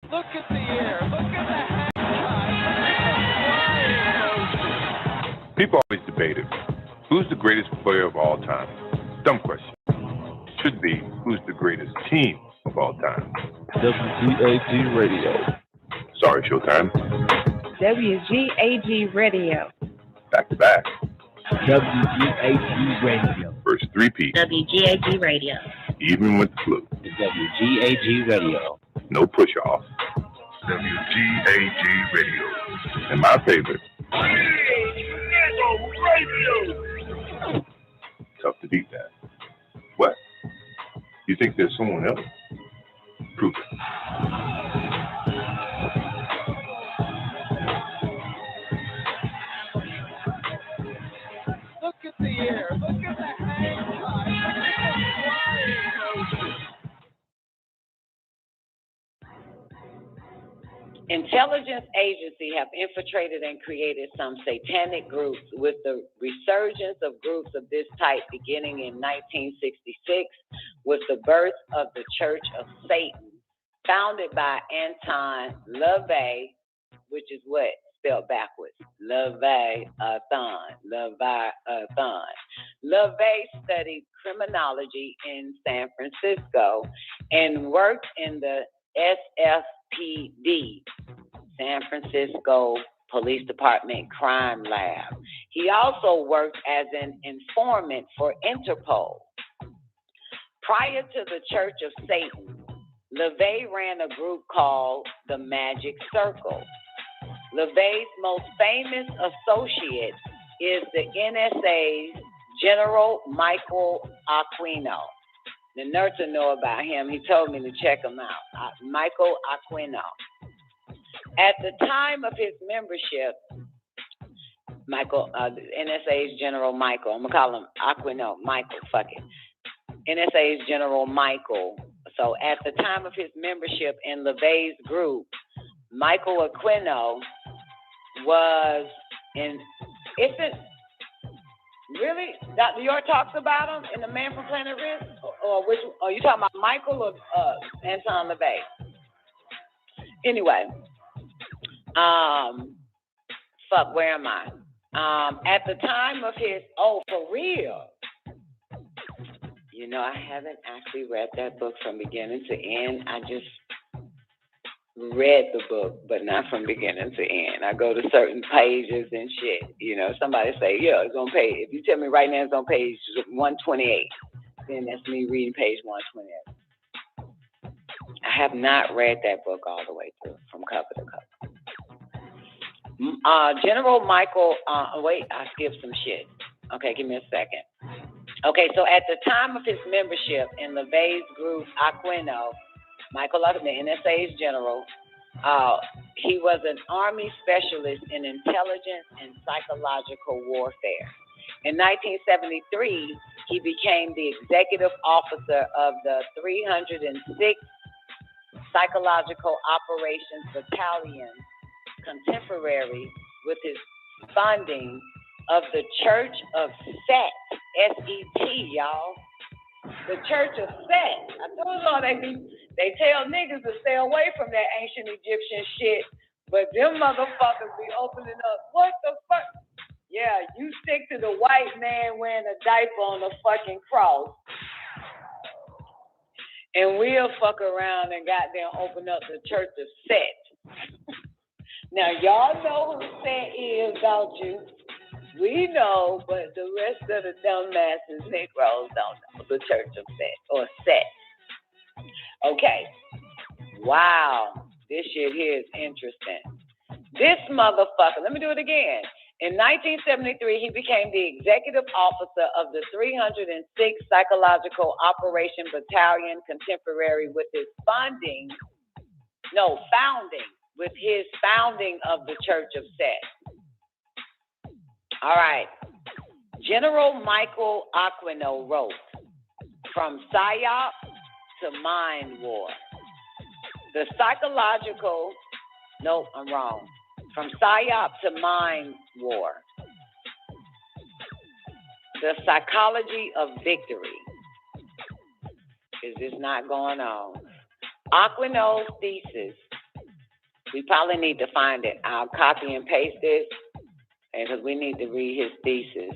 Look at the air. Look at the hang time. People always debated, who's the greatest player of all time? Dumb question. Should be, who's the greatest team of all time? WGAG Radio. Sorry, Showtime. WGAG Radio. Back to back. WGAG Radio. First three-peat. WGAG Radio. Even with the flu. WGAG Radio. No push-off. WGAG Radio. And my favorite. Radio. Tough to beat that. What? You think there's someone else? Prove it. Look at the air. Look at the hang time. Intelligence agencies have infiltrated and created some satanic groups, with the resurgence of groups of this type beginning in 1966 with the birth of the Church of Satan, founded by Anton LaVey, which is what? Spelled backwards. Leviathan. LaVey studied criminology in San Francisco and worked in the SFPD, San Francisco Police Department Crime Lab. He also worked as an informant for Interpol. Prior to the Church of Satan, LaVey ran a group called the Magic Circle. LaVey's most famous associate is the NSA's General Michael Aquino. The nurse will know about him. He told me to check him out. Michael Aquino. At the time of his membership, Michael, the NSA's General Michael, I'm going to call him Aquino, Michael, fuck it. NSA's General Michael. So at the time of his membership in LaVey's group, Michael Aquino was in, isn't really, Dr. York talks about him in The Man from Planet Risk? Or which, are you talking about Michael or Anton LaVey? Anyway, where am I? At the time of his, oh, for real. You know, I haven't actually read that book from beginning to end. I just read the book, but not from beginning to end. I go to certain pages and shit. You know, somebody say, yeah, it's on page, if you tell me right now it's on page 128, then that's me reading page 128. I have not read that book all the way through, from cover to cover. General Michael, wait, I skipped some shit. Okay, give me a second. Okay, so at the time of his membership in LaVey's group, Aquino, Michael, the NSA's general, he was an Army specialist in intelligence and psychological warfare. In 1973, he became the executive officer of the 306th Psychological Operations Battalion, contemporary with his funding of the Church of Set, S-E-T, y'all. The Church of Set. I told y'all they tell niggas to stay away from that ancient Egyptian shit, but them motherfuckers be opening up. What the fuck? Yeah, you stick to the white man wearing a diaper on the fucking cross, and we'll fuck around and goddamn open up the Church of Set. Now, y'all know who Set is, don't you? We know, but the rest of the dumbasses, Negroes, don't know the Church of Set, or Set. Okay. Wow. This shit here is interesting. This motherfucker, let me do it again. In 1973, he became the executive officer of the 306th Psychological Operation Battalion, contemporary with his founding of the Church of Set. All right. General Michael Aquino wrote, "From PSYOP to Mind War. The psychological, nope, I'm wrong. From PSYOP to Mind War. The psychology of victory." Is this not going on? Aquino's thesis We probably need to find it. I'll copy and paste this because we need to read his thesis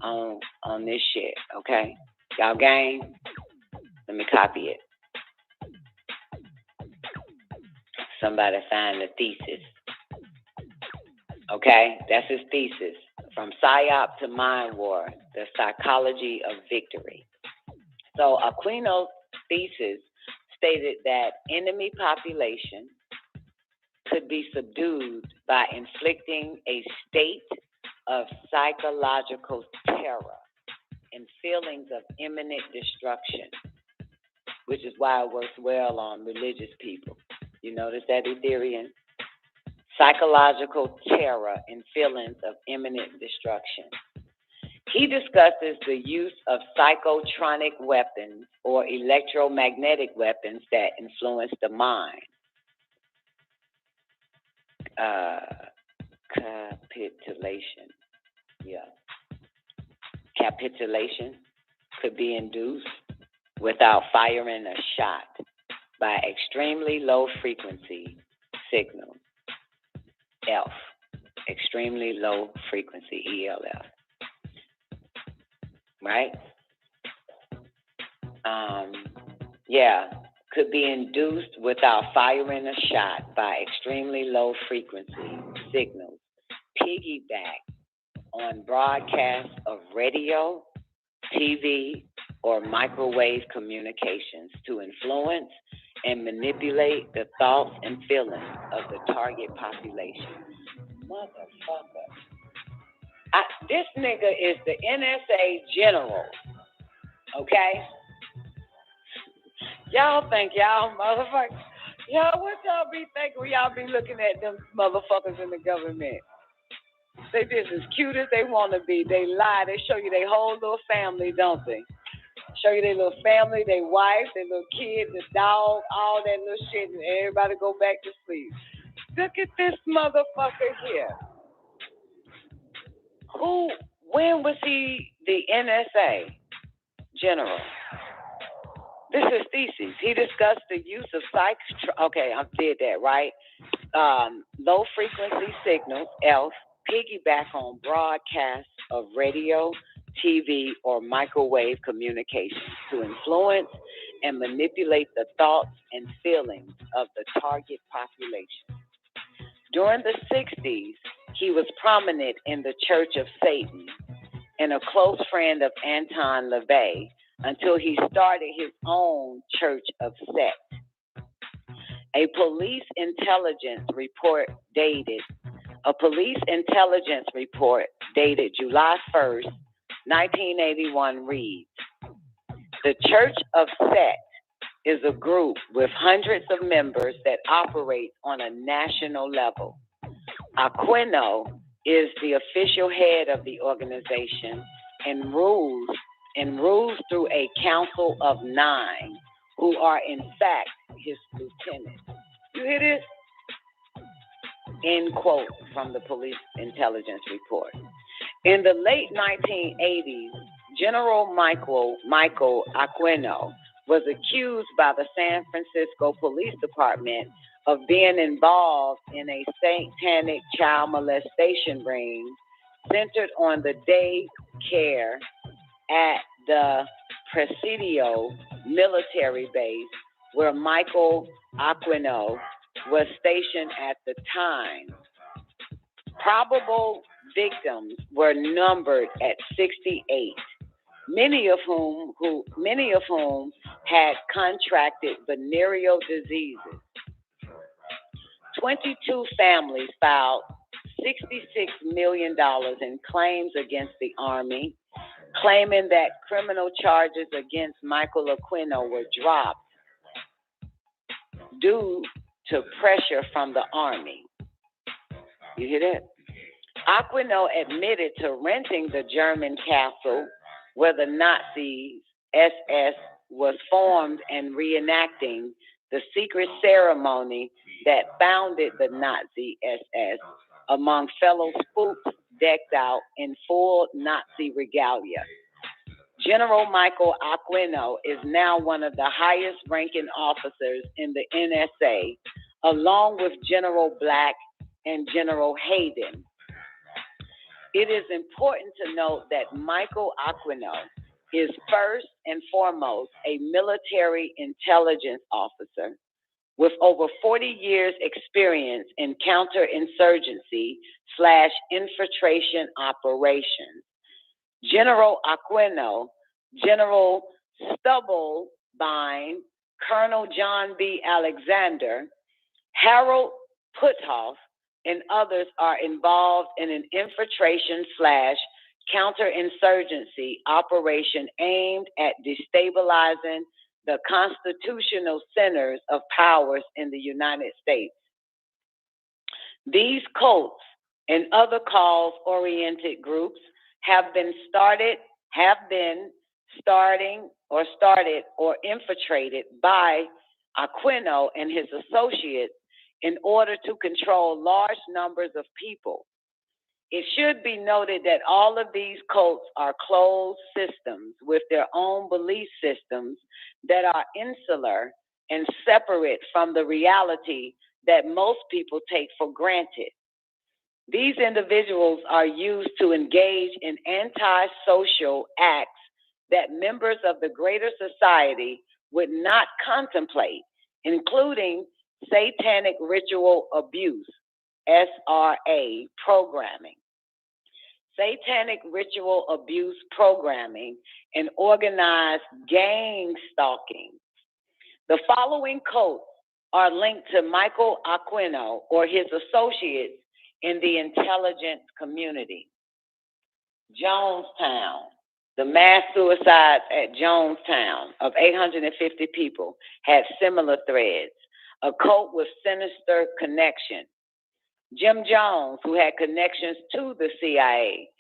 on this shit, okay? Y'all game? Let me copy it. Somebody find the thesis. Okay? That's his thesis. From PSYOP to Mind War, the psychology of victory. So Aquino's thesis stated that enemy population could be subdued by inflicting a state of psychological terror and feelings of imminent destruction, which is why it works well on religious people. You notice that, Ethereum? Psychological terror and feelings of imminent destruction. He discusses the use of psychotronic weapons or electromagnetic weapons that influence the mind. Capitulation. Yeah. Capitulation could be induced without firing a shot by extremely low frequency signals. ELF. Extremely low frequency ELF. Right? Could be induced without firing a shot by extremely low frequency signals. Piggyback on broadcasts of radio, TV, or microwave communications to influence and manipulate the thoughts and feelings of the target population. Motherfucker. This nigga is the NSA general, okay? Y'all think y'all motherfuckers, y'all, what y'all be thinking when y'all be looking at them motherfuckers in the government? They just as cute as they want to be. They lie. They show you their whole little family, don't they? Show you their little family, their wife, their little kids, the dog, all that little shit, and everybody go back to sleep. Look at this motherfucker here. When was he the NSA general? This is thesis. He discussed the use of okay, I did that, right? Low frequency signals, ELF, piggyback on broadcasts of radio, TV, or microwave communications to influence and manipulate the thoughts and feelings of the target population. During the 60s, he was prominent in the Church of Satan and a close friend of Anton LaVey until he started his own Church of Set. A police intelligence report dated July 1st, 1981 reads, "The Church of Set is a group with hundreds of members that operate on a national level. Aquino is the official head of the organization and rules through a council of 9 who are in fact his lieutenants." You hear this? End quote from the police intelligence report. In the late 1980s, General Michael Aquino was accused by the San Francisco Police Department of being involved in a satanic child molestation ring centered on the daycare at the Presidio military base where Michael Aquino was stationed at the time. Probable victims were numbered at 68, many of whom had contracted venereal diseases. 22 families filed $66 million in claims against the Army, claiming that criminal charges against Michael Aquino were dropped due to pressure from the Army. You hear that? Aquino admitted to renting the German castle where the Nazis SS was formed and reenacting the secret ceremony that founded the Nazi SS among fellow spooks decked out in full Nazi regalia. General Michael Aquino is now one of the highest ranking officers in the NSA, along with General Black and General Hayden. It is important to note that Michael Aquino is first and foremost a military intelligence officer with over 40 years experience in counterinsurgency/infiltration operations. General Aquino, General Stubblebine, Colonel John B. Alexander, Harold Puthoff, and others are involved in an infiltration/counterinsurgency operation aimed at destabilizing the constitutional centers of powers in the United States. These cults and other cause-oriented groups have been started or infiltrated by Aquino and his associates in order to control large numbers of people. It should be noted that all of these cults are closed systems with their own belief systems that are insular and separate from the reality that most people take for granted. These individuals are used to engage in antisocial acts that members of the greater society would not contemplate, including satanic ritual abuse, SRA programming, satanic ritual abuse programming, and organized gang stalking. The following cults are linked to Michael Aquino or his associates in the intelligence community. Jonestown. The mass suicides at Jonestown of 850 people had similar threads. A cult with sinister connection. Jim Jones, who had connections to the CIA,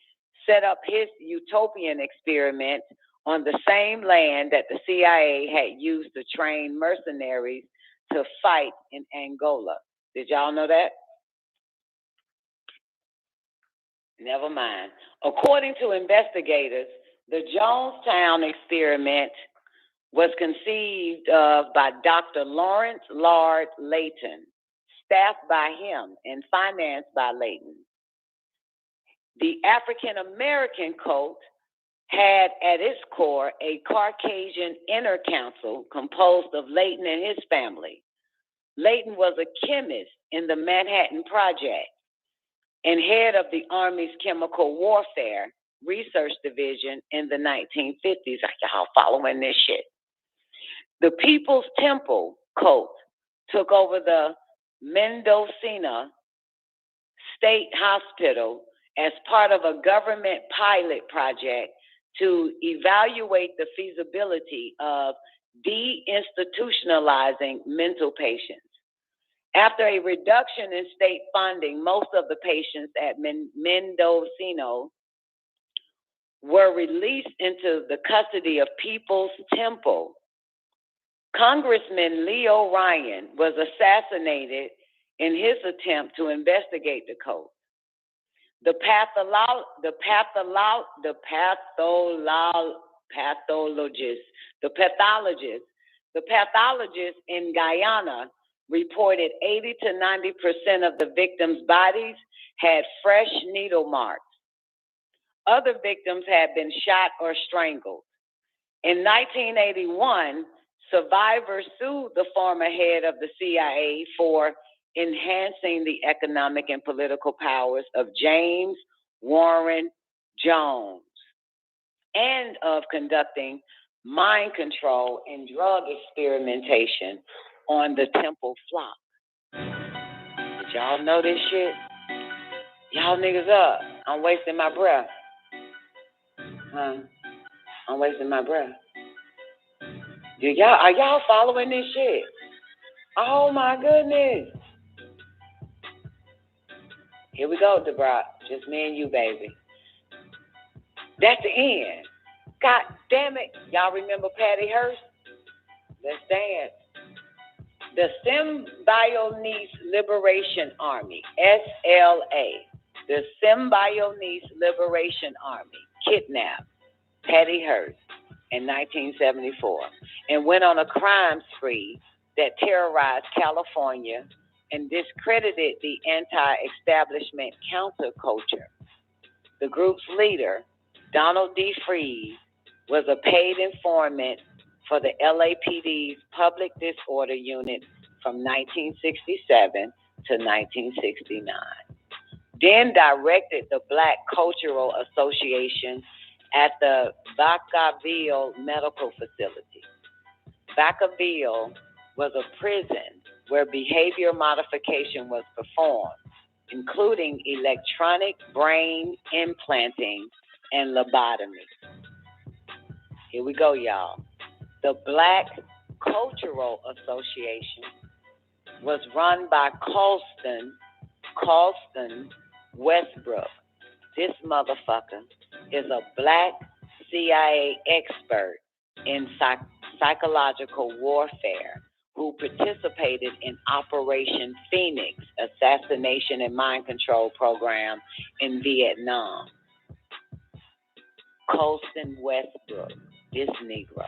set up his utopian experiment on the same land that the CIA had used to train mercenaries to fight in Angola. Did y'all know that? Never mind. According to investigators, the Jonestown experiment was conceived of by Dr. Lawrence Lard Layton, staffed by him and financed by Layton. The African-American cult had at its core a Caucasian inner council composed of Layton and his family. Layton was a chemist in the Manhattan Project and head of the Army's Chemical Warfare Research Division in the 1950s. Are y'all following this shit? The People's Temple cult took over the Mendocino State Hospital as part of a government pilot project to evaluate the feasibility of deinstitutionalizing mental patients. After a reduction in state funding, most of the patients at Mendocino were released into the custody of People's Temple. Congressman Leo Ryan was assassinated in his attempt to investigate the cult. The pathologists in Guyana reported 80 to 90% of the victims' bodies had fresh needle marks. Other victims had been shot or strangled. In 1981, survivors sued the former head of the CIA for enhancing the economic and political powers of James Warren Jones and of conducting mind control and drug experimentation on the temple flock. Did y'all know this shit? Y'all niggas up. I'm wasting my breath. I'm wasting my breath. Are y'all following this shit? Oh my goodness. Here we go, Debra. Just me and you, baby. That's the end. God damn it. Y'all remember Patty Hearst? Let's dance. The Symbionese Liberation Army, SLA. The Symbionese Liberation Army kidnapped Patty Hearst in 1974 and went on a crime spree that terrorized California, and discredited the anti-establishment counterculture. The group's leader, Donald D. Freed, was a paid informant for the LAPD's Public Disorder Unit from 1967 to 1969. Then directed the Black Cultural Association at the Vacaville Medical Facility. Vacaville was a prison where behavior modification was performed, including electronic brain implanting and lobotomy. Here we go, y'all. The Black Cultural Association was run by Colston Westbrook. This motherfucker is a Black CIA expert in psychological warfare who participated in Operation Phoenix assassination and mind control program in Vietnam. Colston Westbrook, this Negro.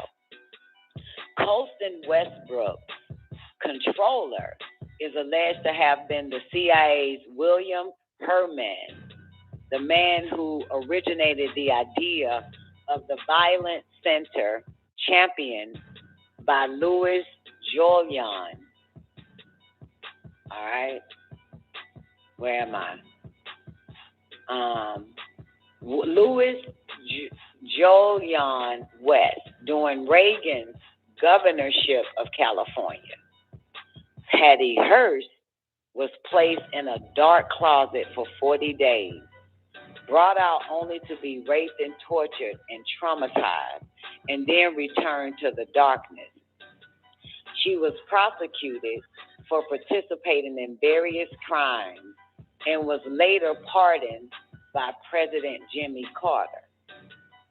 Colston Westbrook's controller is alleged to have been the CIA's William Herman, the man who originated the idea of the Violent Center championed by Louis Jolion. All right. Where am I? Louis Jolion West during Reagan's governorship of California. Patty Hearst was placed in a dark closet for 40 days, brought out only to be raped and tortured and traumatized, and then returned to the darkness. She was prosecuted for participating in various crimes and was later pardoned by President Jimmy Carter.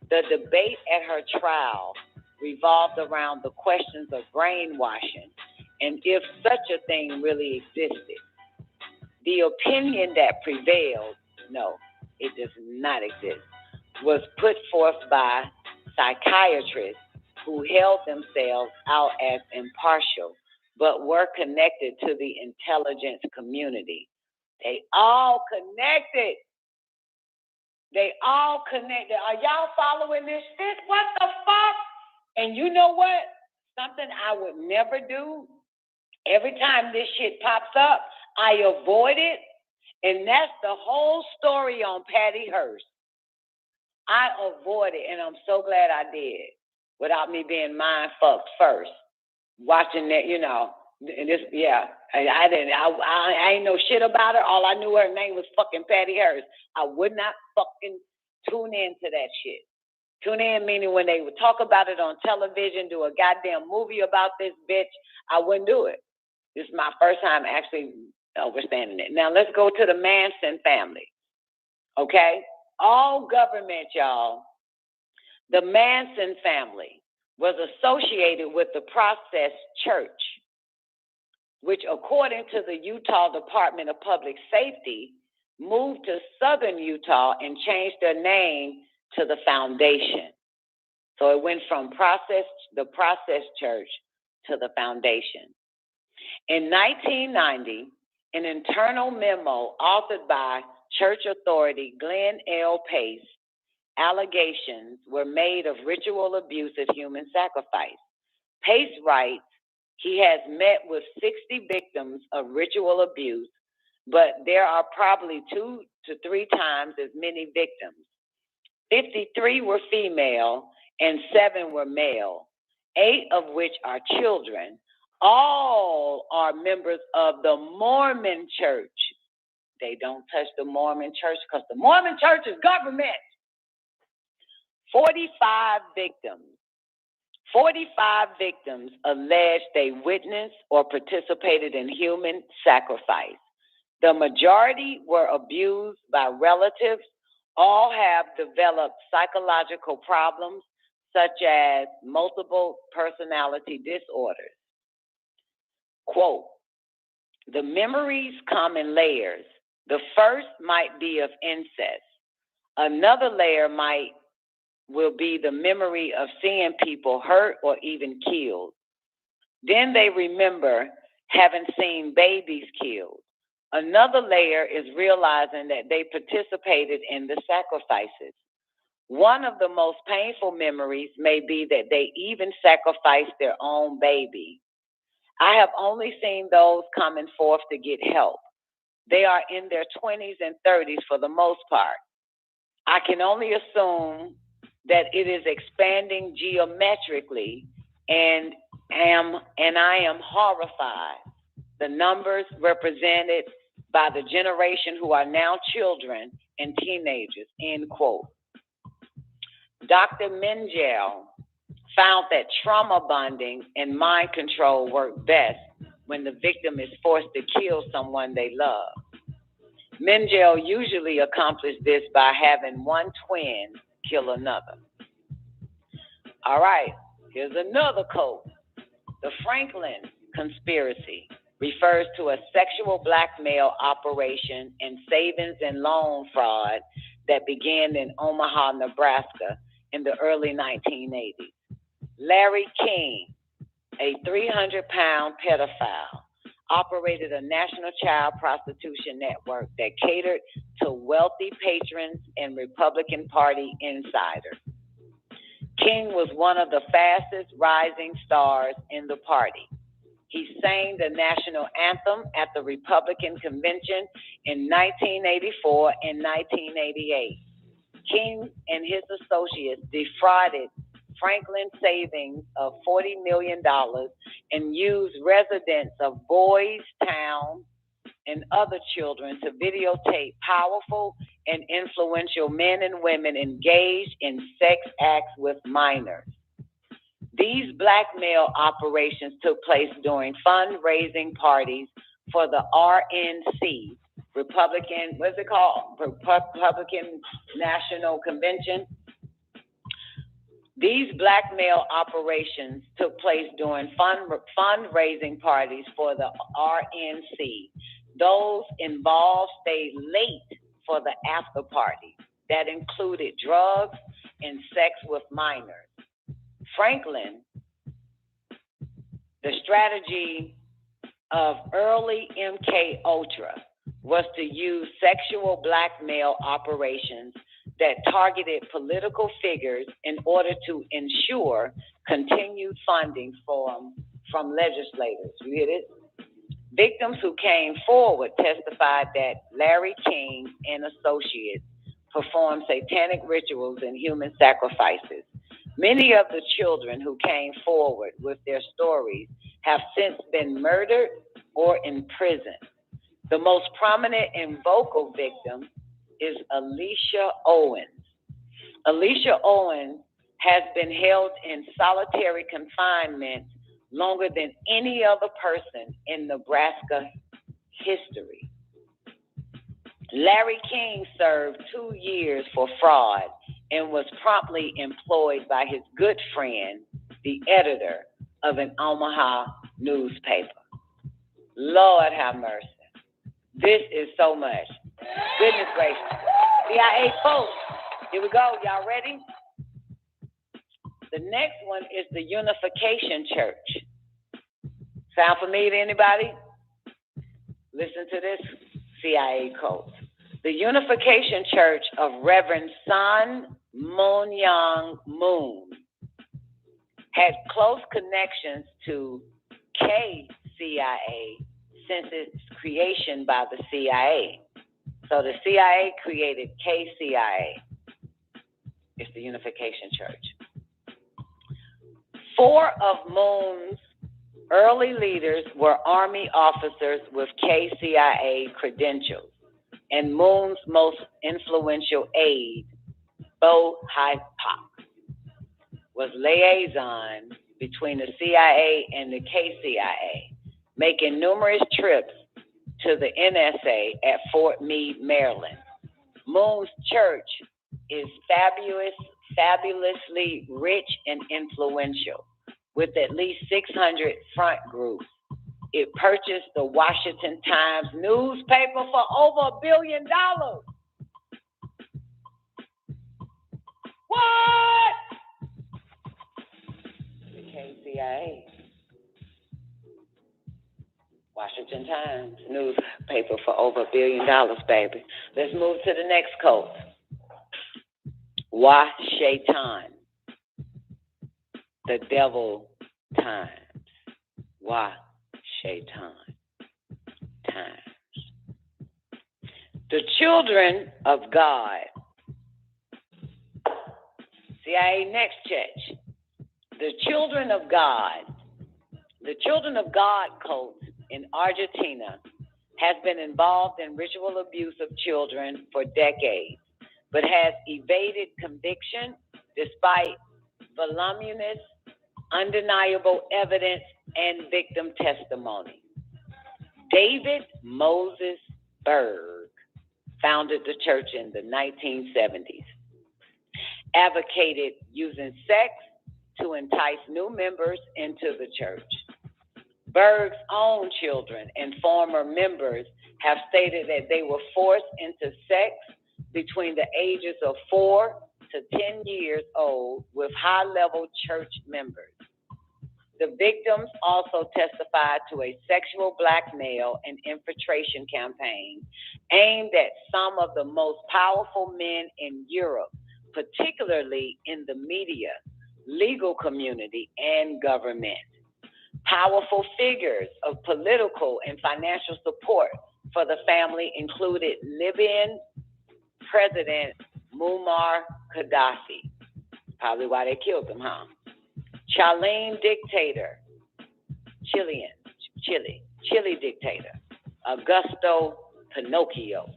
The debate at her trial revolved around the questions of brainwashing and if such a thing really existed. The opinion that prevailed, no, it does not exist, was put forth by psychiatrists who held themselves out as impartial, but were connected to the intelligence community. They all connected. They all connected. Are y'all following this shit? What the fuck? And you know what? Something I would never do. Every time this shit pops up, I avoid it. And that's the whole story on Patty Hearst. I avoid it, and I'm so glad I did, without me being mind fucked first. Watching that, you know, this, yeah. I ain't know shit about her. All I knew her name was fucking Patty Hearst. I would not fucking tune in to that shit. Tune in meaning when they would talk about it on television, do a goddamn movie about this bitch, I wouldn't do it. This is my first time actually understanding it. Now let's go to the Manson family. Okay? All government, y'all. The Manson family was associated with the Process Church, which according to the Utah Department of Public Safety, moved to Southern Utah and changed their name to the Foundation. So it went from the Process Church to the Foundation. In 1990, an internal memo authored by church authority Glenn L. Pace, allegations were made of ritual abuse of human sacrifice. Pace writes, he has met with 60 victims of ritual abuse, but there are probably 2 to 3 times as many victims. 53 were female and 7 were male, 8 of which are children. All are members of the Mormon Church. They don't touch the Mormon Church because the Mormon Church is government. 45 victims. 45 victims alleged they witnessed or participated in human sacrifice. The majority were abused by relatives. All have developed psychological problems such as multiple personality disorders. Quote, the memories come in layers. The first might be of incest. Another layer will be the memory of seeing people hurt or even killed. Then they remember having seen babies killed. Another layer is realizing that they participated in the sacrifices. One of the most painful memories may be that they even sacrificed their own baby. I have only seen those coming forth to get help. They are in their 20s and 30s for the most part. I can only assume that it is expanding geometrically, and I am horrified. The numbers represented by the generation who are now children and teenagers, end quote. Dr. Mengele found that trauma bonding and mind control work best when the victim is forced to kill someone they love. Mengele usually accomplished this by having one twin kill another. All right, here's another quote. The Franklin conspiracy refers to a sexual blackmail operation and savings and loan fraud that began in Omaha, Nebraska in the early 1980s. Larry King, a 300-pound pedophile, operated a national child prostitution network that catered to wealthy patrons and Republican Party insiders. King was one of the fastest rising stars in the party. He sang the national anthem at the Republican convention in 1984 and 1988. King and his associates defrauded Franklin savings of $40 million and used residents of Boys Town and other children to videotape powerful and influential men and women engaged in sex acts with minors. These blackmail operations took place during fundraising parties for the RNC, Republican, what's it called? Republican National Convention. These blackmail operations took place during fundraising parties for the RNC. Those involved stayed late for the after party that included drugs and sex with minors. Franklin, the strategy of early MK Ultra was to use sexual blackmail operations that targeted political figures in order to ensure continued funding from legislators. You hear this? Victims who came forward testified that Larry King and associates performed satanic rituals and human sacrifices. Many of the children who came forward with their stories have since been murdered or imprisoned. The most prominent and vocal victim is Alicia Owens. Alicia Owens has been held in solitary confinement longer than any other person in Nebraska history. Larry King served 2 years for fraud and was promptly employed by his good friend, the editor of an Omaha newspaper. Lord have mercy. This is so much. Goodness gracious. CIA folks, here we go. Y'all ready? The next one is the Unification Church. Sound familiar to anybody? Listen to this CIA quote. The Unification Church of Reverend Sun Myung Moon had close connections to C.I.A. since its creation by the CIA. So the CIA created C.I.A. It's the Unification Church. 4 of Moon's early leaders were Army officers with C.I.A. credentials, and Moon's most influential aide, Bo Hai Pak, was liaison between the CIA and the C.I.A., making numerous trips to the NSA at Fort Meade, Maryland. Moon's church is fabulously rich and influential, with at least 600 front groups. It purchased the Washington Times newspaper for over $1 billion. What? The CIA. Washington Times newspaper for over $1 billion, baby. Let's move to the next cult. Wa-Shaitan, the devil times. Wa-Shaitan times. The children of God. C.I.A. next church. The children of God. The children of God cult in Argentina has been involved in ritual abuse of children for decades, but has evaded conviction despite voluminous, undeniable evidence and victim testimony. David Moses Berg founded the church in the 1970s, advocated using sex to entice new members into the church. Berg's own children and former members have stated that they were forced into sex between the ages of 4 to 10 years old with high-level church members. The victims also testified to a sexual blackmail and infiltration campaign aimed at some of the most powerful men in Europe, particularly in the media, legal community, and government. Powerful figures of political and financial support for the family included Libyan President Muammar Gaddafi, probably why they killed him, huh? Chilean dictator, Chile dictator, Augusto Pinochet,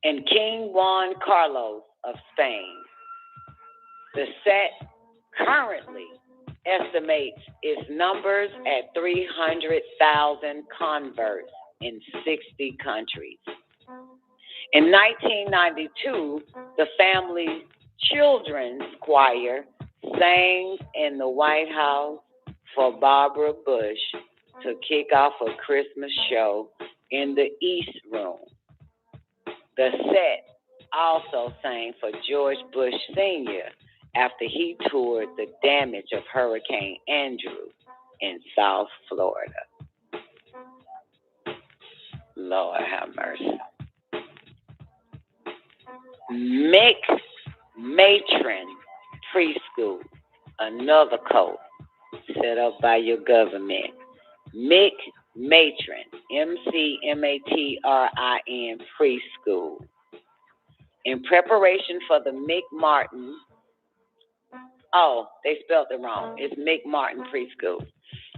and King Juan Carlos of Spain. The set currently estimates its numbers at 300,000 converts in 60 countries. In 1992, the family's children's choir sang in the White House for Barbara Bush to kick off a Christmas show in the East Room. The set also sang for George Bush Sr. after he toured the damage of Hurricane Andrew in South Florida. Lord have mercy. Matron Preschool, another code set up by your government. Matron, MCMATRIN Preschool. In preparation for the McMartin, they spelled it wrong. It's McMartin Preschool.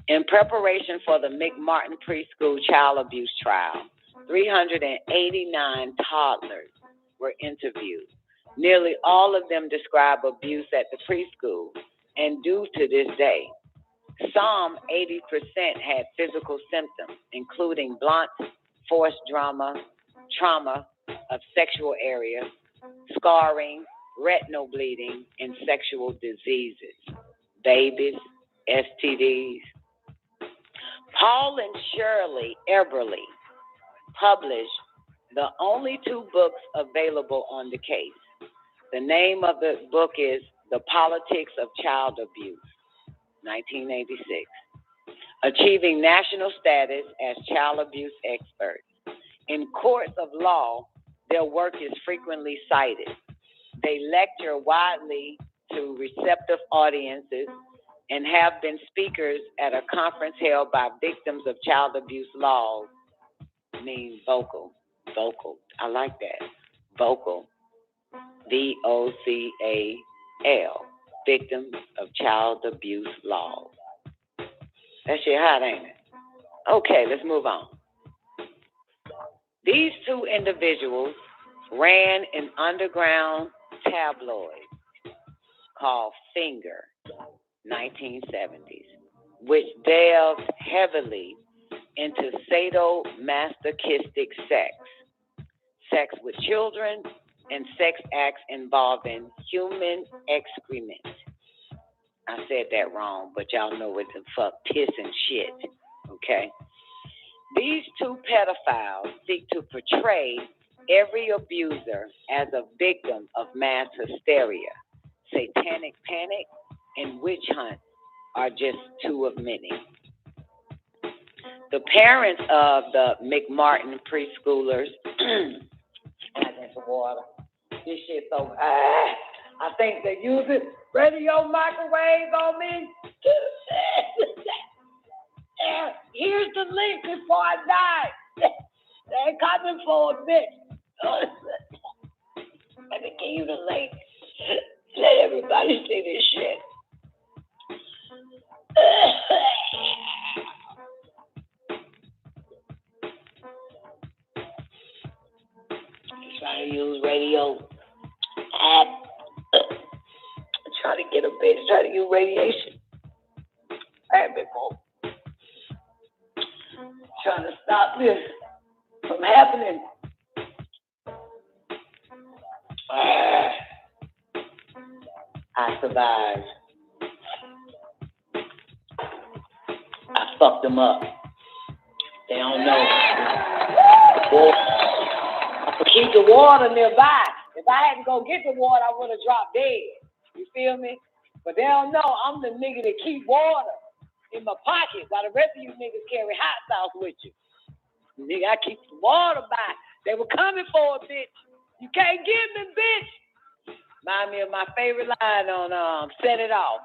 In preparation for the McMartin Preschool child abuse trial, 389 toddlers were interviewed. Nearly all of them describe abuse at the preschool, and due to this day, some 80% had physical symptoms, including blunt force trauma of sexual area, scarring, retinal bleeding, and sexual diseases, babies, STDs. Paul and Shirley Eberly published the only 2 books available on the case. The name of the book is The Politics of Child Abuse, 1986, achieving national status as child abuse experts. In courts of law, their work is frequently cited. They lecture widely to receptive audiences and have been speakers at a conference held by victims of child abuse laws. Means vocal. I like that. Vocal. VOCAL. Victims of child abuse laws. That shit hot, ain't it? Okay, let's move on. These 2 individuals ran an underground tabloid called Finger, 1970s, which delved heavily into sadomasochistic sex with children, and sex acts involving human excrement. I said that wrong, but y'all know what the fuck, piss and shit, okay? These 2 pedophiles seek to portray every abuser as a victim of mass hysteria. Satanic panic and witch hunt are just 2 of many. the parents of the McMartin preschoolers. I drink some water. This shit so I think they using radio microwaves on me. Here's the link before I die. They're coming for a bitch. Let me give you the link. Let everybody see this shit. Trying to use radio app. Trying to get a bitch. Trying to use radiation. Hey, big boy. Trying to stop this from happening. I survived. I fucked them up. They don't know. I keep the water nearby. If I had to go get the water, I would have dropped dead. You feel me? But they don't know I'm the nigga that keep water in my pocket while the rest of you niggas carry hot sauce with you. Nigga, I keep the water by. They were coming for a bitch. You can't get me, bitch. Remind me of my favorite line on Set It Off.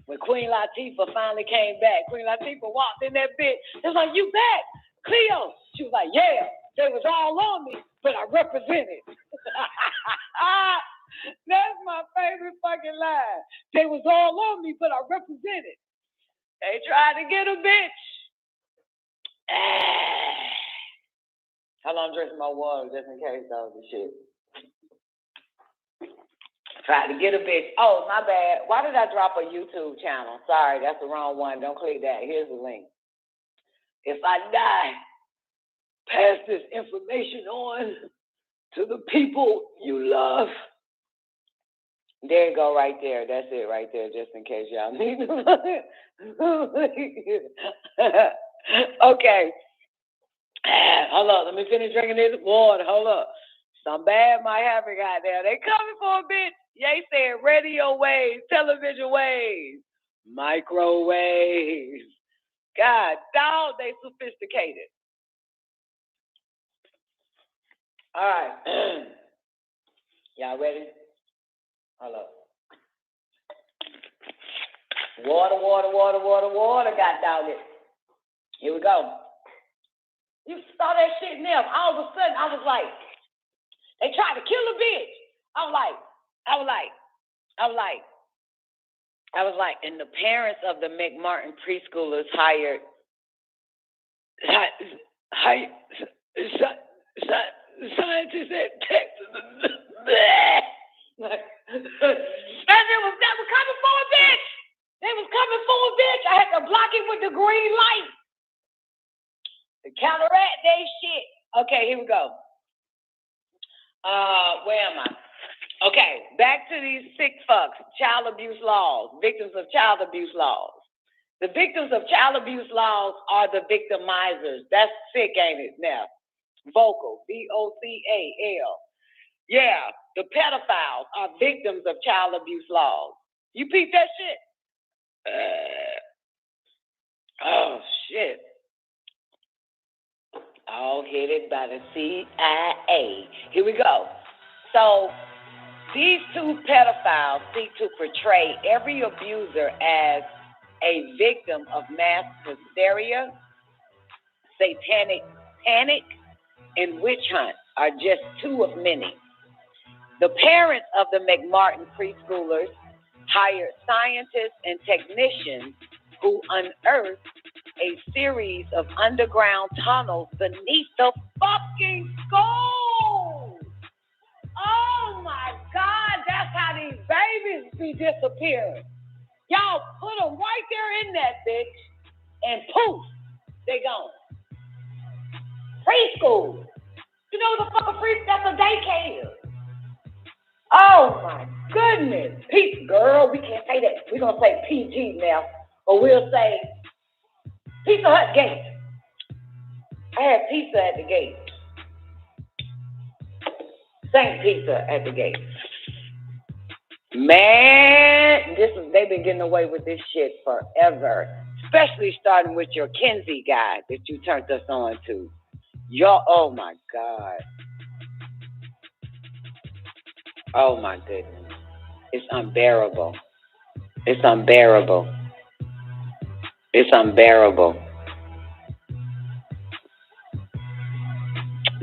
When Queen Latifah finally came back, Queen Latifah walked in that bitch. It was like, you back, Cleo. She was like, yeah, they was all on me, but I represented. That's my favorite fucking line. They was all on me, but I represented. They tried to get a bitch. Hold on, I'm drinking my water just in case that was the shit. Tried to get a bitch. Oh, my bad. Why did I drop a YouTube channel? Sorry, that's the wrong one. Don't click that. Here's the link. If I die, pass this information on to the people you love. There you go, right there. That's it right there, just in case y'all need to. Okay. Hold up. Let me finish drinking this water. Hold up. Some bad might happen out there. They coming for a bitch. They said radio waves, television waves, microwaves. God, dog, they sophisticated. All right. Y'all ready? Hold up. Water, God dog it. Here we go. You saw that shit in them. All of a sudden, I was like, they tried to kill a bitch. I was like, and the parents of the McMartin preschoolers hired scientists at Texas. And they were coming for a bitch. They was coming for a bitch. I had to block it with the green light to counteract that shit. Okay, here we go. Where am I? Okay, back to these sick fucks, child abuse laws, victims of child abuse laws. The victims of child abuse laws are the victimizers. That's sick, ain't it? Now, vocal, VOCAL. Yeah, the pedophiles are victims of child abuse laws. You peep that shit? Oh, shit. All headed by the C.I.A. Here we go. So, these two pedophiles seek to portray every abuser as a victim of mass hysteria, satanic panic, and witch hunt are just two of many. The parents of the McMartin preschoolers hired scientists and technicians who unearthed a series of underground tunnels beneath the fucking school. Oh my God, that's how these babies be disappearing. Y'all put them right there in that bitch and poof, they gone. Preschool. You know the fucking preschool, that's a daycare. Oh my goodness. Girl, we can't say that. We're going to say PG now. Or we'll say Pizza Hut gate. I had pizza at the gate. Saint Pizza at the gate. Man, they've been getting away with this shit forever. especially starting with your Kinsey guy that you turned us on to. Oh my God. Oh my goodness. It's unbearable. It's unbearable. It's unbearable.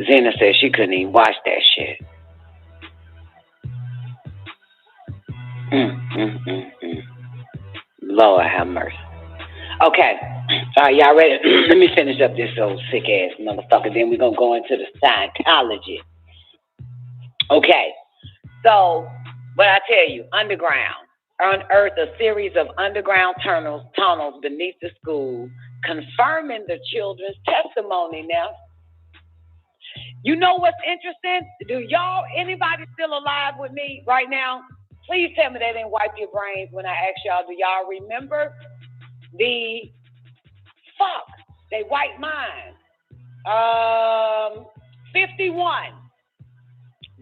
Zena said she couldn't even watch that shit. Lord have mercy. Okay. All right, y'all ready? Let me finish up this old sick ass motherfucker. Then we're going to go into the Scientology. Okay. So, what I tell you, underground. Unearthed a series of underground tunnels beneath the school, confirming the children's testimony now. You know what's interesting? Anybody still alive with me right now? Please tell me they didn't wipe your brains when I asked y'all, do y'all remember they wiped mine. 51,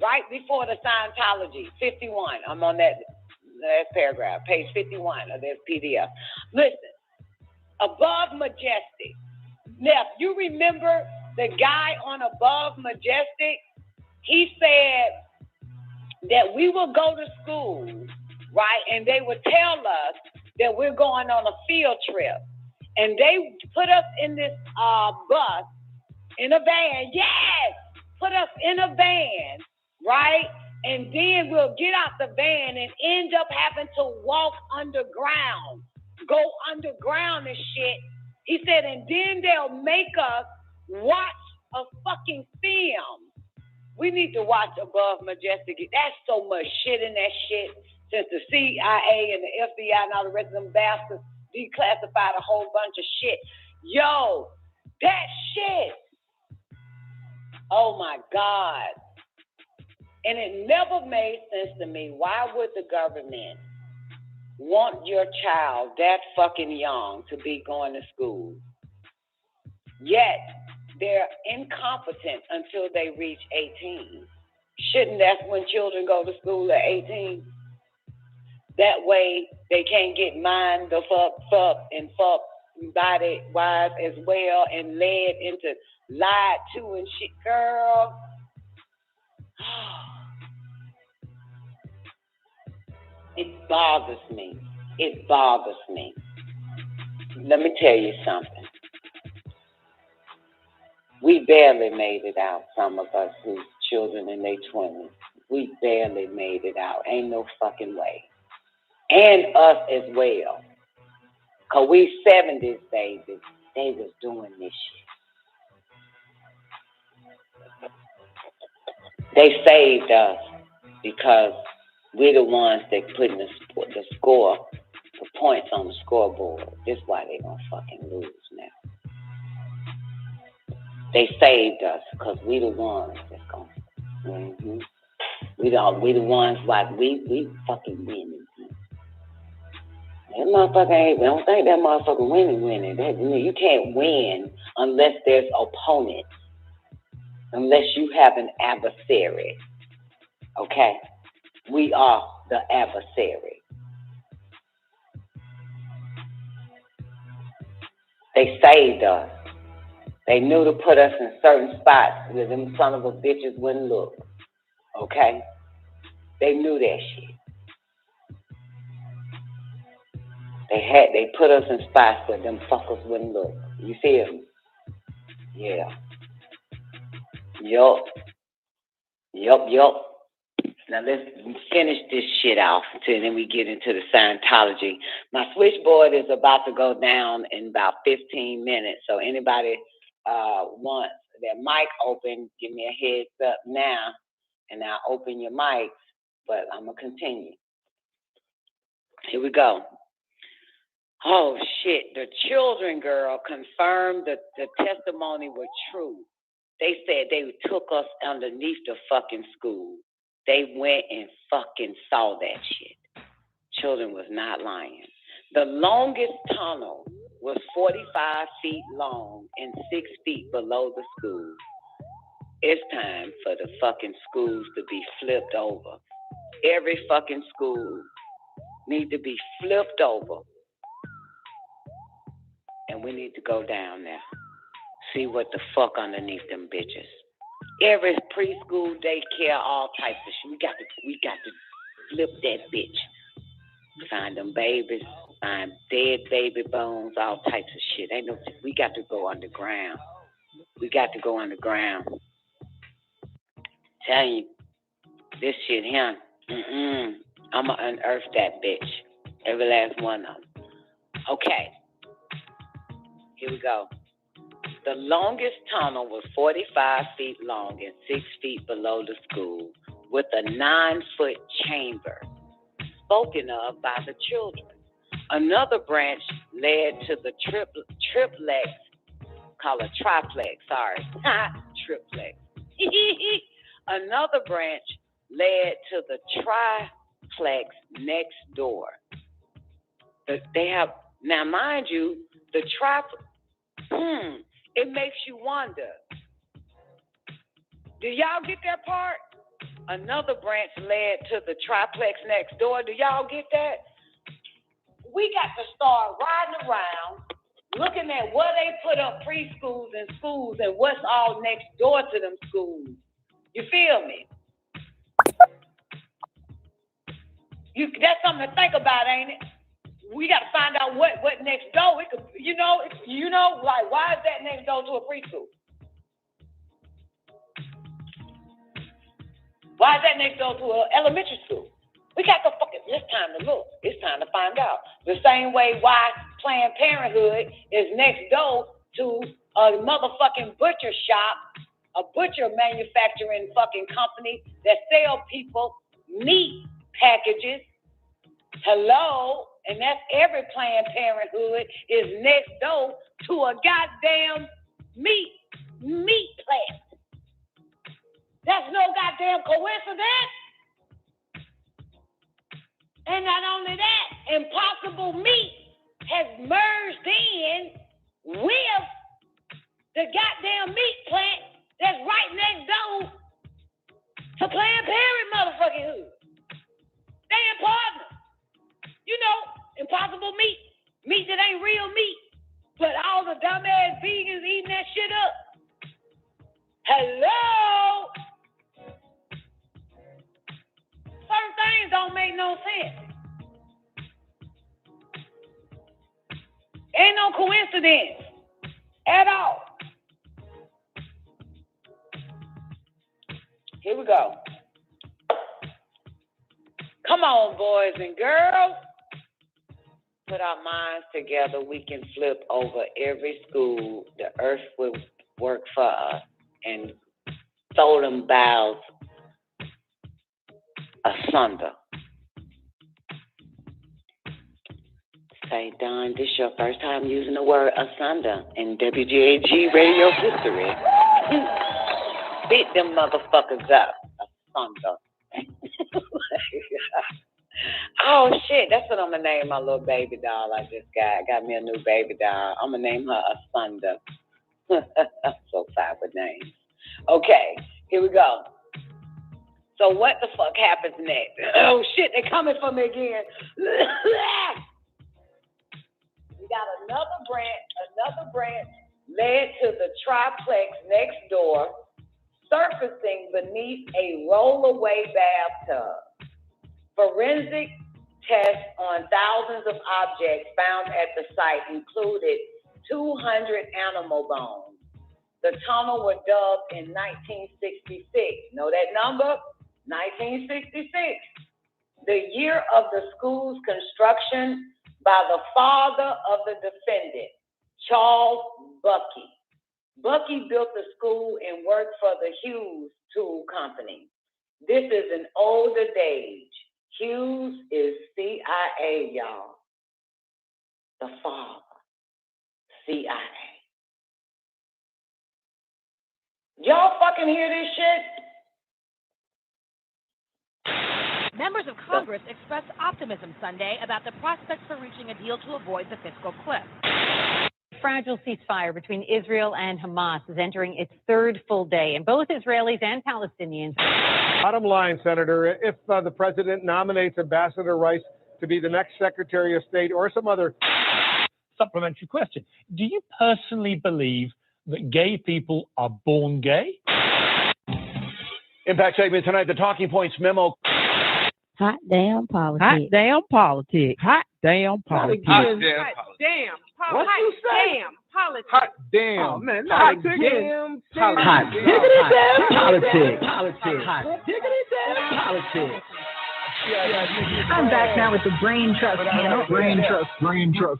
right before the Scientology, 51. I'm on that paragraph, page 51 of this PDF. Listen, Above Majestic. Now, you remember the guy on Above Majestic? He said that we will go to school, right? And they would tell us that we're going on a field trip. And they put us in this bus, in a van. Yes! Put us in a van, right? And then we'll get out the van and end up having to walk underground. Go underground and shit. He said, and then they'll make us watch a fucking film. We need to watch Above Majestic. That's so much shit in that shit. Since the CIA and the FBI and all the rest of them bastards declassified a whole bunch of shit. Yo, that shit. Oh my God. And it never made sense to me. Why would the government want your child that fucking young to be going to school? Yet they're incompetent until they reach 18. Shouldn't that's when children go to school at 18? That way they can't get mind the fuck body wise as well and led into lied to and shit, girl. It bothers me. It bothers me. Let me tell you something. We barely made it out, some of us whose children in their 20s. We barely made it out. Ain't no fucking way. And us as well. Because we 70s babies, they was doing this shit. They saved us because we're the ones that putting the score, the points on the scoreboard. This is why they gonna fucking lose now. They saved us because we the ones that's gonna. Mm-hmm. We the ones why we fucking winning. That motherfucker ain't. I don't think that motherfucker winning. You can't win unless there's opponents. Unless you have an adversary. Okay? We are the adversary. They saved us. They knew to put us in certain spots where them son of a bitches wouldn't look. Okay? They knew that shit. They put us in spots where them fuckers wouldn't look. You feel me? Yeah. Yup. Now let's finish this shit off until then we get into the Scientology. My switchboard is about to go down in about 15 minutes. So anybody wants their mic open, give me a heads up now, and I'll open your mics. But I'm gonna continue. Here we go. Oh shit! The children, girl, confirmed that the testimony was true. They said they took us underneath the fucking school. They went and fucking saw that shit. Children was not lying. The longest tunnel was 45 feet long and 6 feet below the school. It's time for the fucking schools to be flipped over. Every fucking school need to be flipped over. and we need to go down there, see what the fuck underneath them bitches. Every preschool, daycare, all types of shit. We got to flip that bitch. Find them babies, find dead baby bones, all types of shit. We got to go underground. We got to go underground. Tell you, this shit here, I'ma unearth that bitch. Every last one of them. Okay. Here we go. The longest tunnel was 45 feet long and 6 feet below the school, with a 9-foot chamber spoken of by the children. Another branch led to the triplex, call it triplex, sorry, triplex. Another branch led to the triplex next door. They have, now mind you, the triplex, it makes you wonder. Do y'all get that part? Another branch led to the triplex next door. Do y'all get that? We got to start riding around, looking at where they put up preschools and schools and what's all next door to them schools. You feel me? That's something to think about, ain't it? We got to find out what next door. It could, like, why is that next door to a preschool? Why is that next door to an elementary school? We got to it's time to look. It's time to find out. The same way why Planned Parenthood is next door to a motherfucking butcher shop, a butcher manufacturing fucking company that sell people meat packages. Hello? And that's every Planned Parenthood is next door to a goddamn meat plant. That's no goddamn coincidence. And not only that, Impossible Meat has merged in with the goddamn meat plant that's right next door to Planned Parenthood motherfucking hood. They in partner. Impossible meat that ain't real meat, but all the dumbass vegans eating that shit up. Hello? Certain things don't make no sense. Ain't no coincidence at all. Here we go. Come on, boys and girls. Put our minds together. We can flip over every school. The earth will work for us and throw them boughs asunder. Say, Don, this your first time using the word asunder in WGAG Radio history. Beat them motherfuckers up. Asunder. Oh, shit. That's what I'm going to name my little baby doll I just got. I got me a new baby doll. I'm going to name her Asunder. So fine with names. Okay, here we go. So what the fuck happens next? Oh, shit. They're coming for me again. We got another branch led to the triplex next door, surfacing beneath a rollaway bathtub. Forensic tests on thousands of objects found at the site included 200 animal bones. The tunnel was dug in 1966. Know that number? 1966. The year of the school's construction by the father of the defendant, Charles Bucky. Bucky built the school and worked for the Hughes Tool Company. This is an older age. Hughes is C.I.A., y'all. The father, C.I.A. Y'all fucking hear this shit? Members of Congress expressed optimism Sunday about the prospects for reaching a deal to avoid the fiscal cliff. Fragile ceasefire between Israel and Hamas is entering its third full day, and both Israelis and Palestinians. Bottom line, Senator, if the president nominates Ambassador Rice to be the next Secretary of State or some other supplementary question. Do you personally believe that gay people are born gay? Impact segment tonight, the Talking Points memo. Hot damn politics. Hot damn politics. Hot damn politics. Hot Hot damn What you say? damn politics. Hot damn. Oh, man, Hot not damn. Hot diggity damn politics. Hot diggity damn politics. I'm back now with the Brain Trust panel. Brain Trust panel.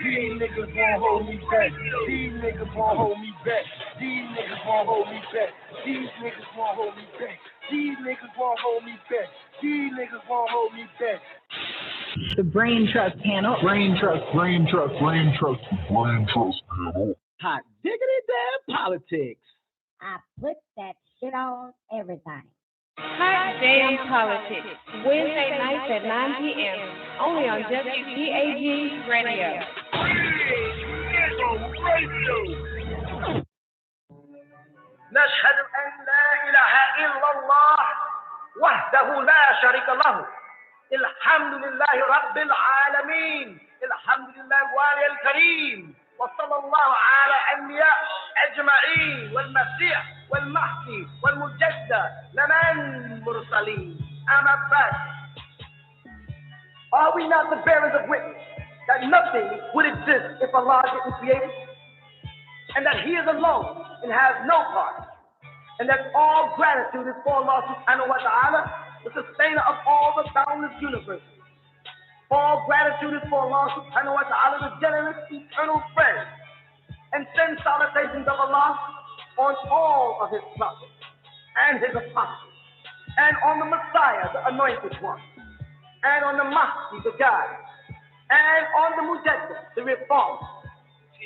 These niggas won't hold me back. These niggas won't hold me back. These niggas won't hold me back. These niggas won't hold me back. These niggas won't hold me back. These niggas won't hold me back. The Brain Trust panel. Brain Trust panel. Hot diggity damn politics. I put that shit on everything. Hot damn politics. Wednesday nights at 9 p.m. only on WGAG Radio. نشهد أن لا إله إلا الله وحده لا شريك له الحمد لله رب العالمين الحمد لله الوالي الكريم وصلى الله على الأنبياء أجمعين والمسيح والمهدي والمجدد لمن مرسلين أما بعد. Are we not the bearers of witness that nothing would exist if Allah didn't create it? And that He is alone and has no part? And that all gratitude is for Allah subhanahu wa ta'ala, the sustainer of all the boundless universe. All gratitude is for Allah subhanahu wa ta'ala, the generous, eternal friend. And send salutations of Allah on all of His prophets and His apostles, and on the Messiah, the anointed one, and on the Mahdi, the guide, and on the Mujaddid, the reformer,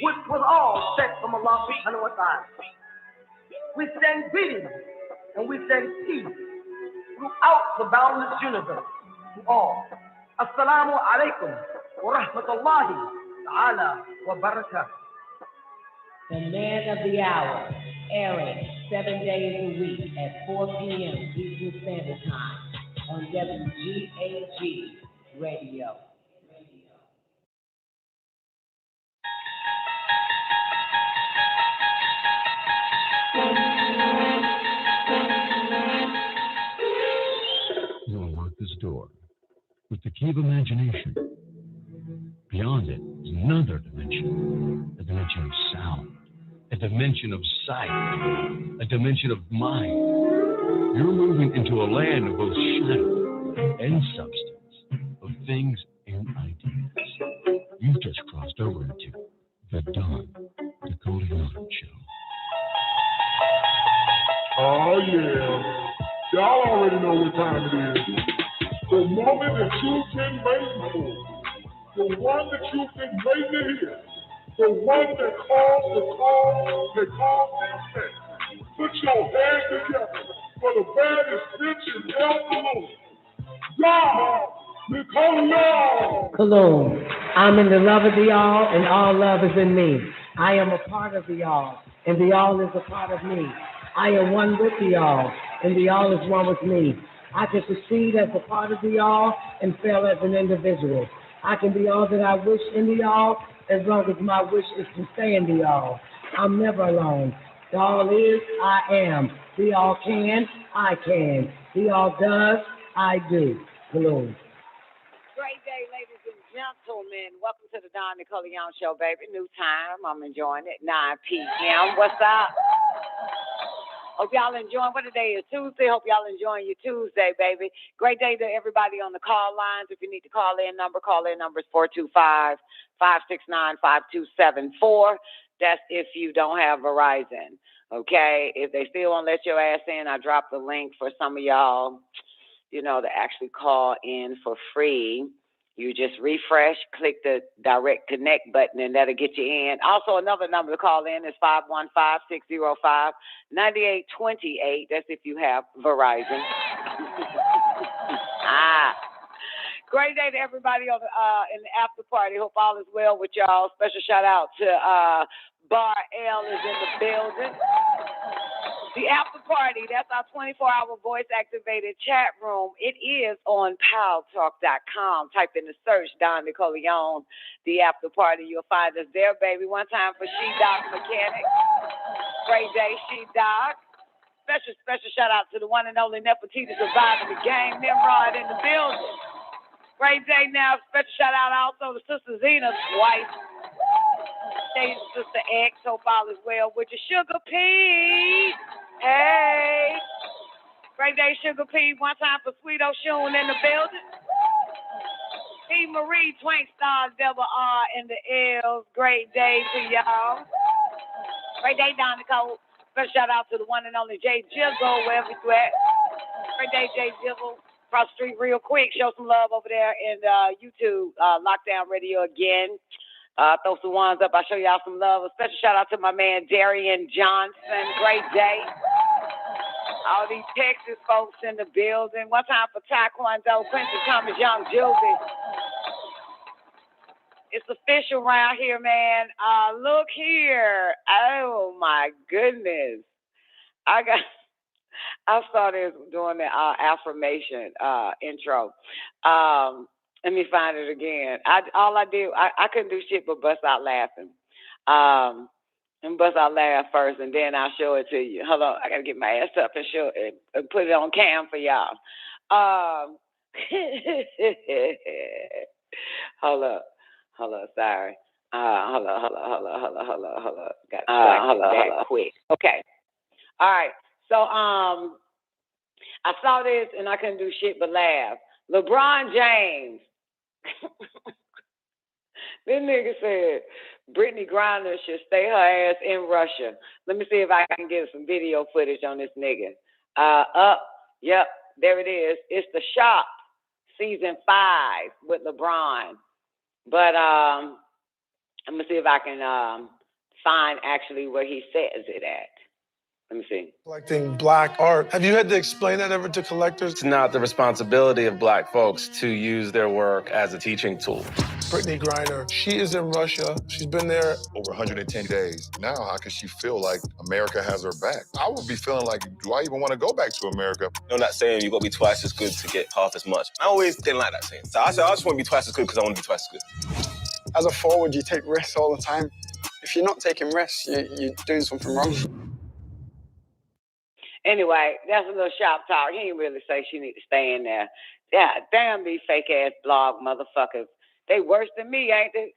which was all sent from Allah subhanahu wa ta'ala. We send greetings and we send peace throughout the boundless universe to all. Assalamu alaikum wa rahmatullahi ta'ala wa barakatuh. The man of the hour, airing 7 days a week at 4 p.m. Eastern Standard Time on WGAG Radio. You'll unlock this door with the key of imagination. Beyond it is another dimension, a dimension of sound, a dimension of sight, a dimension of mind. You're moving into a land of both shadow and substance, of things and ideas. You've just crossed over into the Don Nicoleone Show. Oh yeah. Y'all already know what time it is. The moment that you've been waiting for. The one that you've been waiting to hear. The one that calls the call, that calls the effect. Put your hands together for the baddest bitch in El Cologne. God, Nicoleone. Cologne, I'm in the love of the all, and all love is in me. I am a part of the all, and the all is a part of me. I am one with the all, and the all is one with me. I can succeed as a part of the all and fail as an individual. I can be all that I wish in the all as long as my wish is to stay in the all. I'm never alone. The all is, I am. The all can, I can. The all does, I do. Hello. Great day, ladies and gentlemen. Welcome to the Don Nicoleone Show, baby. New time. I'm enjoying it. 9 p.m. What's up? Hope y'all enjoying. What today is Tuesday. Hope y'all enjoying your Tuesday, baby. Great day to everybody on the call lines. If you need to call in number is 425-569-5274. That's if you don't have Verizon. Okay. If they still won't let your ass in, I dropped the link for some of y'all, to actually call in for free. You just refresh, click the direct connect button, and that'll get you in. Also, another number to call in is 515-605-9828. That's if you have Verizon. Great day to everybody on in the after party. Hope all is well with y'all. Special shout out to Bar L is in the building. The after party, that's our 24-hour voice-activated chat room. It is on paltalk.com. Type in the search, Don Nicoleone, the after party. You'll find us there, baby. One time for She-Doc Mechanic. Great day, She-Doc. Special shout-out to the one and only Nefertiti surviving the game. Nimrod in the building. Great day now. Special shout-out also to Sister Zena's wife. Hey, Sister X, hope all is well with your Sugar P. Hey. Great day, Sugar P. One time for Sweet Oshun in the building. P. Marie, Twank Stars, Double R in the L's. Great day to y'all. Great day, Don Nicole. Special shout out to the one and only Jay Jizzle, wherever you at. Great day, Jay Jizzle. Cross the street real quick. Show some love over there in YouTube, Lockdown Radio again. Throw some ones up. I'll show y'all some love. A special shout out to my man Darian Johnson. Great day. All these Texas folks in the building. One time for Taekwondo, Quincy Thomas Young Juvie. It's official around here, man. Look here. Oh my goodness. I started doing the affirmation intro. Let me find it again. I couldn't do shit but bust out laughing. And bust out laugh first, and then I'll show it to you. Hold on, I gotta get my ass up and show it and put it on cam for y'all. Hold up, sorry. Hold up. Got that quick. Okay. All right. So I saw this and I couldn't do shit but laugh. LeBron James. This nigga said Brittany Griner should stay her ass in Russia. Let me see if I can get some video footage on this nigga. Yep, there it is. It's The Shop, season 5 with LeBron. But I'm gonna see if I can find actually where he says it at. Let me see. Collecting black art. Have you had to explain that ever to collectors? It's not the responsibility of black folks to use their work as a teaching tool. Brittany Griner, she is in Russia. She's been there over 110 days. Now, how can she feel like America has her back? I would be feeling like, do I even want to go back to America? I'm not saying you got to be twice as good to get half as much. I always didn't like that saying. So I said, I just want to be twice as good because I want to be twice as good. As a forward, you take risks all the time. If you're not taking risks, you're doing something wrong. Anyway, that's a little shop talk. He didn't really say she need to stay in there. Yeah, damn these fake-ass blog motherfuckers. They worse than me, ain't they?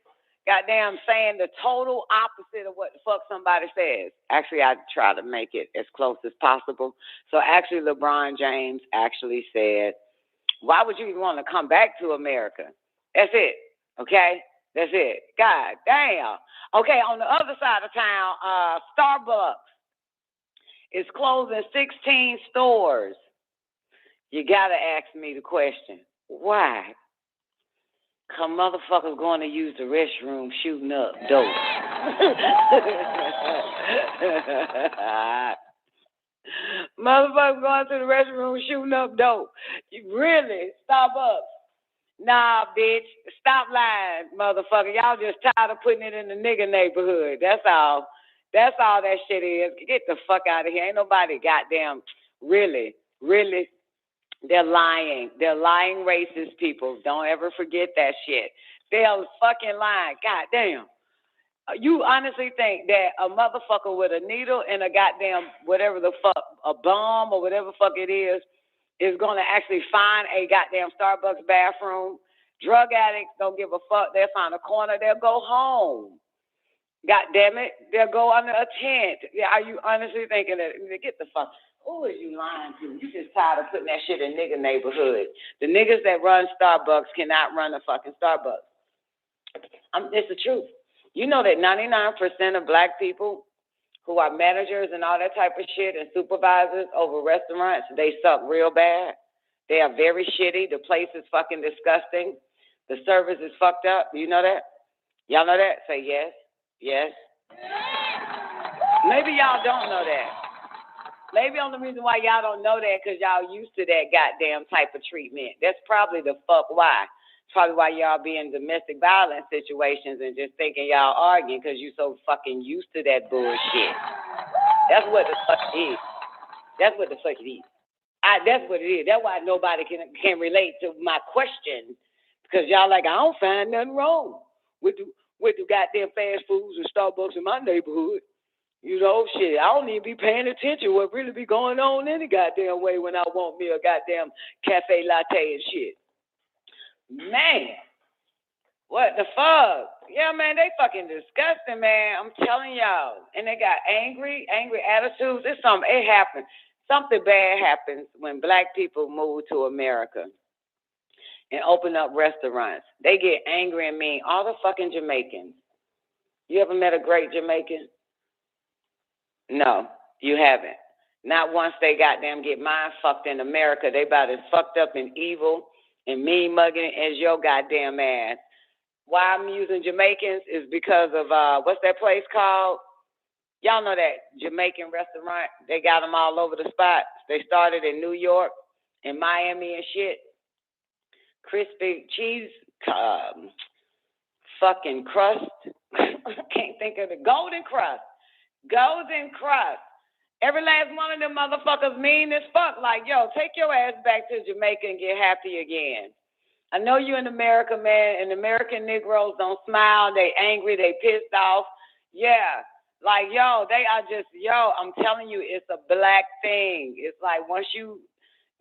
Goddamn saying the total opposite of what the fuck somebody says. Actually, I try to make it as close as possible. So actually, LeBron James actually said, why would you even want to come back to America? That's it, okay? That's it. God damn. Okay, on the other side of town, Starbucks is closing 16 stores. You gotta ask me the question, why? Cause motherfuckers going to use the restroom shooting up dope. Motherfuckers going to the restroom shooting up dope. You really? Starbucks? Nah, bitch. Stop lying, motherfucker. Y'all just tired of putting it in the nigga neighborhood. That's all. That's all that shit is. Get the fuck out of here. Ain't nobody goddamn really. They're lying. They're lying racist people. Don't ever forget that shit. They're fucking lying. Goddamn. You honestly think that a motherfucker with a needle and a goddamn whatever the fuck, a bomb or whatever the fuck it is going to actually find a goddamn Starbucks bathroom? Drug addicts don't give a fuck. They'll find a corner. They'll go home. God damn it. They'll go under a tent. Are you honestly thinking that? Get the fuck. Who is you lying to? You just tired of putting that shit in nigga neighborhood. The niggas that run Starbucks cannot run a fucking Starbucks. It's the truth. You know that 99% of black people who are managers and all that type of shit and supervisors over restaurants, they suck real bad. They are very shitty. The place is fucking disgusting. The service is fucked up. You know that? Y'all know that? Say yes. Yes. Maybe y'all don't know that. Maybe the only reason why y'all don't know that because y'all used to that goddamn type of treatment. That's probably the fuck why. It's probably why y'all be in domestic violence situations and just thinking y'all arguing because you so fucking used to that bullshit. That's what the fuck is. That's what the fuck it is. That's what it is. That's why nobody can relate to my question, because y'all like, I don't find nothing wrong with the goddamn fast foods and Starbucks in my neighborhood. You know, shit, I don't even be paying attention what really be going on any goddamn way when I want me a goddamn cafe latte and shit. Man, what the fuck? Yeah, man, they fucking disgusting, man. I'm telling y'all. And they got angry attitudes. It happens. Something bad happens when black people move to America and open up restaurants. They get angry and mean. All the fucking Jamaicans. You ever met a great Jamaican? No, you haven't. Not once they goddamn get mind fucked in America. They about as fucked up and evil and mean mugging as your goddamn ass. Why I'm using Jamaicans is because of, what's that place called? Y'all know that Jamaican restaurant? They got them all over the spot. They started in New York, in Miami and shit. Crispy cheese, fucking crust. I can't think of the golden crust. Golden crust. Every last one of them motherfuckers mean as fuck. Like, yo, take your ass back to Jamaica and get happy again. I know you in America, man, and American Negroes don't smile. They angry. They pissed off. Yeah. Like, yo, they are just, I'm telling you, it's a black thing. It's like once you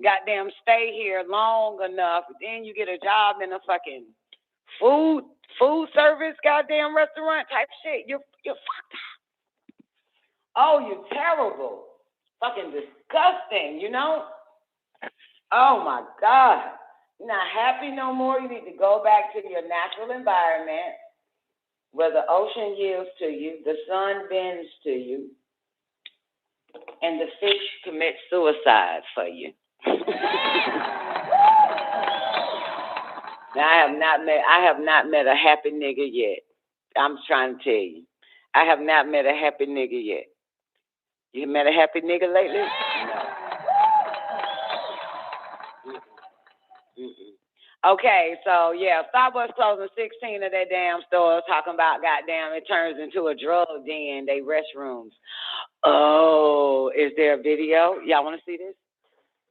goddamn stay here long enough, then you get a job in a fucking food service goddamn restaurant type shit. You're fucked up. Oh, you're terrible. Fucking disgusting, you know? Oh, my God. You're not happy no more. You need to go back to your natural environment where the ocean yields to you, the sun bends to you, and the fish commit suicide for you. Now, I have not met a happy nigga yet. I'm trying to tell you. I have not met a happy nigga yet. You met a happy nigga lately? No. Okay, so yeah, Starbucks closing 16 of their damn stores, talking about goddamn it turns into a drug den, they restrooms. Oh, is there a video? Y'all want to see this?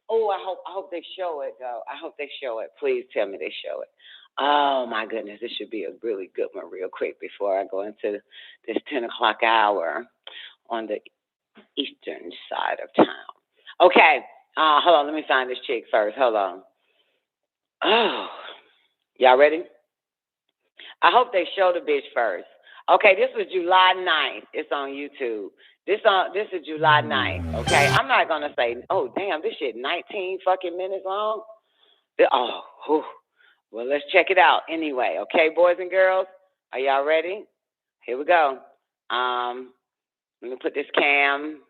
Oh, I hope they show it though. I hope they show it. Please tell me they show it. Oh my goodness, this should be a really good one real quick before I go into this 10 o'clock hour on the eastern side of town. Okay, hold on, let me find this chick first. Hold on. Oh, y'all ready? I hope they show the bitch first. Okay, this was July 9th. It's on YouTube. This is July 9th, okay? I'm not going to say, oh, damn, this shit 19 fucking minutes long? Well, let's check it out anyway, okay, boys and girls? Are y'all ready? Here we go. Let me put this cam.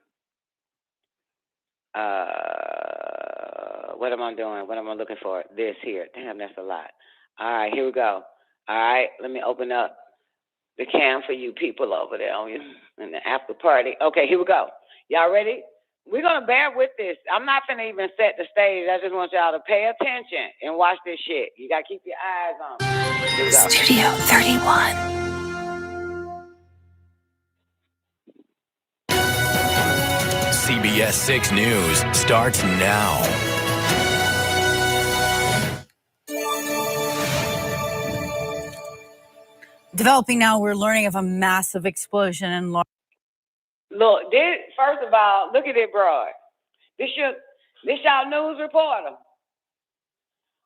What am I doing? What am I looking for? This here. Damn, that's a lot. All right, here we go. All right, let me open up the cam for you people over there in the after party. Okay, here we go. Y'all ready? We're going to bear with this. I'm not going to even set the stage. I just want y'all to pay attention and watch this shit. You got to keep your eyes on. Here we go. Studio 31. CBS 6 News starts now. Developing now, we're learning of a massive explosion in Look, first of all, look at it, broad. This y'all news reporter.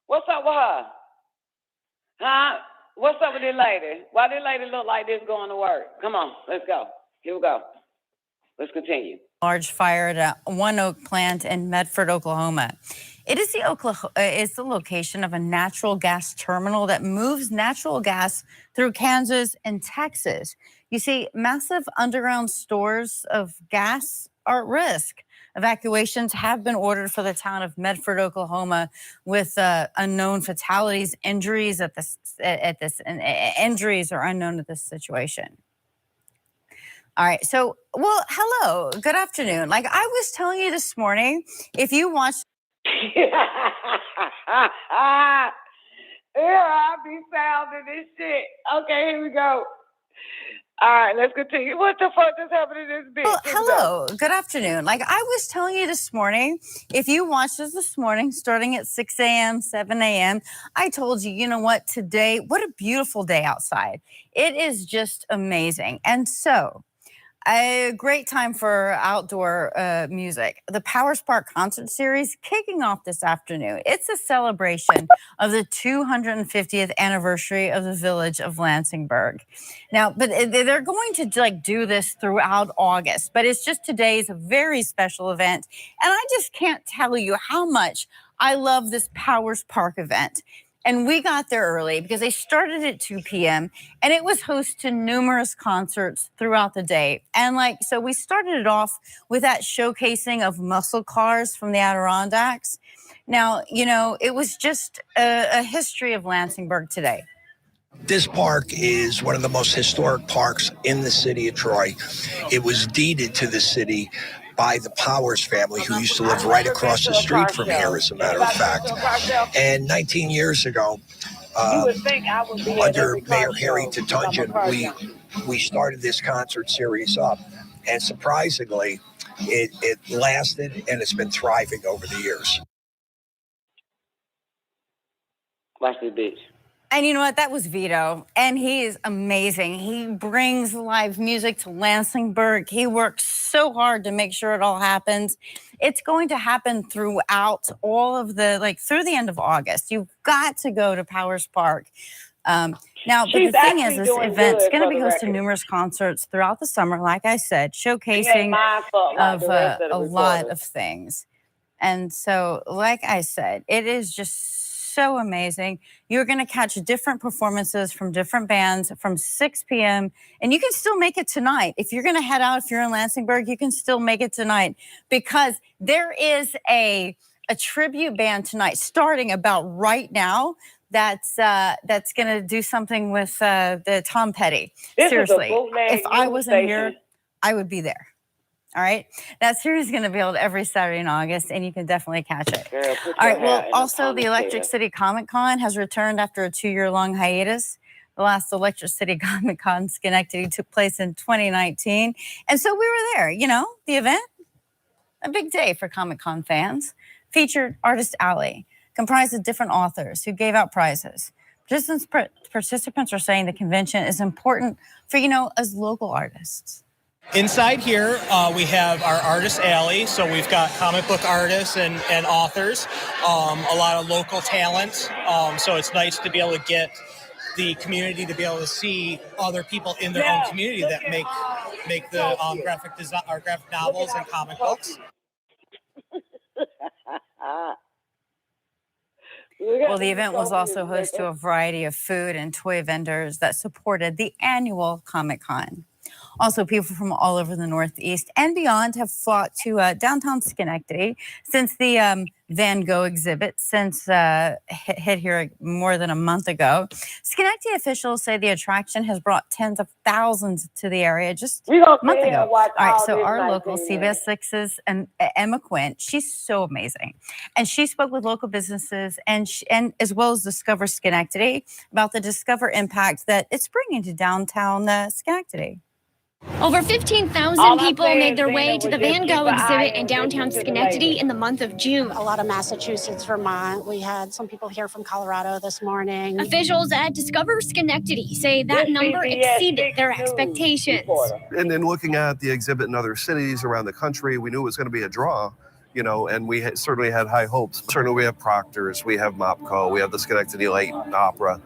What's up with her? Huh? What's up with this lady? Why this lady look like this going to work? Come on, let's go. Here we go. Let's continue. Large fire at a One Oak plant in Medford, Oklahoma. It is the location of a natural gas terminal that moves natural gas through Kansas and Texas. You see, massive underground stores of gas are at risk. Evacuations have been ordered for the town of Medford, Oklahoma, with unknown fatalities. Injuries injuries are unknown at this situation. All right. So, well, hello. Good afternoon. Like I was telling you this morning, if you watch. Yeah, I be sounding this shit. Okay, here we go. All right, let's continue. What the fuck is happening in this bitch? Well, hello. Good afternoon. Like I was telling you this morning, if you watched us this morning, starting at 6 a.m., 7 a.m., I told you, you know what, today, what a beautiful day outside. It is just amazing. And so, a great time for outdoor music. The Power Spark concert series kicking off this afternoon. It's a celebration of the 250th anniversary of the village of Lansingburg. Now, but they're going to like do this throughout August, but it's just today's very special event. And I just can't tell you how much I love this Power Spark event. And we got there early because they started at 2 p.m. and it was host to numerous concerts throughout the day. And like, so we started it off with that showcasing of muscle cars from the Adirondacks. Now, you know, it was just a history of Lansingburg today. This park is one of the most historic parks in the city of Troy. It was deeded to the city by the Powers family, who used to live right across the street from here, as a matter of fact. And 19 years ago, under Mayor Harrington Tungeon, we started this concert series up. And surprisingly, it lasted and it's been thriving over the years. Watch this bitch. And you know what? That was Vito. And he is amazing. He brings live music to Lansingburg. He works so hard to make sure it all happens. It's going to happen throughout all of the, like through the end of August. You've got to go to Powers Park. Now, but the thing is, this event's going to be hosting numerous concerts throughout the summer, like I said, showcasing of a lot of things. And so, like I said, it is just so amazing. You're going to catch different performances from different bands from 6 p.m. And you can still make it tonight. If you're going to head out, if you're in Lansingburg, you can still make it tonight because there is a tribute band tonight starting about right now. That's going to do something with the Tom Petty. Seriously, if I wasn't here, I would be there. All right. That series is going to be held every Saturday in August, and you can definitely catch it. All right. Well, also, the Electric City Comic Con has returned after a 2-year-long hiatus. The last Electric City Comic Con Schenectady took place in 2019. And so we were there. You know, the event, a big day for Comic Con fans, featured Artist Alley, comprised of different authors who gave out prizes. Participants are saying the convention is important for, you know, as local artists. Inside here, we have our artist alley. So we've got comic book artists and authors, a lot of local talent. So it's nice to be able to get the community to be able to see other people in their own community that make the graphic design or graphic novels and comic books. Well, the event was also host to a variety of food and toy vendors that supported the annual Comic Con. Also, people from all over the Northeast and beyond have flocked to downtown Schenectady since the Van Gogh exhibit hit here more than a month ago. Schenectady officials say the attraction has brought tens of thousands to the area just a month ago. All right, so our local CBS 6's and Emma Quinn, she's so amazing. And she spoke with local businesses and as well as Discover Schenectady about the Discover impact that it's bringing to downtown Schenectady. Over 15,000 people made their way to the Van Gogh exhibit in downtown Schenectady in the month of June. A lot of Massachusetts, Vermont. We had some people here from Colorado this morning. Officials at Discover Schenectady say that number exceeded their expectations. And then looking at the exhibit in other cities around the country, we knew it was going to be a draw. You know, and we certainly had high hopes. Certainly we have Proctor's, we have Mopco, we have the Schenectady Light Opera.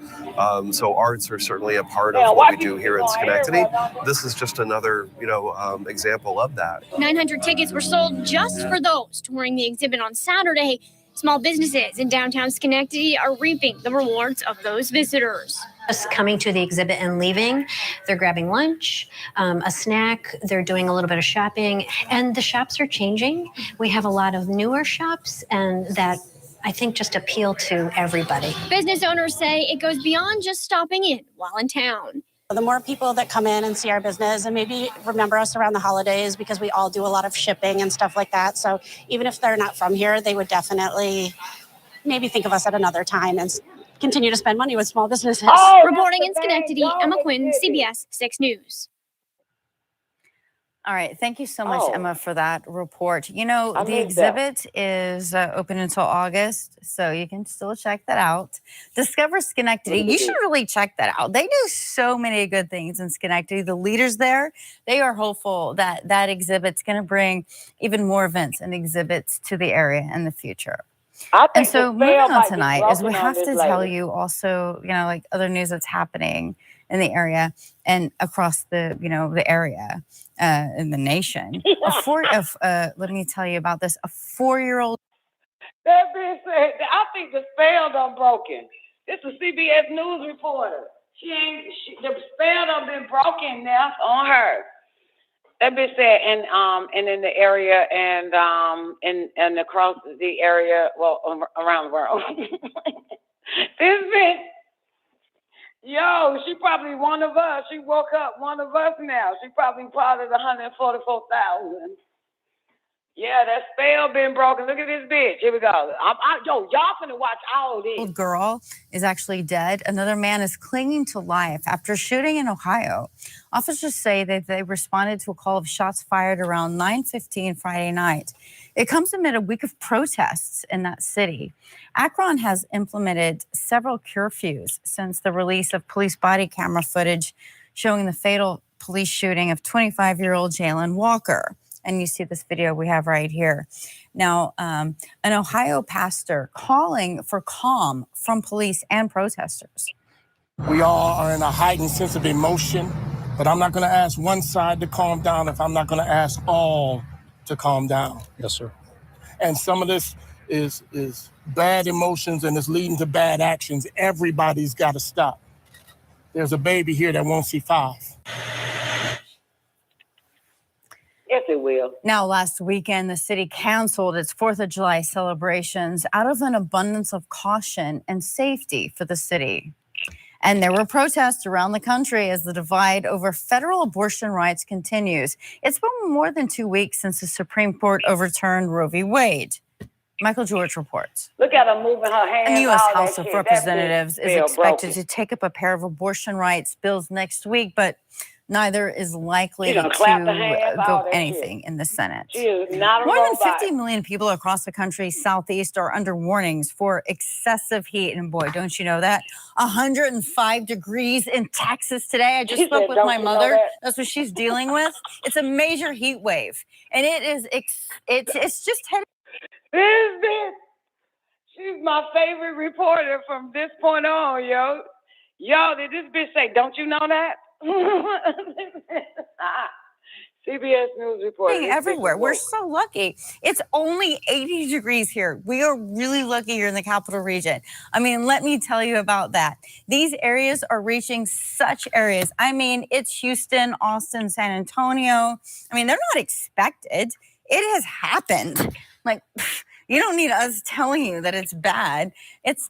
So arts are certainly a part of what we do here in Schenectady. This is just another, example of that. 900 tickets were sold just for those touring the exhibit on Saturday. Small businesses in downtown Schenectady are reaping the rewards of those visitors. Coming to the exhibit and leaving, they're grabbing lunch, a snack, they're doing a little bit of shopping, and the shops are changing. We have a lot of newer shops, and that I think just appeal to everybody. Business owners say it goes beyond just stopping in while in town. The more people that come in and see our business and maybe remember us around the holidays, because we all do a lot of shipping and stuff like that. So even if they're not from here, they would definitely maybe think of us at another time and continue to spend money with small businesses. Reporting in Schenectady, Emma Quinn, CBS 6 News. All right. Thank you so much, Emma, for that report. You know, I the missed that. exhibit is open until August, so you can still check that out. Discover Schenectady. You should really check that out. They do so many good things in Schenectady. The leaders there, they are hopeful that that exhibit's going to bring even more events and exhibits to the area in the future. And so moving on tonight is we have to tell you also, you know, like other news that's happening in the area and across the, you know, the area in the nation. Let me tell you about this. A 4-year-old. That bitch said, I think the spell done broken. This is a CBS News reporter. The spell done been broken now on her. That bitch said, and in the area and across the area, well, around the world. This bitch, yo, she probably one of us. She woke up one of us now. She probably part of the 144,000. Yeah, that spell been broken. Look at this bitch. Here we go. Y'all finna watch all this. Old girl is actually dead. Another man is clinging to life after shooting in Ohio. Officers say that they responded to a call of shots fired around 9:15 Friday night. It comes amid a week of protests in that city. Akron has implemented several curfews since the release of police body camera footage showing the fatal police shooting of 25-year-old Jalen Walker. And you see this video we have right here. Now, an Ohio pastor calling for calm from police and protesters. We all are in a heightened sense of emotion, but I'm not going to ask one side to calm down if I'm not going to ask all to calm down. Yes, sir. And some of this is bad emotions and it's leading to bad actions. Everybody's got to stop. There's a baby here that won't see 5. Yes, it will. Now, last weekend, the city canceled its 4th of July celebrations out of an abundance of caution and safety for the city. And there were protests around the country as the divide over federal abortion rights continues. It's been more than 2 weeks since the Supreme Court overturned Roe v. Wade. Michael George reports. Look at her moving her hands. And the U.S. all House that of shit. Representatives That is bitch expected broken. to take up a pair of abortion rights bills next week, but neither is likely She to done clapped her hands, all vote that anything in the Senate. She is not a More robot. than 50 million people across the country's southeast are under warnings for excessive heat. And boy, don't you know that? 105 degrees in Texas today. I just She spoke said, with "Don't my you know mother. that?" That's what she's dealing with. It's a major heat wave. And it is, it's just heading. This bitch, she's my favorite reporter from this point on, yo. Yo, did this bitch say, don't you know that? CBS News reporter. Everywhere. We're so lucky. It's only 80 degrees here. We are really lucky here in the capital region. I mean, let me tell you about that. These areas are reaching such areas. I mean, it's Houston, Austin, San Antonio. I mean, they're not expected. It has happened. Like, you don't need us telling you that it's bad. It's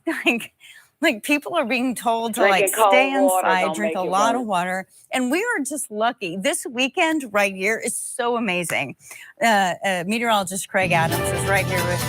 like people are being told to Drinking cold stay water inside, don't drink make a it lot worse. of water. And we are just lucky. This weekend right here is so amazing. Meteorologist Craig Adams is right here with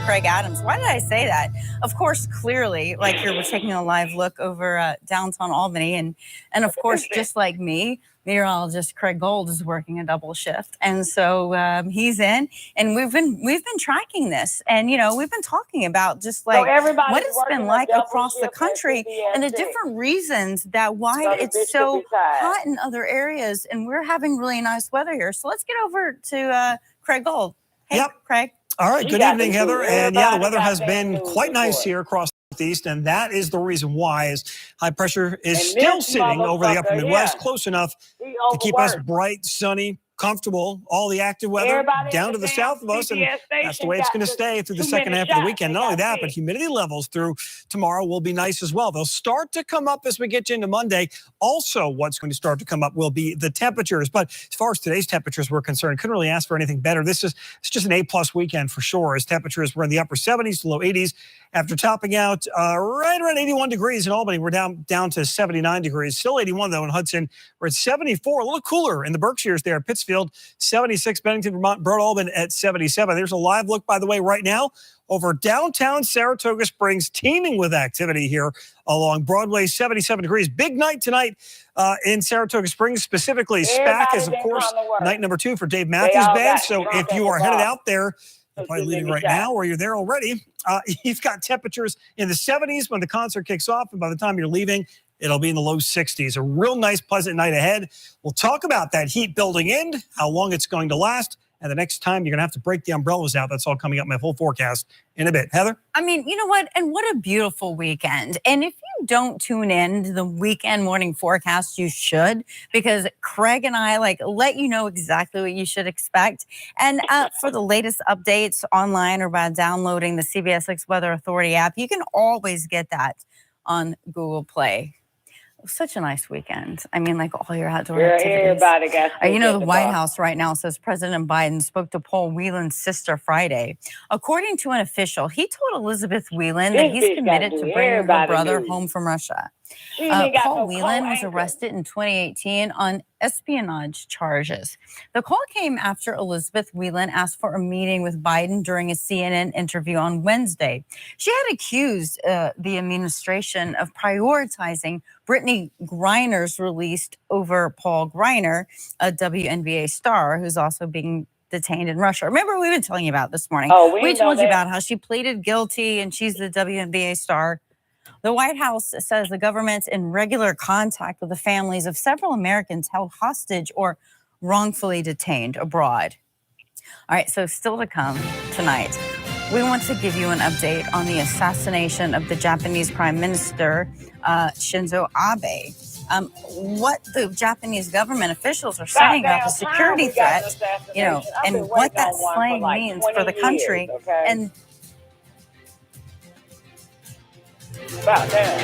Craig Adams. Why did I say that? Of course, clearly, like we're taking a live look over downtown Albany. And of course, just like me, meteorologist Craig Gold is working a double shift. And so he's in, and we've been tracking this. And, you know, we've been talking about just like what it's been like across the country and the different reasons that why it's so hot in other areas. And we're having really nice weather here. So let's get over to Craig Gold. Hey, Craig. All right, good evening, Heather. And yeah, the weather has been quite nice here across the Northeast, and that is the reason why is high pressure is still sitting over the upper Midwest, close enough to keep us bright, sunny, comfortable, all the active weather down to the south of us, and that's the way it's going to stay through the second half of the weekend. Not only that, but humidity levels through tomorrow will be nice as well. They'll start to come up as we get into Monday. Also, what's going to start to come up will be the temperatures. But as far as today's temperatures were concerned, couldn't really ask for anything better. It's just an A-plus weekend for sure, as temperatures were in the upper 70s to low 80s after topping out right around 81 degrees in Albany. We're down to 79 degrees. Still 81, though, in Hudson. We're at 74, a little cooler in the Berkshires there. Pittsfield Pittsfield 76, Bennington, Vermont, Broad Alban at 77. There's a live look, by the way, right now over downtown Saratoga Springs, teeming with activity here along Broadway, 77 degrees. Big night tonight in Saratoga Springs, specifically SPAC is, of course, night number 2 for Dave Matthews Band. So if you are headed out there, you're probably leaving right now or you're there already, you've got temperatures in the 70s when the concert kicks off. And by the time you're leaving, it'll be in the low 60s. A real nice, pleasant night ahead. We'll talk about that heat building in, how long it's going to last, and the next time you're going to have to break the umbrellas out. That's all coming up in my full forecast in a bit. Heather? I mean, you know what? And what a beautiful weekend. And if you don't tune in to the weekend morning forecast, you should, because Craig and I let you know exactly what you should expect. And for the latest updates online or by downloading the CBS 6 Weather Authority app, you can always get that on Google Play. Such a nice weekend. I mean, all your outdoor activities. Everybody got the White House right now says President Biden spoke to Paul Whelan's sister Friday. According to an official, he told Elizabeth Whelan that he's committed to bringing her brother home from Russia. Paul Whelan was arrested in 2018 on espionage charges. The call came after Elizabeth Whelan asked for a meeting with Biden during a CNN interview on Wednesday. She had accused the administration of prioritizing Brittany Griner's release over Paul Griner, a WNBA star who's also being detained in Russia. Remember, we've been telling you about this morning. We told you about how she pleaded guilty and she's the WNBA star. The White House says the government's in regular contact with the families of several Americans held hostage or wrongfully detained abroad. All right, so still to come tonight, we want to give you an update on the assassination of the Japanese Prime Minister, Shinzo Abe. What the Japanese government officials are saying about the security threat, and what that slang means for the country. And about that.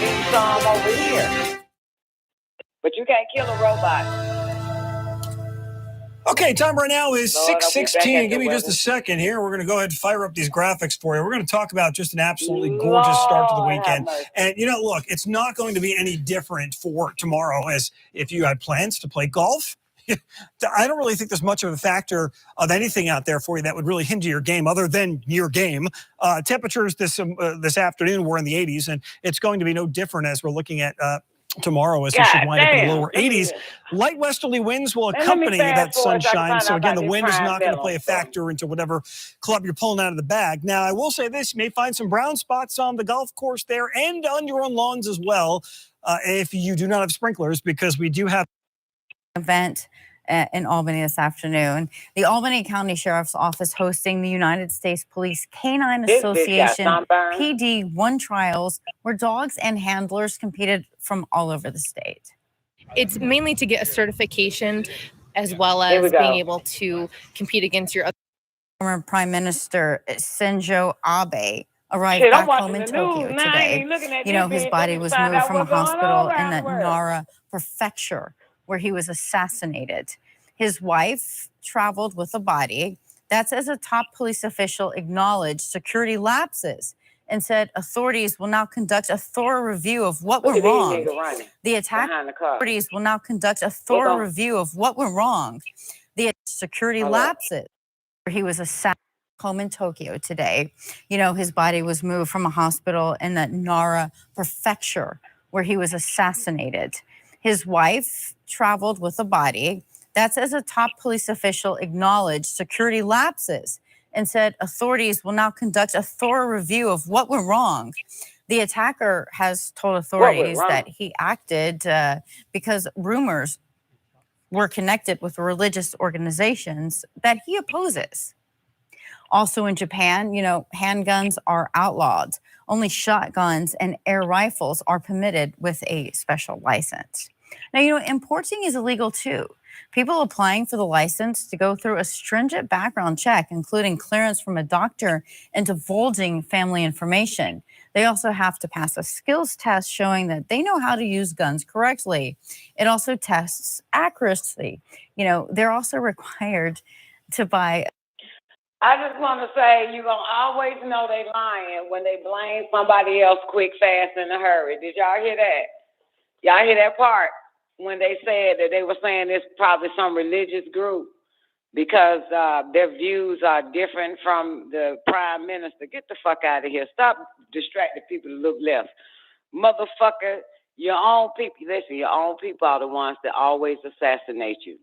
Need some over here. But you can't kill a robot. Okay, time right now is 6:16. Give me just a second here. We're going to go ahead and fire up these graphics for you. We're going to talk about just an absolutely gorgeous start to the weekend. And, look, it's not going to be any different for tomorrow as if you had plans to play golf. I don't really think there's much of a factor of anything out there for you that would really hinder your game other than your game. Temperatures this afternoon were in the 80s, and it's going to be no different as we're looking at tomorrow as we should wind up in the lower 80s. Light westerly winds will accompany that sunshine. So again, the wind is not going to play a factor into whatever club you're pulling out of the bag. Now, I will say this, you may find some brown spots on the golf course there and on your own lawns as well if you do not have sprinklers, because we do have event in Albany this afternoon. The Albany County Sheriff's Office hosting the United States Police Canine Association PD1 trials where dogs and handlers competed from all over the state. It's mainly to get a certification as well as being able to compete against your other. Former Prime Minister Shinzo Abe arrived back home in Tokyo today. His body was moved from a hospital in the Nara prefecture where he was assassinated. His wife traveled with the body. That's as a top police official acknowledged security lapses and said authorities will now conduct a thorough review of what went wrong. The attack authorities will now conduct a thorough review of what went wrong. The security lapses. He was assassinated home in Tokyo today. His body was moved from a hospital in the Nara prefecture where he was assassinated. His wife traveled with the body. That's as a top police official acknowledged security lapses and said authorities will now conduct a thorough review of what went wrong. The attacker has told authorities that he acted because rumors were connected with religious organizations that he opposes. Also in Japan, handguns are outlawed. Only shotguns and air rifles are permitted with a special license. Now, importing is illegal too. People applying for the license to go through a stringent background check, including clearance from a doctor and divulging family information. They also have to pass a skills test showing that they know how to use guns correctly. It also tests accuracy. They're also required to buy. I just want to say, you're going to always know they lying when they blame somebody else quick, fast, in a hurry. Did y'all hear that? Y'all hear that part? when they said that they were saying it's probably some religious group because their views are different from the prime minister. Get the fuck out of here. Stop distracting people to look left. Motherfucker, your own people, listen, your own people are the ones that always assassinate you.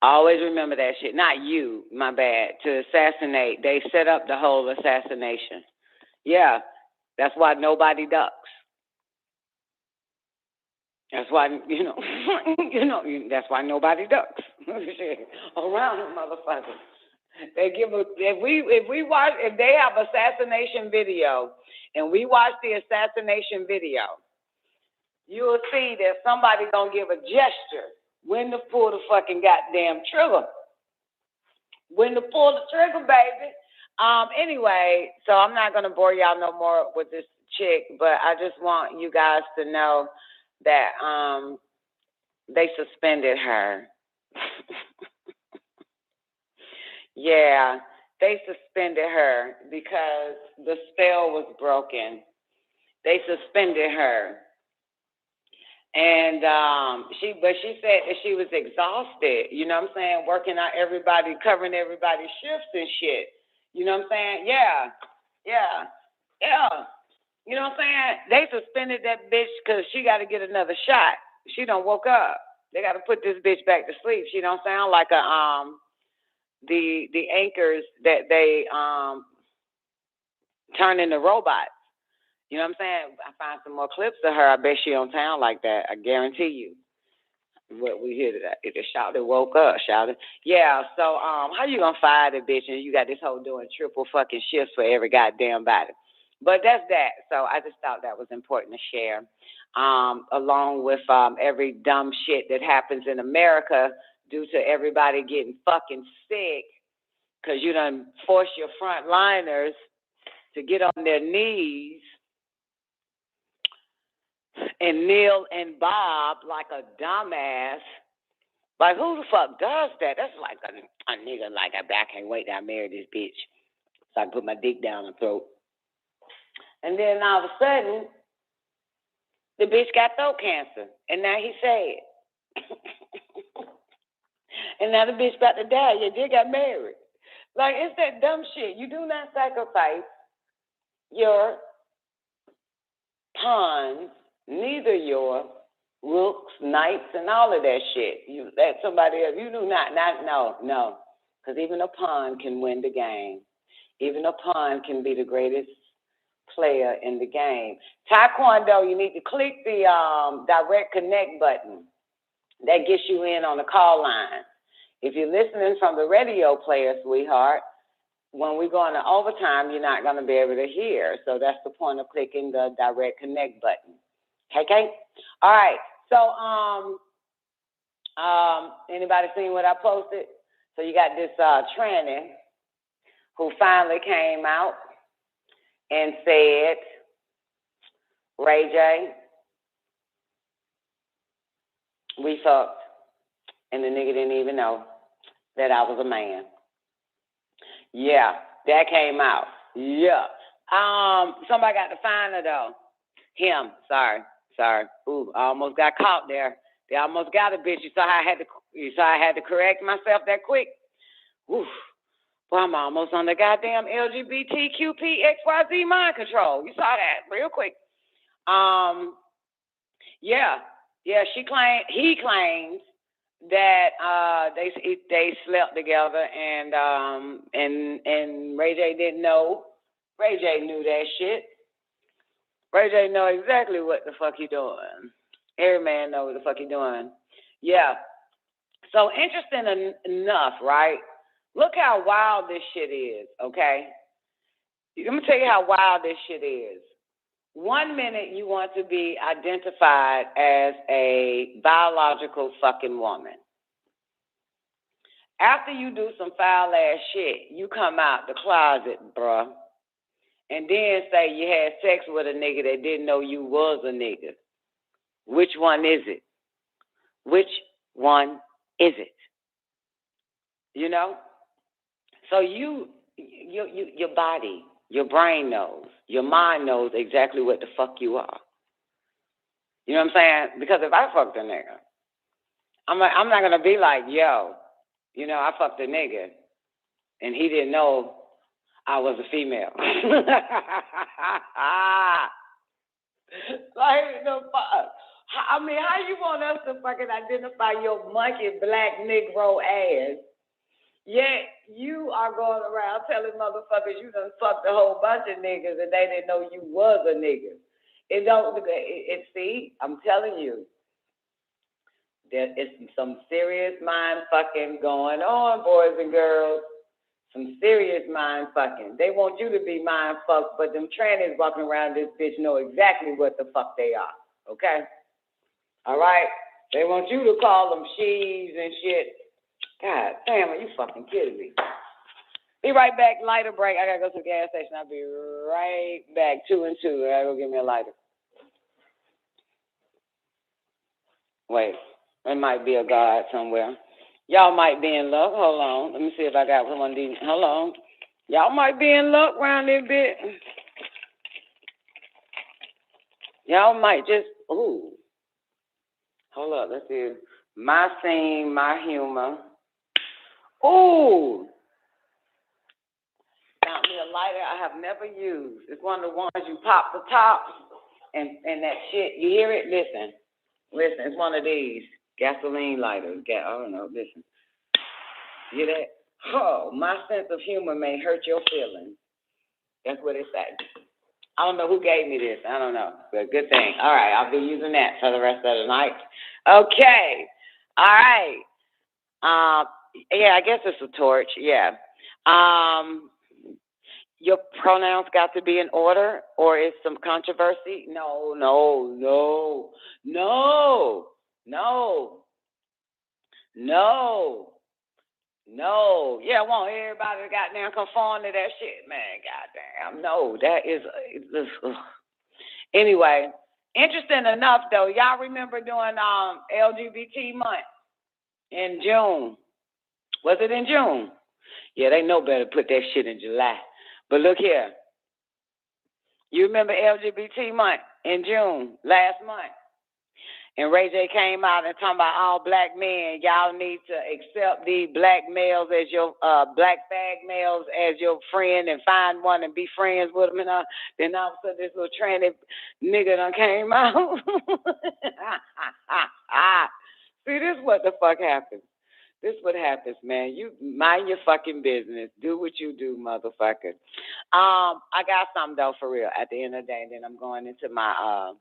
Always remember that shit. Not you, my bad, to assassinate. They set up the whole assassination. Yeah, that's why nobody ducks. That's why, that's why nobody ducks around them motherfuckers. They give us, if they have assassination video and we watch the assassination video, you will see that somebody gonna give a gesture when to pull the fucking goddamn trigger. When to pull the trigger, baby. Anyway, so I'm not gonna bore y'all no more with this chick, but I just want you guys to know that they suspended her. Yeah, they suspended her because the spell was broken. They suspended her. And she said that she was exhausted, you know what I'm saying, working out everybody, covering everybody's shifts and shit. You know what I'm saying? Yeah. You know what I'm saying? They suspended that bitch because she got to get another shot. She done woke up. They got to put this bitch back to sleep. She don't sound like the anchors that they turn into robots. You know what I'm saying? I find some more clips of her. I bet she don't sound like that. I guarantee you. What we hear today, it shouted, woke up, shouted. Yeah, so how you gonna fire the bitch and you got this whole doing triple fucking shifts for every goddamn body? But that's that. So I just thought that was important to share, along with every dumb shit that happens in America due to everybody getting fucking sick because you done force your frontliners to get on their knees and kneel and bob like a dumbass. Like, who the fuck does that? That's like a nigga like, I can't wait till I marry this bitch so I can put my dick down her throat. And then all of a sudden, the bitch got throat cancer. And now he said. And now the bitch about to die. Yeah, they got married. Like, it's that dumb shit. You do not sacrifice your pawns, neither your rooks, knights, and all of that shit. You let somebody else. You do not. No. Because even a pawn can win the game. Even a pawn can be the greatest player in the game. Taekwondo, you need to click the direct connect button. That gets you in on the call line. If you're listening from the radio player, sweetheart, when we go into overtime, you're not going to be able to hear. So that's the point of clicking the direct connect button. Okay? All right. So, anybody seen what I posted? So you got this tranny who finally came out and said, Ray J, we fucked, and the nigga didn't even know that I was a man. Yeah, that came out. Yeah. Somebody got to find her, though. Him. Sorry. Ooh, I almost got caught there. They almost got a bitch. You saw how I had to correct myself that quick? Oof. Well, I'm almost on the goddamn LGBTQPXYZ mind control. You saw that real quick. Yeah. He claims that they slept together and Ray J didn't know. Ray J knew that shit. Ray J know exactly what the fuck he doing. Every man know what the fuck he doing. Yeah. So interesting enough, right? Look how wild this shit is, okay? Let me tell you how wild this shit is. 1 minute you want to be identified as a biological fucking woman. After you do some foul ass shit, you come out the closet, bruh, and then say you had sex with a nigga that didn't know you was a nigga. Which one is it? Which one is it? You know? So your body, your brain knows, your mind knows exactly what the fuck you are. You know what I'm saying? Because if I fucked a nigga, I'm not going to be like, yo, you know, I fucked a nigga, and he didn't know I was a female. Like, the fuck? I mean, how you want us to fucking identify your monkey black Negro ass? Yet you are going around telling motherfuckers you done fucked a whole bunch of niggas and they didn't know you was a nigga. See, I'm telling you, there is some serious mind fucking going on, boys and girls. Some serious mind fucking. They want you to be mind fucked, but them trannies walking around this bitch know exactly what the fuck they are. Okay? All right? They want you to call them she's and shit. God damn, are you fucking kidding me? Be right back. Lighter break. I gotta go to the gas station. I'll be right back. 2 and 2. I gotta go get me a lighter. Wait, there might be a guard somewhere. Y'all might be in luck. Hold on. Let me see if I got one of these. Hold on. Y'all might be in luck around this bit. Y'all might just, ooh. Hold up. Let's see. My scene, my humor. Ooh. Found me a lighter I have never used. It's one of the ones you pop the top and that shit. You hear it? Listen. Listen. It's one of these. Gasoline lighters. I don't know. Listen. You hear that? Oh, my sense of humor may hurt your feelings. That's what it says. I don't know who gave me this. I don't know. But good thing. All right. I'll be using that for the rest of the night. Okay. All right. Yeah, I guess it's a torch. Yeah. Your pronouns got to be in order, or is some controversy? No. Yeah, I want everybody to goddamn conform to that shit, man. Goddamn. No, that is. Anyway, interesting enough, though, y'all remember doing LGBT month in June? Was it in June? Yeah, they know better to put that shit in July. But look here. You remember LGBT month in June, last month? And Ray J came out and talking about all black men, y'all need to accept these black males as your, black fag males as your friend and find one and be friends with them. And then all of a sudden this little tranny nigga done came out. See, this is what the fuck happens. This is what happens, man. You mind your fucking business. Do what you do, motherfucker. I got something, though, for real, at the end of the day. And then I'm going into my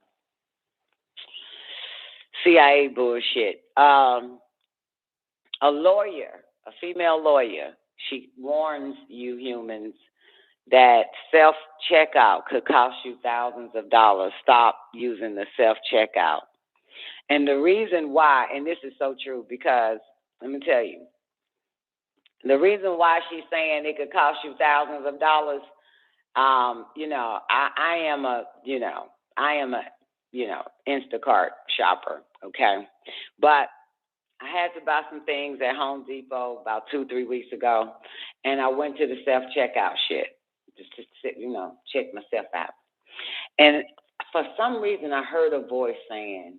C.I.A. bullshit. A lawyer, a female lawyer, she warns you humans that self-checkout could cost you thousands of dollars. Stop using the self-checkout. And the reason why, and this is so true, because let me tell you, the reason why she's saying it could cost you thousands of dollars, you know, I am a Instacart shopper, okay? But I had to buy some things at Home Depot about 2-3 weeks ago, and I went to the self-checkout shit just to sit, check myself out. And for some reason, I heard a voice saying,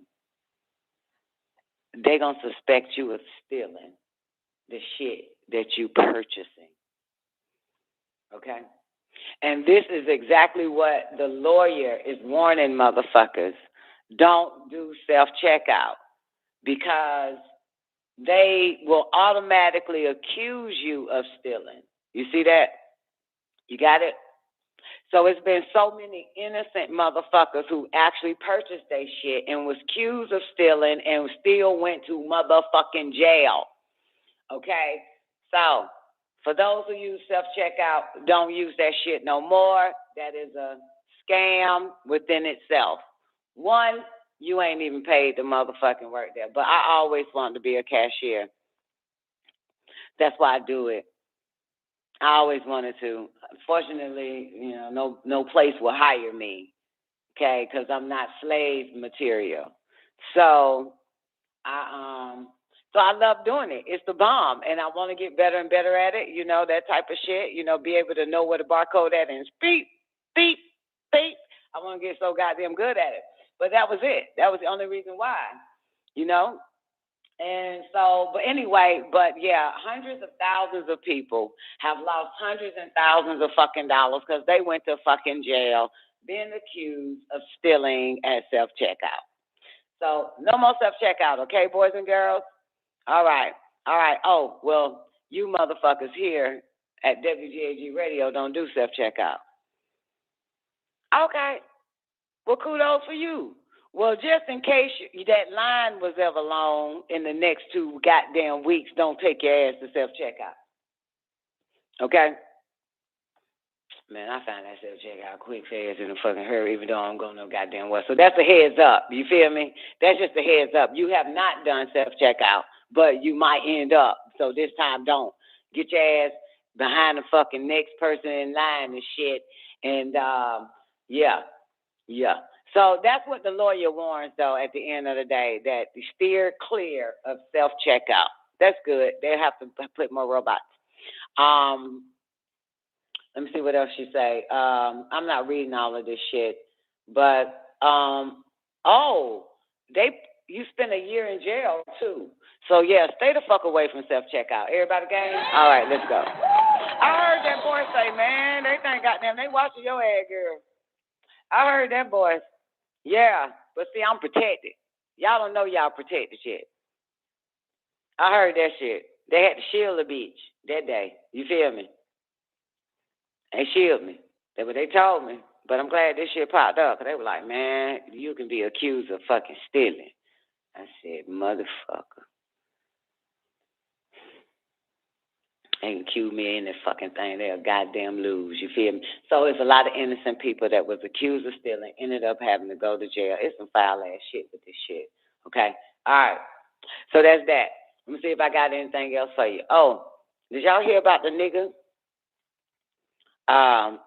they're going to suspect you of stealing the shit that you purchasing, okay? And this is exactly what the lawyer is warning motherfuckers. Don't do self-checkout because they will automatically accuse you of stealing. You see that? You got it? So it's been so many innocent motherfuckers who actually purchased their shit and was accused of stealing and still went to motherfucking jail. Okay? So for those who use self-checkout, don't use that shit no more. That is a scam within itself. One, you ain't even paid the motherfucking work there. But I always wanted to be a cashier. That's why I do it. I always wanted to. Unfortunately, no place will hire me, okay, because I'm not slave material. So I love doing it. It's the bomb, and I want to get better and better at it, that type of shit, be able to know where the barcode at and beep, beep, beep. I want to get so goddamn good at it. But that was it. That was the only reason why, you know? And so, but anyway, but yeah, hundreds of thousands of people have lost hundreds and thousands of fucking dollars because they went to fucking jail being accused of stealing at self-checkout. So no more self-checkout, okay, boys and girls? All right. Oh, well, you motherfuckers here at WGAG Radio don't do self-checkout. Okay. Well, kudos for you. Well, just in case that line was ever long in the next 2 goddamn weeks, don't take your ass to self-checkout. Okay? Man, I find that self-checkout quick, fast, in a fucking hurry, even though I don't go no goddamn well. So that's a heads up. You feel me? That's just a heads up. You have not done self-checkout, but you might end up. So this time, don't. Get your ass behind the fucking next person in line and shit. And, yeah. So that's what the lawyer warns, though, at the end of the day, that you steer clear of self-checkout. That's good. They have to put more robots. Let me see what else she say. I'm not reading all of this shit, but, you spent a year in jail, too. So, yeah, stay the fuck away from self-checkout. Everybody game? All right, let's go. I heard that boy say, man, they think goddamn, they watching your ass, girl. I heard that boy. Yeah, but see, I'm protected. Y'all don't know y'all protected yet. I heard that shit. They had to shield the beach that day. You feel me? They shielded me. That's what they told me. But I'm glad this shit popped up. Because they were like, man, you can be accused of fucking stealing. I said, motherfucker. They can accuse me in that fucking thing. They'll goddamn lose. You feel me? So it's a lot of innocent people that was accused of stealing, ended up having to go to jail. It's some foul-ass shit with this shit. Okay? All right. So that's that. Let me see if I got anything else for you. Oh, did y'all hear about the nigga?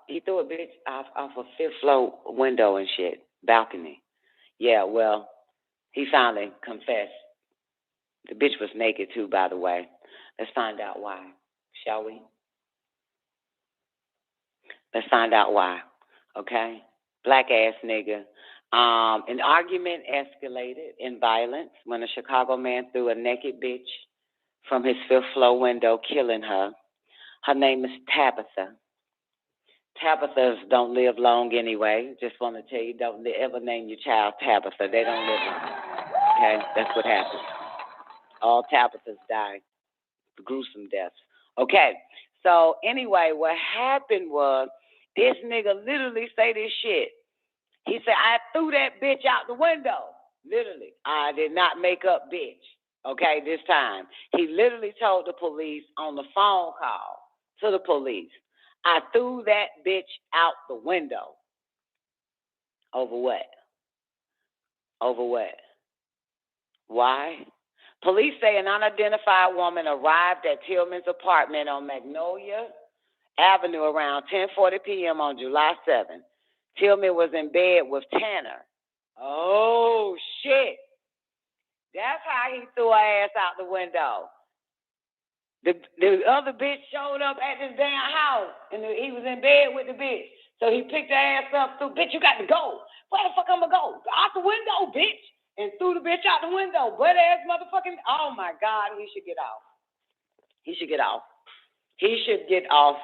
He threw a bitch off a 5th floor window and shit. Balcony. Yeah, well, he finally confessed. The bitch was naked too, by the way. Let's find out why. Shall we? Let's find out why. Okay? Black ass nigga. An argument escalated in violence when a Chicago man threw a naked bitch from his 5th floor window, killing her. Her name is Tabitha. Tabithas don't live long anyway. Just want to tell you, don't ever name your child Tabitha. They don't live long. Okay? That's what happens. All Tabithas die. Gruesome deaths. Okay. So anyway, what happened was this nigga literally say this shit. He said, I threw that bitch out the window. Literally. I did not make up bitch. Okay, this time. He literally told the police on the phone call to the police, I threw that bitch out the window. Over what? Over what? Why? Police say an unidentified woman arrived at Tillman's apartment on Magnolia Avenue around 10:40 p.m. on July 7th. Tillman was in bed with Tanner. Oh, shit. That's how he threw her ass out the window. The other bitch showed up at this damn house, and he was in bed with the bitch. So he picked her ass up, threw, bitch, you got to go. Where the fuck I'm going to go? Out the window, bitch. And threw the bitch out the window. Butt-ass motherfucking, oh, my God, he should get off. He should get off. He should get off.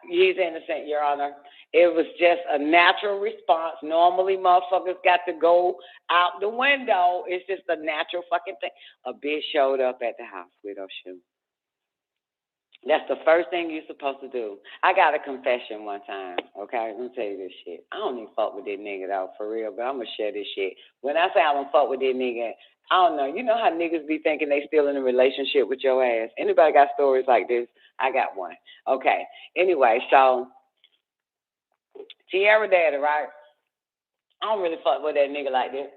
He's innocent, Your Honor. It was just a natural response. Normally, motherfuckers got to go out the window. It's just a natural fucking thing. A bitch showed up at the house with her shoe. That's the first thing you're supposed to do. I got a confession one time, okay? Let me tell you this shit. I don't even fuck with this nigga, though, for real, but I'm going to share this shit. When I say I don't fuck with this nigga, I don't know. You know how niggas be thinking they still in a relationship with your ass? Anybody got stories like this? I got one. Okay. Anyway, so Sierra daddy, right? I don't really fuck with that nigga like this.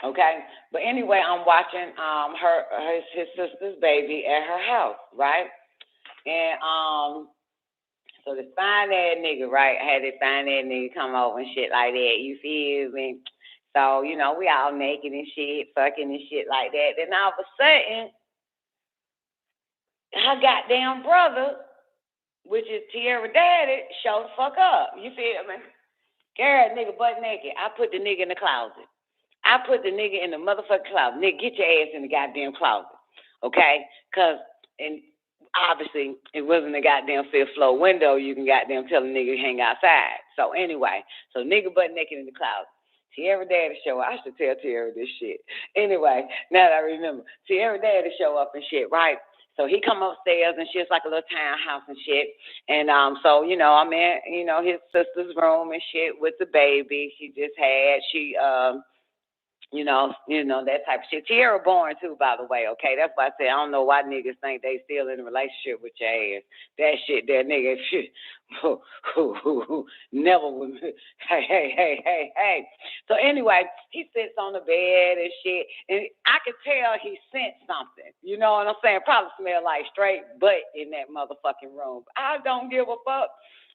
Okay? But anyway, I'm watching his sister's baby at her house, right? And so this fine-ass nigga, right, I had this fine-ass nigga come over and shit like that, you feel me? So, you know, we all naked and shit, fucking and shit like that. Then all of a sudden, her goddamn brother, which is Tierra daddy, show the fuck up. You feel me? Girl, nigga butt naked. I put the nigga in the closet. I put the nigga in the motherfucking closet. Nigga, get your ass in the goddamn closet, okay? And obviously, it wasn't a goddamn fifth floor window. You can goddamn tell a nigga to hang outside. So anyway, nigga butt naked in the closet. Tierra Daddy show up. I should tell Tierra this shit. Anyway, now that I remember, Tierra Daddy show up and shit, right? So he come upstairs and shit's like a little townhouse and shit. And so, you know, I'm in, you know, his sister's room and shit with the baby she just had. You know, that type of shit. Tierra born too, by the way, okay? That's why I say I don't know why niggas think they still in a relationship with your ass. That shit, that nigga, shit, never would. Hey. So anyway, he sits on the bed and shit, and I could tell he sensed something. You know what I'm saying? Probably smell like straight butt in that motherfucking room. I don't give a fuck.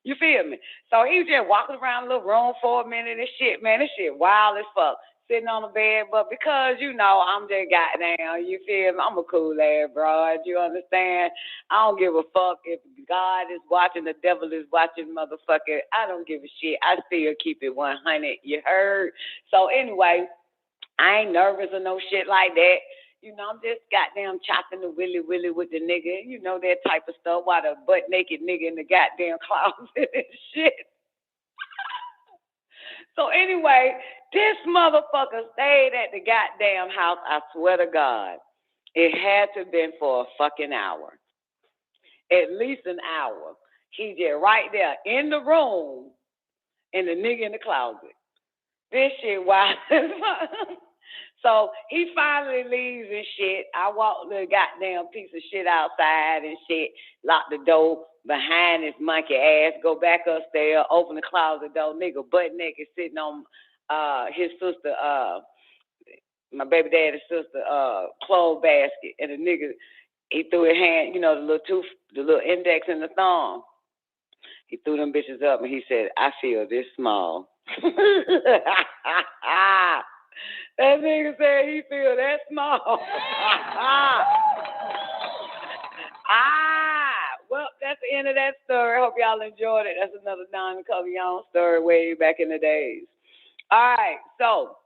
You feel me? So he was just walking around the little room for a minute and shit, man. This shit wild as fuck. Sitting on the bed, but because, you know, I'm just goddamn, you feel me? I'm a cool ass broad, you understand? I don't give a fuck if God is watching, the devil is watching, motherfucker. I don't give a shit. I still keep it 100, you heard? So anyway, I ain't nervous or no shit like that. You know, I'm just goddamn chopping the willy with the nigga, you know, that type of stuff, while the butt naked nigga in the goddamn closet and shit. So anyway, this motherfucker stayed at the goddamn house, I swear to God. It had to have been for a fucking hour. At least an hour. He just right there in the room and the nigga in the closet. This shit wild. So he finally leaves and shit. I walk the goddamn piece of shit outside and shit, lock the door behind his monkey ass, go back upstairs, open the closet door, nigga butt naked sitting on his sister, my baby daddy's sister, clothes basket, and the nigga, he threw his hand, you know, the little index and the thumb. He threw them bitches up and he said, I feel this small. That nigga said he feel that small. Well, that's the end of that story. Hope y'all enjoyed it. That's another Don Covillon story way back in the days. All right, so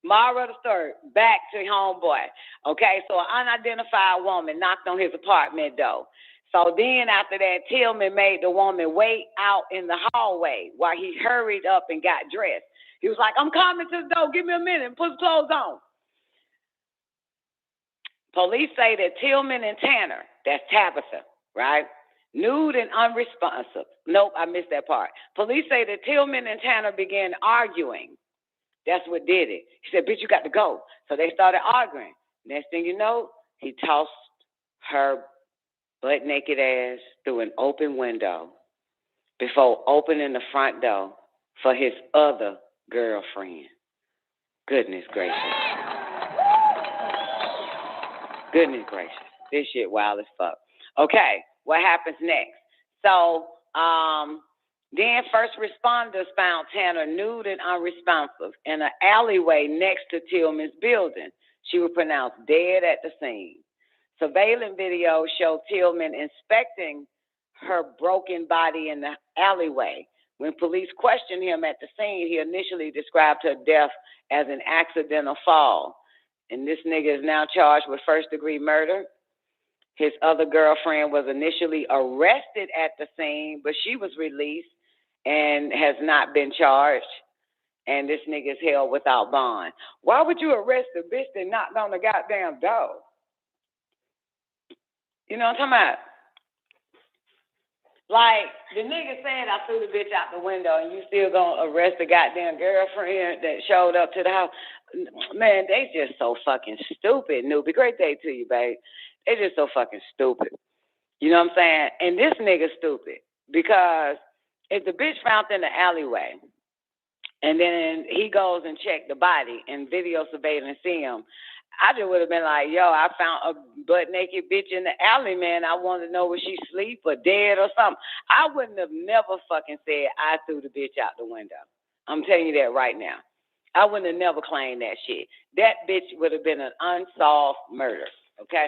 moral of the story, back to homeboy. Okay, so an unidentified woman knocked on his apartment door. So then after that, Tillman made the woman wait out in the hallway while he hurried up and got dressed. He was like, I'm coming to the door. Give me a minute and put the clothes on. Police say that Tillman and Tanner, that's Tabitha, right? Nude and unresponsive. Nope, I missed that part. Police say that Tillman and Tanner began arguing. That's what did it. He said, bitch, you got to go. So they started arguing. Next thing you know, he tossed her butt naked ass through an open window before opening the front door for his other girlfriend. Goodness gracious. Goodness gracious. This shit wild as fuck. Okay, what happens next? So, then first responders found Tanner nude and unresponsive in an alleyway next to Tillman's building. She was pronounced dead at the scene. Surveillance video showed Tillman inspecting her broken body in the alleyway. When police questioned him at the scene, he initially described her death as an accidental fall. And this nigga is now charged with first-degree murder. His other girlfriend was initially arrested at the scene, but she was released and has not been charged. And this nigga is held without bond. Why would you arrest a bitch that knocked on the goddamn door? You know what I'm talking about? Like, the nigga said I threw the bitch out the window and you still gonna arrest the goddamn girlfriend that showed up to the house. Man, they just so fucking stupid, Newbie. Great day to you, babe. They just so fucking stupid. You know what I'm saying? And this nigga stupid because if the bitch found in the alleyway and then he goes and checked the body and video surveillance see him, I just would have been like, yo, I found a butt naked bitch in the alley, man. I want to know was she asleep or dead or something. I wouldn't have never fucking said I threw the bitch out the window. I'm telling you that right now. I wouldn't have never claimed that shit. That bitch would have been an unsolved murder, okay?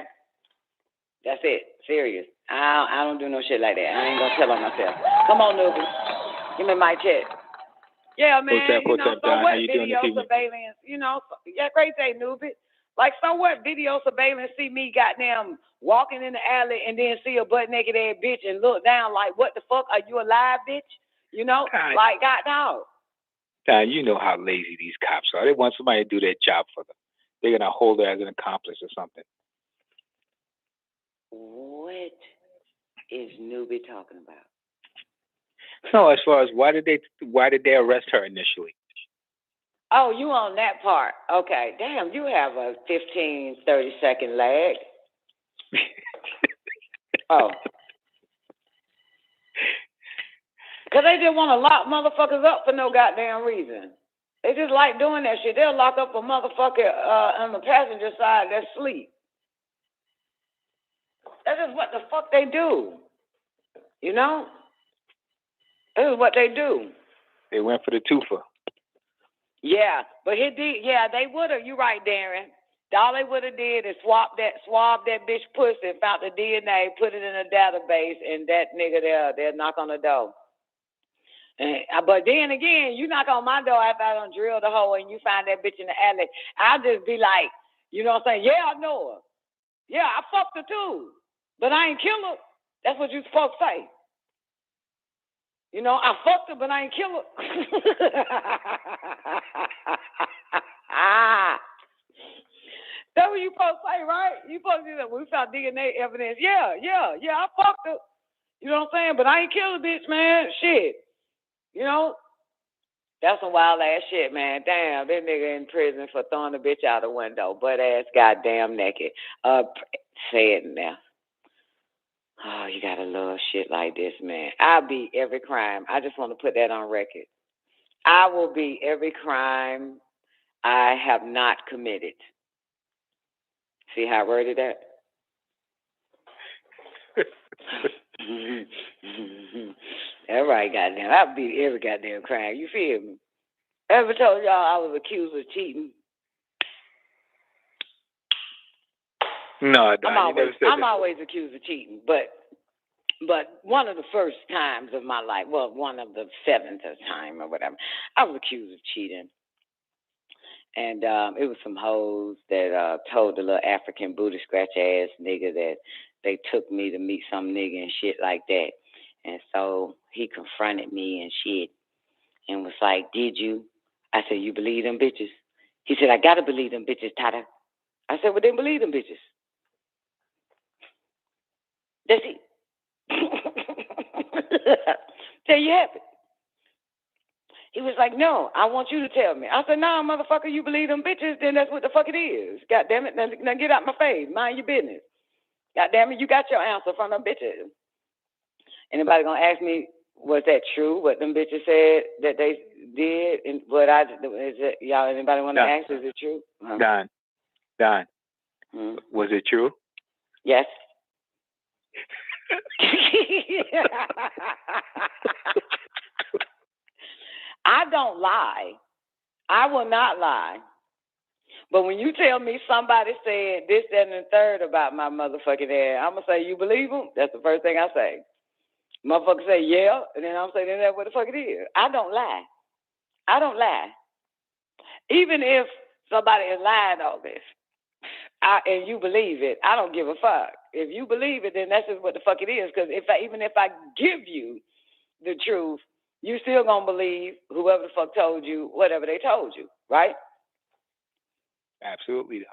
That's it. Serious. I don't do no shit like that. I ain't gonna tell on myself. Come on, Nubi. Give me my check. Yeah, man. What's up, You know, so Don? How what? you doing Video this evening? surveillance. You know, yeah, great day, newbie. Like, so what? Video surveillance. See me goddamn walking in the alley and then see a butt naked ass bitch and look down like, what the fuck? Are you alive, bitch? You know, like, goddamn. Don, you know how lazy these cops are. They want somebody to do their job for them. They're gonna hold her as an accomplice or something. What is newbie talking about? No, as far as why did they arrest her initially? Oh, you on that part. Okay. Damn, you have a 15, 30-second lag. Oh. Because they just want to lock motherfuckers up for no goddamn reason. They just like doing that shit. They'll lock up a motherfucker on the passenger side that's asleep. That's just what the fuck they do. You know? This is what they do. They went for the twofer. Yeah, but he did. Yeah, they would have. You're right, Darren. All they would have did is swab that bitch pussy, found the DNA, put it in a database, and that nigga they'll knock on the door. But then again, you knock on my door after I done drilled the hole and you find that bitch in the alley. I'll just be like, you know what I'm saying? Yeah, I know her. Yeah, I fucked her too. But I ain't kill her. That's what you supposed to say. You know, I fucked her, but I ain't kill her. That's what you supposed to say, right? You supposed to say that we found DNA evidence. Yeah, I fucked her. You know what I'm saying? But I ain't kill the bitch, man. Shit. You know? That's some wild ass shit, man. Damn, that nigga in prison for throwing the bitch out the window. Butt ass goddamn naked. Say it now. Oh, you gotta love shit like this, man. I'll beat every crime. I just want to put that on record. I will beat every crime I have not committed. See how I worded that? All right, goddamn. I'll beat every goddamn crime. You feel me? Ever told y'all I was accused of cheating? No, I'm always accused of cheating, but one of the first times of my life, well, one of the seventh time or whatever, I was accused of cheating. And it was some hoes that told the little African booty scratch ass nigga that they took me to meet some nigga and shit like that. And so he confronted me and shit and was like, did you? I said, you believe them bitches? He said, I gotta believe them bitches, Tata. I said, well, then believe them bitches. That's it. There you have it. He was like, no, I want you to tell me. I said, no, motherfucker, you believe them bitches, then that's what the fuck it is. God damn it, now get out my face. Mind your business. God damn it, you got your answer from them bitches. Anybody gonna ask me, was that true, what them bitches said that they did? And what is it, y'all, anybody want to ask, is it true? Don, was it true? Yes. I don't lie. I will not lie. But when you tell me somebody said this, that, and the third about my motherfucking ass, I'm going to say, you believe them? That's the first thing I say. Motherfucker say, yeah, and then I'm saying, that's what the fuck it is. I don't lie. I don't lie. Even if somebody is lying on this, and you believe it, I don't give a fuck. If you believe it, then that's just what the fuck it is. Because even if I give you the truth, you still gonna believe whoever the fuck told you whatever they told you, right? Absolutely.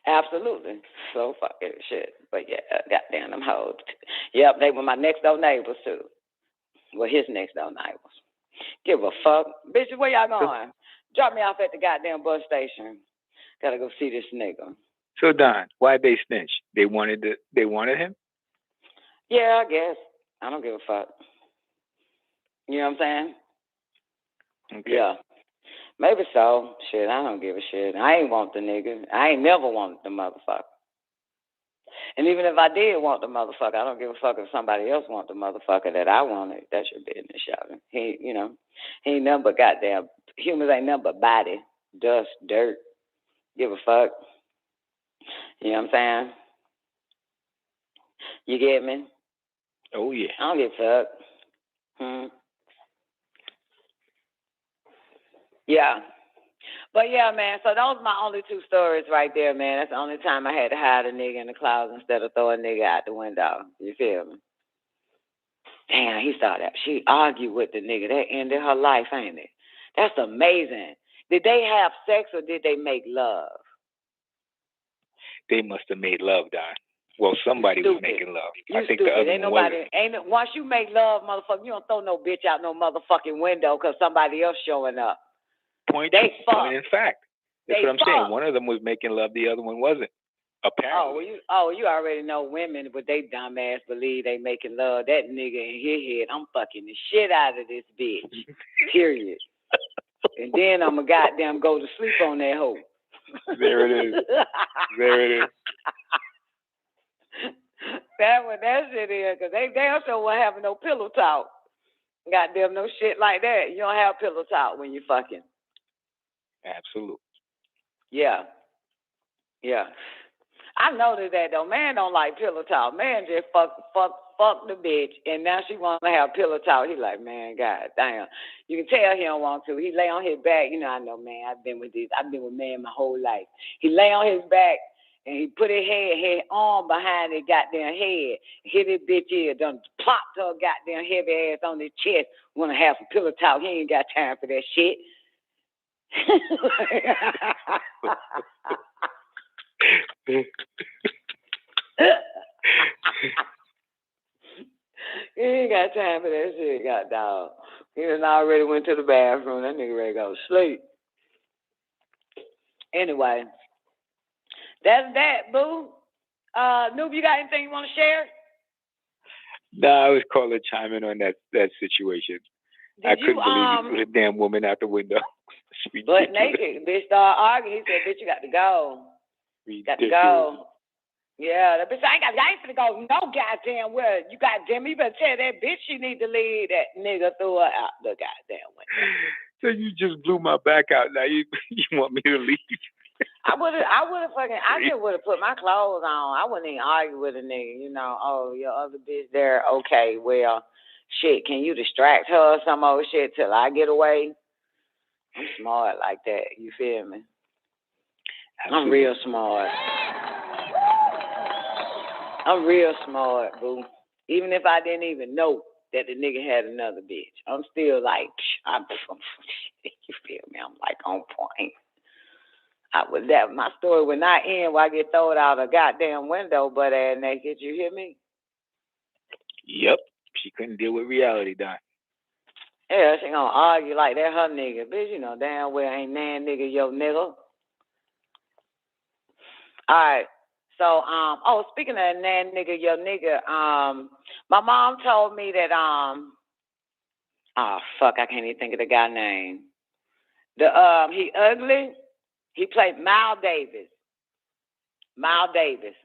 Absolutely. So fucking shit. But yeah, goddamn them hoes. Yep, they were my next door neighbors too. Well, his next door neighbors. Give a fuck. Bitches, where y'all going? Drop me off at the goddamn bus station. Gotta go see this nigga. So Don, why'd they snitch? They wanted him? Yeah, I guess. I don't give a fuck. You know what I'm saying? Okay. Yeah. Maybe so. Shit, I don't give a shit. I ain't want the nigga. I ain't never wanted the motherfucker. And even if I did want the motherfucker, I don't give a fuck if somebody else want the motherfucker that I wanted. That's your business, y'all. He ain't nothing but goddamn, humans ain't nothing but body, dust, dirt. Give a fuck. You know what I'm saying? You get me? Oh, yeah. I don't give a fuck. Yeah. But yeah, man, so those are my only two stories right there, man. That's the only time I had to hide a nigga in the closet instead of throw a nigga out the window. You feel me? Damn, he saw that. She argued with the nigga. That ended her life, ain't it? That's amazing. Did they have sex or did they make love? They must have made love, Don. Well, somebody was making love. I think the other ain't one nobody. Once you make love, motherfucker, you don't throw no bitch out no motherfucking window because somebody else showing up. Point in fact. That's what I'm saying. One of them was making love, the other one wasn't. Apparently. You already know women, but they dumbass believe they making love. That nigga in his head, I'm fucking the shit out of this bitch. Period. And then I'm going to goddamn go to sleep on that hoe. There it is. There it is. That's what that shit is, because they damn sure won't have no pillow talk. Goddamn no shit like that. You don't have pillow talk when you fucking. Absolutely. Yeah. Yeah. I noticed that though. Man don't like pillow talk. Man just fuck the bitch, and now she want to have pillow talk. He like, man, god damn. You can tell he don't want to. He lay on his back. You know, I know, man. I've been with men my whole life. He lay on his back and he put his arm behind his goddamn head. Hit his bitch ear. Done plopped her goddamn heavy ass on his chest. Want to have some pillow talk. He ain't got time for that shit. He ain't got time for that shit, god dog. He done already went to the bathroom. That nigga ready to go to sleep. Anyway, that's that, boo. Noob, you got anything you want to share? Nah, I was calling to chime in on that situation. I couldn't believe you put a damn woman out the window. Butt naked. Bitch started arguing. He said, bitch, you got to go. Got to go. Yeah, that bitch, I ain't finna go no goddamn well. You goddamn, you better tell that bitch she need to leave that nigga threw her out the goddamn window. So you just blew my back out. Now you want me to leave? I just would have put my clothes on. I wouldn't even argue with a nigga, you know. Oh, your other bitch there. Okay, well, shit, can you distract her or some old shit till I get away? I'm smart like that. You feel me? I'm real smart. I'm real smart, boo. Even if I didn't even know that the nigga had another bitch, I'm still like, you feel me? I'm like on point. My story would not end while I get thrown out a goddamn window, butt ass naked. You hear me? Yep. She couldn't deal with reality, Don. Yeah, she gonna argue like that her nigga. Bitch, you know damn well ain't nan nigga your nigga. Alright. So, speaking of nan nigga your nigga, my mom told me that I can't even think of the guy's name. He ugly. He played Mal Davis. Mal Davis.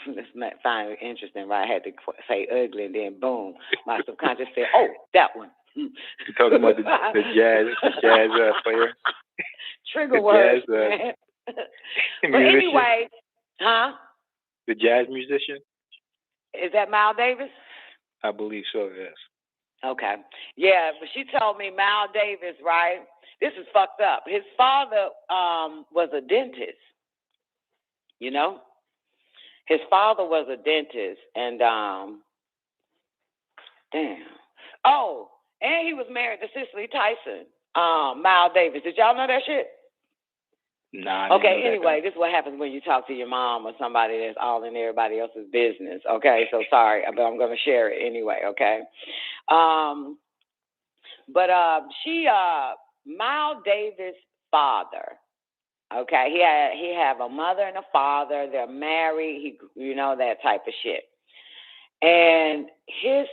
This might find it interesting, right? I had to say ugly, and then boom, my subconscious said, "Oh, that one." You talking about the jazz player? Trigger words, man. But anyway, huh? The jazz musician? Is that Mal Davis? I believe so, yes. Okay. Yeah, but she told me Mal Davis, right? This is fucked up. His father was a dentist, you know? His father was a dentist, and damn. Oh, and he was married to Cicely Tyson, Mal Davis. Did y'all know that shit? Nah. Okay, anyway, this is what happens when you talk to your mom or somebody that's all in everybody else's business. Okay, so sorry, but I'm going to share it anyway, okay? Mal Davis' father, okay, he have a mother and a father. They're married, that type of shit. And his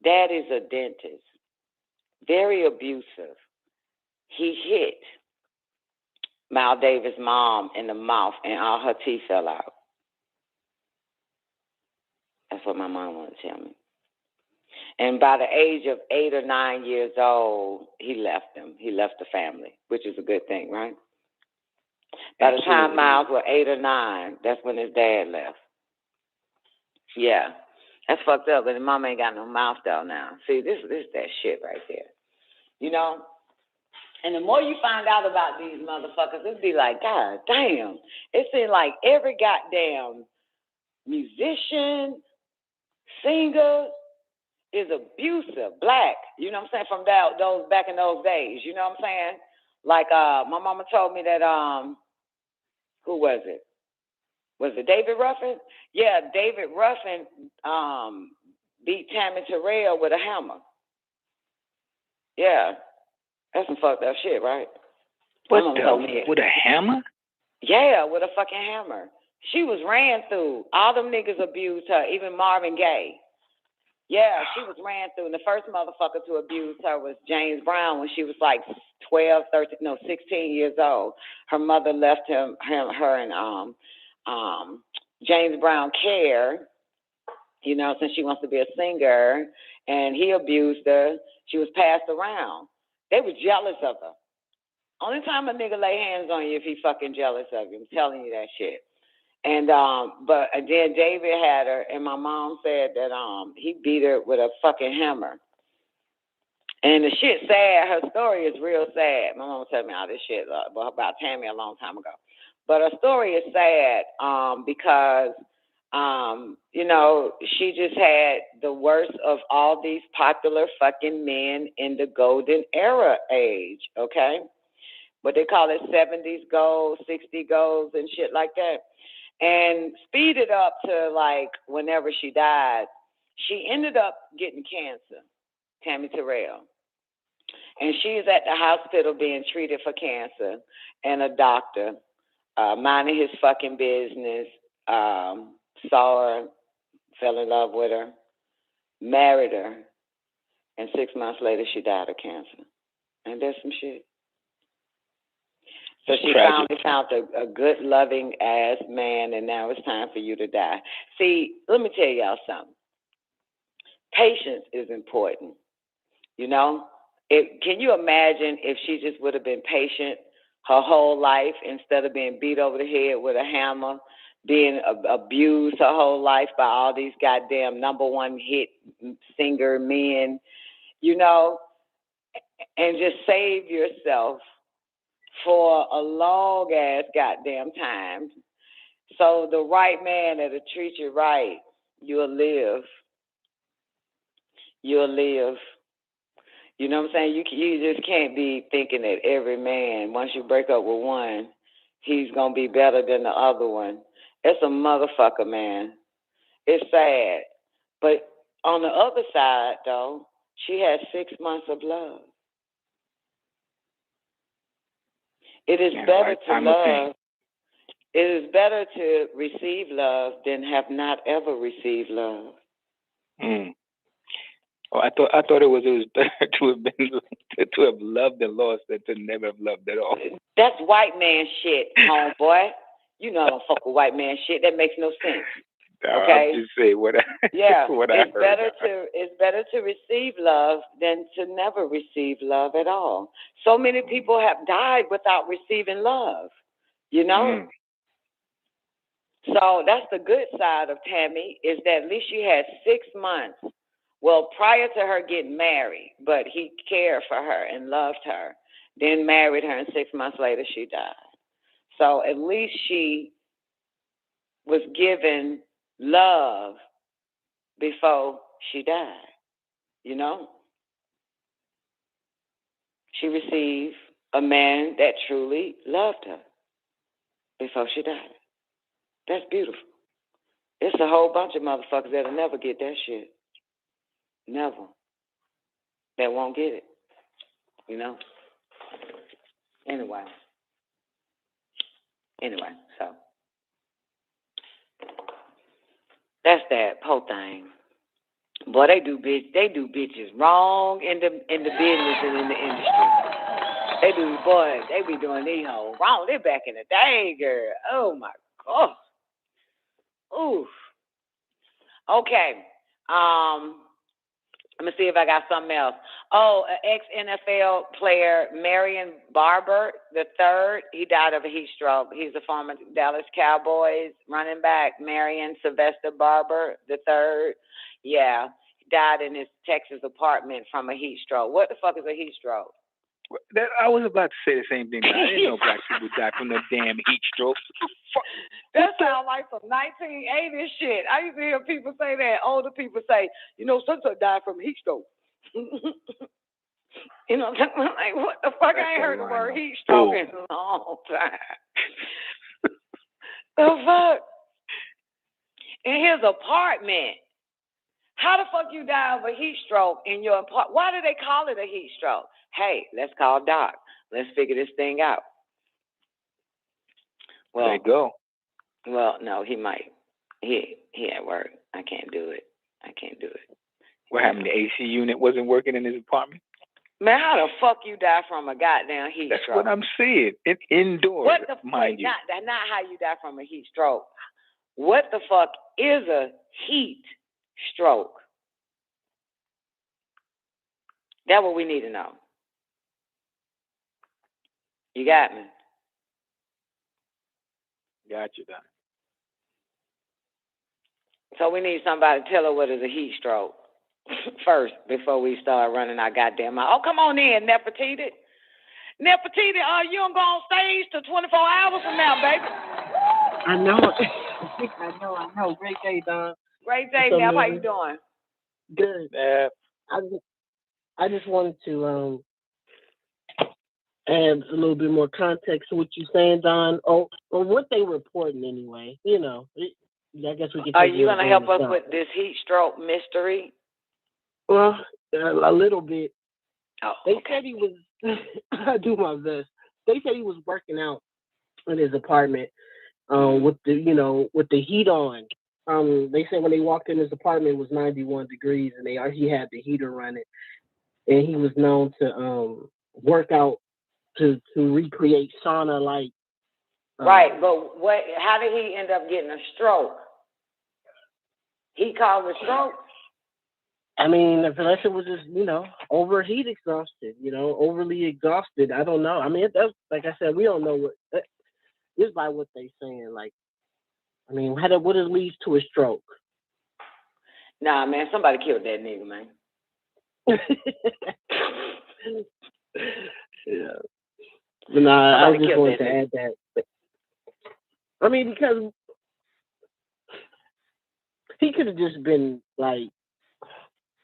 dad is a dentist, very abusive. He hit Mal Davis' mom in the mouth, and all her teeth fell out. That's what my mom wanted to tell me. And by the age of 8 or 9 years old, he left them. He left the family, which is a good thing, right? By the time Miles was 8 or 9, that's when his dad left. Yeah, that's fucked up, but his mom ain't got no mouth though now. See, this is that shit right there. You know? And the more you find out about these motherfuckers, it'd be like, God damn. It seems like every goddamn musician, singer is abusive, black. You know what I'm saying? From those back in those days. You know what I'm saying? Like my mama told me that who was it? Was it David Ruffin? Yeah, David Ruffin beat Tammy Terrell with a hammer. Yeah. That's some fucked up shit, right? What with a hammer? Yeah, with a fucking hammer. She was ran through. All them niggas abused her, even Marvin Gaye. Yeah, she was ran through. And the first motherfucker to abuse her was James Brown when she was like 16 years old. Her mother left her and James Brown care, you know, since she wants to be a singer, and he abused her. She was passed around. They were jealous of her. Only time a nigga lay hands on you if he fucking jealous of you. I'm telling you that shit. And but then David had her, and my mom said that he beat her with a fucking hammer. And the shit sad. Her story is real sad. My mom told me all this shit about Tammy a long time ago. But her story is sad because you know, she just had the worst of all these popular fucking men in the golden era age. Okay, what they call it, 70s goals, 60 goals, and shit like that. And speed it up to like whenever she died, she ended up getting cancer, Tammy Terrell. And she is at the hospital being treated for cancer, and a doctor, minding his fucking business, saw her, fell in love with her, married her, and 6 months later she died of cancer. And there's some shit. So she finally found a good, loving-ass man, and now it's time for you to die. See, let me tell y'all something. Patience is important, you know? Can you imagine if she just would have been patient her whole life instead of being beat over the head with a hammer, being abused her whole life by all these goddamn #1 hit singer men, you know? And just save yourself for a long ass goddamn time. So the right man that'll treat you right, you'll live. You'll live. You know what I'm saying? You just can't be thinking that every man, once you break up with one, he's gonna be better than the other one. It's a motherfucker, man. It's sad. But on the other side, though, she had 6 months of love. It is better to love. It is better to receive love than have not ever received love. Oh, I thought it was better to have been to have loved and lost than to never have loved at all. That's white man shit, homeboy. You know I don't fuck with white man shit. That makes no sense. Okay. I'll just say what I heard. It's better to receive love than to never receive love at all. So many people have died without receiving love, you know? So that's the good side of Tammy, is that at least she had 6 months, well, prior to her getting married, but he cared for her and loved her, then married her, and 6 months later she died. So at least she was given love before she died, you know? She received a man that truly loved her before she died. That's beautiful. It's a whole bunch of motherfuckers that'll never get that shit. Never. That won't get it, you know? Anyway, so that's that whole thing. Boy, they do bitches wrong in the business and in the industry. They be doing these hoes wrong. They're back in the day, girl. Oh my God. Oof. Okay. Let me see if I got something else. Oh, an ex-NFL player, Marion Barber III, he died of a heat stroke. He's a former Dallas Cowboys running back, Marion Sylvester Barber III. Yeah, he died in his Texas apartment from a heat stroke. What the fuck is a heat stroke? I was about to say the same thing. I didn't know black people die from the damn heat stroke. That sounds like some 1980s shit. I used to hear people say that. Older people say, such died from heat stroke. Like, what the fuck? I ain't heard the word heat stroke in a long time. The fuck? In his apartment. How the fuck you die of a heat stroke in your apartment? Why do they call it a heat stroke? Hey, let's call Doc. Let's figure this thing out. Well, there you go. Well, no, he might. He at work. I can't do it. What happened? The AC unit wasn't working in his apartment? Man, how the fuck you die from a goddamn heat That's stroke? what I'm saying. It's indoors, What the mind you. Not how you die from a heat stroke. What the fuck is a heat stroke? That's what we need to know. You got me? Got you, Don. So we need somebody to tell her what is a heat stroke first before we start running our goddamn mouth. Oh, come on in, Nefertiti. Nefertiti, you don't go on stage till 24 hours from now, baby. I know. I know. Great day, Don. Great day, Nep. How you doing? Good. I just wanted to add a little bit more context to what you're saying, Don, or what they reporting anyway. I guess we can. Are you going to help us with this heat stroke mystery? Well, a little bit. Oh, they said he was. I do my best. They said he was working out in his apartment with the heat on. They said when they walked in his apartment it was 91 degrees and he had the heater running, and he was known to work out to recreate sauna like. Right, but how did he end up getting a stroke? He called it a stroke? I mean, unless it was just, overheat exhausted, overly exhausted. I don't know. I mean, that's, like I said, we don't know what, just by what they saying. Like, I mean, what it leads to a stroke? Nah, man, somebody killed that nigga, man. Yeah. But I just wanted to add that. I mean, because he could have just been, like,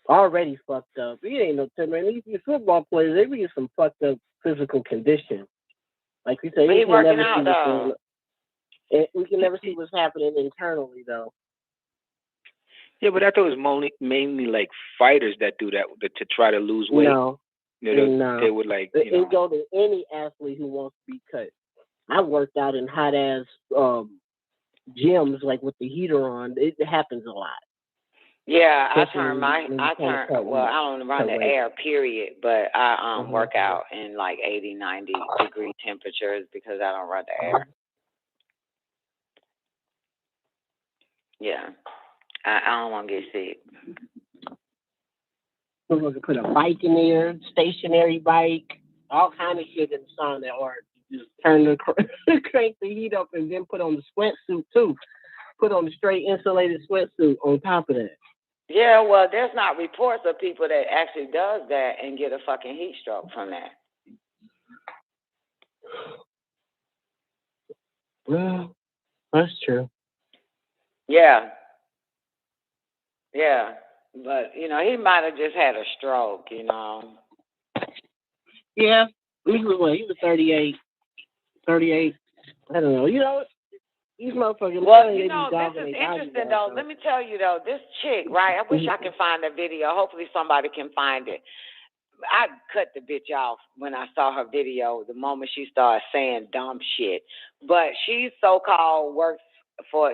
already fucked up. He ain't no man. These football players, they be in some fucked up physical condition. Like we say, he working out though. We can never see what's happening internally though. Yeah, but I thought it was mainly like fighters that do that to try to lose weight. No. They would like. It go to any athlete who wants to be cut. I worked out in hot ass gyms like with the heater on. It happens a lot. Yeah, I don't run the air, period, but I work out in like 80, 90 degree temperatures because I don't run the air. Yeah, I don't want to get sick. Someone can put a bike in there, stationary bike, all kind of shit in the sauna, or just turn the crank the heat up and then put on the sweatsuit too. Put on the straight insulated sweatsuit on top of that. Yeah, well, there's not reports of people that actually does that and get a fucking heat stroke from that. Well, that's true. Yeah. Yeah. But, he might have just had a stroke, Yeah. He was 38. 38. I don't know. These motherfuckers. Well, this is interesting, though. Let me tell you, though, this chick, right? I wish I could find the video. Hopefully somebody can find it. I cut the bitch off when I saw her video the moment she started saying dumb shit. But she's so-called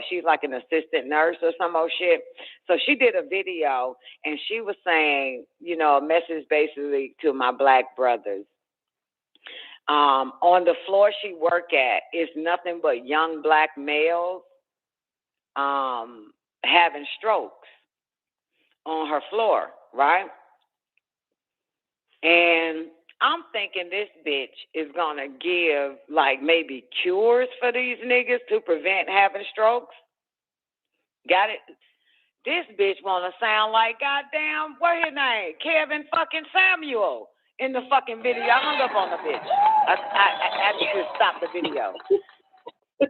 she's like an assistant nurse or some old shit. So she did a video, and she was saying, a message basically to my black brothers. On the floor she worked at, it's nothing but young black males having strokes on her floor, right? And I'm thinking this bitch is going to give, like, maybe cures for these niggas to prevent having strokes. Got it? This bitch want to sound like goddamn, what his name? Kevin fucking Samuel. in the fucking video. I hung up on the bitch. I had to stop the video.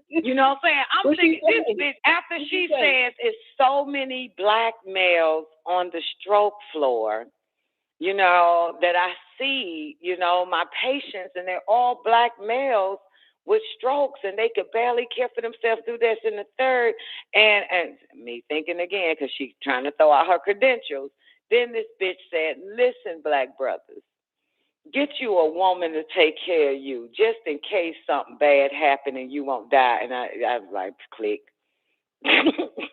You know what I'm saying? I'm thinking this bitch, after she says it's so many black males on the stroke floor, you know, that I see, you know, my patients, and they're all black males with strokes, and they could barely care for themselves, do this and the third. And me thinking again, because she's trying to throw out her credentials. Then this bitch said, listen, black brothers, get you a woman to take care of you, just in case something bad happened and you won't die. And I was like, click.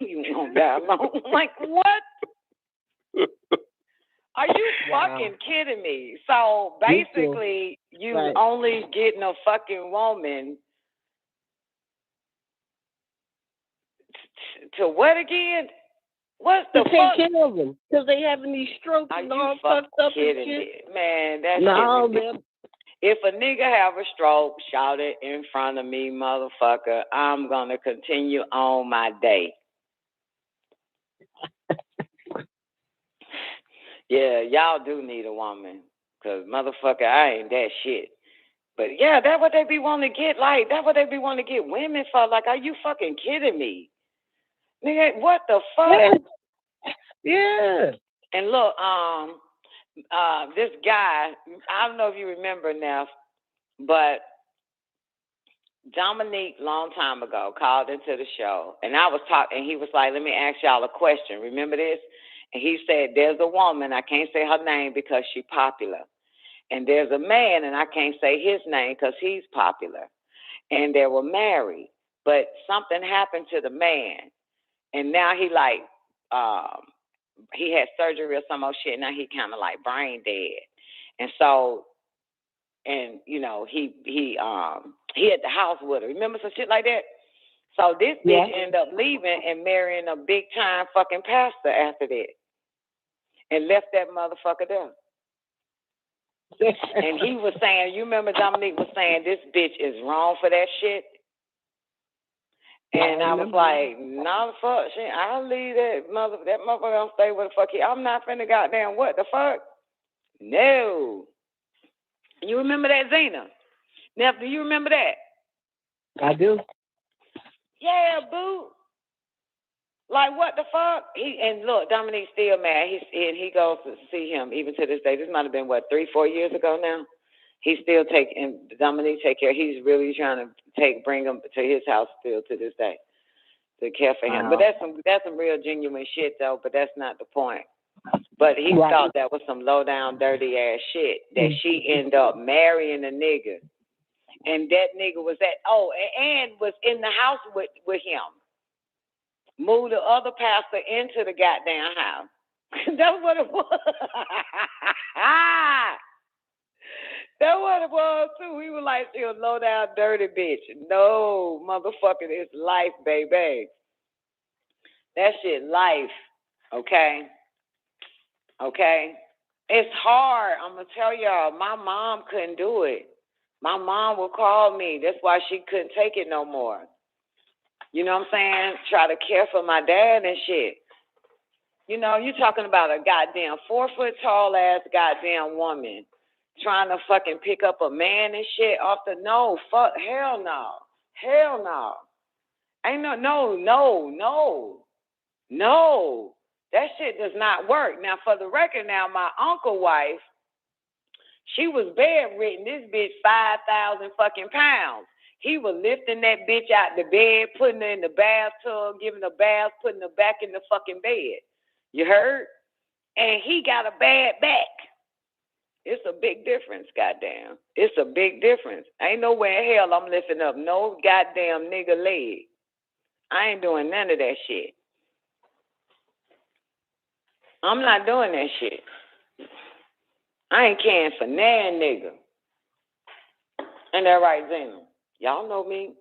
You won't die alone. I'm like, what? Are you fucking kidding me? So basically, you only getting a fucking woman to what again? What's the fuck? Take care of them because they having these strokes and all fucked up and shit. Me? Man, that's no, man. If a nigga have a stroke, shout it in front of me, motherfucker. I'm gonna continue on my day. Yeah, y'all do need a woman, because motherfucker, I ain't that shit. But yeah, that's what they be wanting to get, like, that's what they be wanting to get women for. Like, are you fucking kidding me? Nigga, what the fuck? Yeah. And look, this guy, I don't know if you remember now, but Dominique, long time ago, called into the show, and I was talking, and he was like, let me ask y'all a question. Remember this? And he said, there's a woman, I can't say her name because she's popular. And there's a man, and I can't say his name because he's popular. And they were married. But something happened to the man. And now he like, he had surgery or some old shit. Now he kind of like brain dead. And so, and you know, he at the house with her. Remember some shit like that? So this bitch ended up leaving and marrying a big time fucking pastor after that. And left that motherfucker there. And he was saying, you remember Dominique was saying, this bitch is wrong for that shit? And I was like, no, the fuck, shit, I'll leave that motherfucker gonna stay where the fuck he. I'm not finna goddamn what the fuck? No. You remember that, Zena? Neff, do you remember that? I do. Yeah, boo. Like, what the fuck? And look, Dominique's still mad. He goes to see him even to this day. This might have been, 3-4 years ago now? He's still Dominique take care. He's really trying to bring him to his house still to this day to care for him. But that's some real genuine shit, though, but that's not the point. But he thought that was some low-down, dirty-ass shit, that she ended up marrying a nigga. And that nigga was and was in the house with him. Moved the other pastor into the goddamn house. That's what it was. That's what it was, too. We were like, she was low down, dirty bitch. No, motherfucker, it's life, baby. That shit life, okay? Okay? It's hard. I'm going to tell y'all, my mom couldn't do it. My mom would call me. That's why she couldn't take it no more. You know what I'm saying? Try to care for my dad and shit. You know, you're talking about a goddamn 4-foot tall ass goddamn woman trying to fucking pick up a man and shit off the hell no. Hell no. Ain't no. That shit does not work. Now, for the record now, my uncle wife, she was bedridden. This bitch 5,000 fucking pounds. He was lifting that bitch out the bed, putting her in the bathtub, giving her bath, putting her back in the fucking bed. You heard? And he got a bad back. It's a big difference, goddamn. It's a big difference. Ain't nowhere in hell I'm lifting up no goddamn nigga leg. I ain't doing none of that shit. I'm not doing that shit. I ain't caring for nan nigga. Ain't that right, Zena? Y'all know me.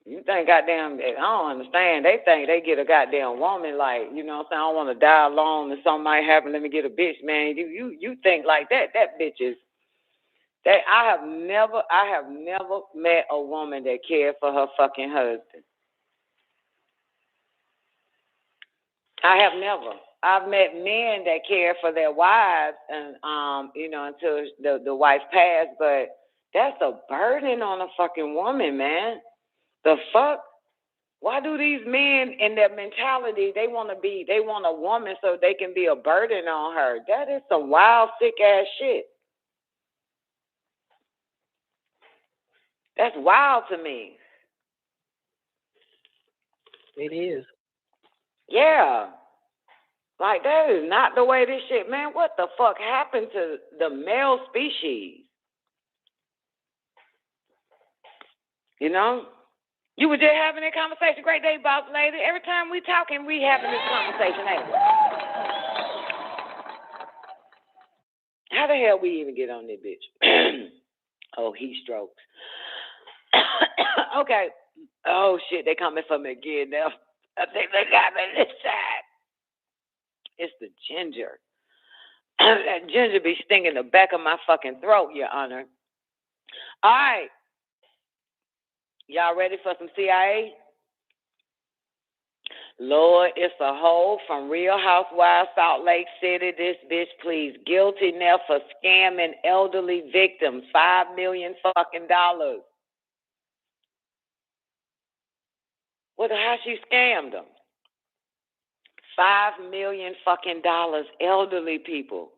You think goddamn, I don't understand. They think they get a goddamn woman like, you know what I'm saying? I don't want to die alone and something might happen. Let me get a bitch, man. You think like that. That bitch is, I have never met a woman that cared for her fucking husband. I have never. I've met men that care for their wives and, until the wife passed, but that's a burden on a fucking woman, man. The fuck? Why do these men in their mentality, they want a woman so they can be a burden on her? That is some wild, sick ass shit. That's wild to me. It is. Yeah. Like, that is not the way this shit, man. What the fuck happened to the male species? You know? You were just having that conversation. Great day, boss lady. Every time we talking, we having this conversation, ain't we? How the hell we even get on this bitch? Oh, heat strokes. Okay. Oh, shit, they coming for me again now. I think they got me this side. It's the ginger. That ginger be stinging the back of my fucking throat, Your Honor. All right. Y'all ready for some C.I.A.? Lord, it's a hoe from Real Housewives, Salt Lake City. This bitch pleads guilty now for scamming elderly victims. $5 million fucking dollars. How she scammed them? $5 million fucking dollars, elderly people.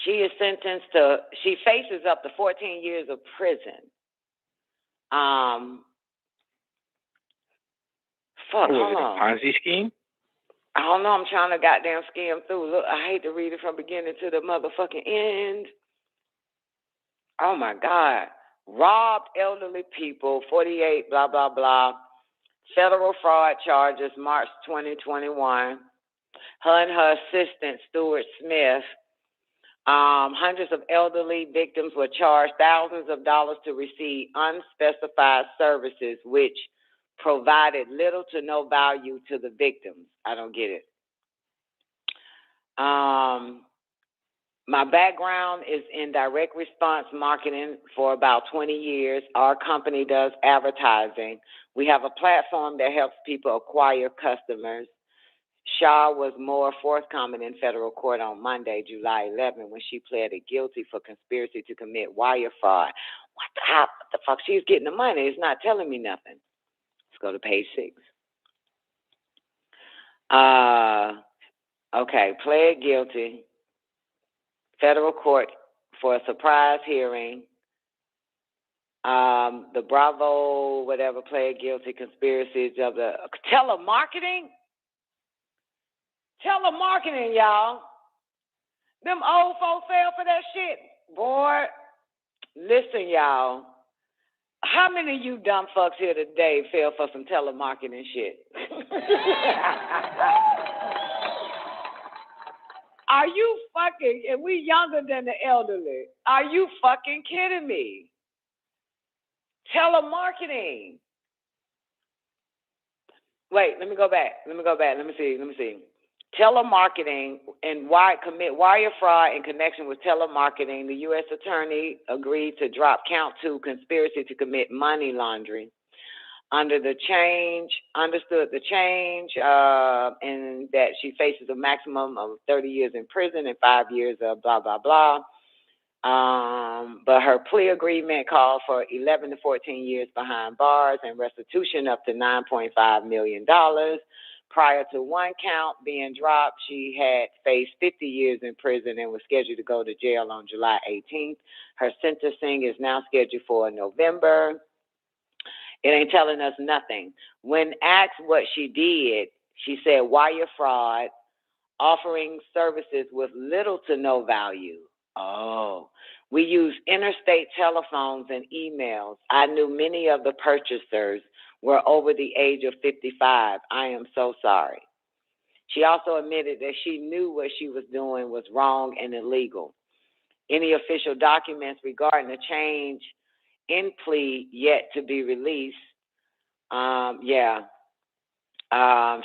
She faces up to 14 years of prison. Hold on. Ponzi scheme? I don't know. I'm trying to goddamn skim through. Look, I hate to read it from beginning to the motherfucking end. Oh my God. Robbed elderly people, 48, blah, blah, blah. Federal fraud charges, March 2021. Her and her assistant, Stuart Smith. Hundreds of elderly victims were charged thousands of dollars to receive unspecified services, which provided little to no value to the victims. I don't get it. My background is in direct response marketing for about 20 years. Our company does advertising. We have a platform that helps people acquire customers. Shaw was more forthcoming in federal court on Monday, July 11, when she pleaded guilty for conspiracy to commit wire fraud. What the fuck? She's getting the money. It's not telling me nothing. Let's go to page 6. Okay, pled guilty. Federal court for a surprise hearing. The Bravo, whatever, pled guilty conspiracies of the telemarketing. Telemarketing, y'all. Them old folks fell for that shit. Boy, listen, y'all. How many of you dumb fucks here today fell for some telemarketing shit? Are you fucking, and we younger than the elderly, are you fucking kidding me? Telemarketing. Wait, let me go back. Let me see. Telemarketing and commit wire fraud in connection with telemarketing. The U.S. attorney agreed to drop count 2, conspiracy to commit money laundering. Understood the change, and that she faces a maximum of 30 years in prison and 5 years of blah, blah, blah. But her plea agreement called for 11 to 14 years behind bars and restitution up to $9.5 million. Prior to one count being dropped, she had faced 50 years in prison and was scheduled to go to jail on July 18th. Her sentencing is now scheduled for November. It ain't telling us nothing. When asked what she did, she said wire fraud, offering services with little to no value. Oh, we use interstate telephones and emails. I knew many of the purchasers were over the age of 55. I am so sorry. She also admitted that she knew what she was doing was wrong and illegal. Any official documents regarding the change in plea yet to be released.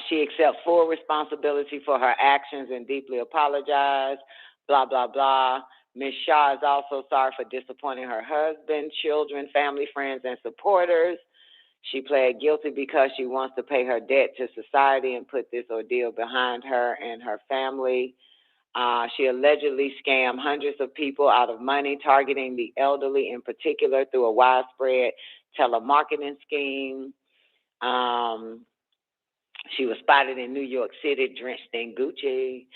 She accepts full responsibility for her actions and deeply apologized, blah, blah, blah. Ms. Shaw is also sorry for disappointing her husband, children, family, friends, and supporters. She pled guilty because she wants to pay her debt to society and put this ordeal behind her and her family. She allegedly scammed hundreds of people out of money, targeting the elderly in particular through a widespread telemarketing scheme. She was spotted in New York City, drenched in Gucci.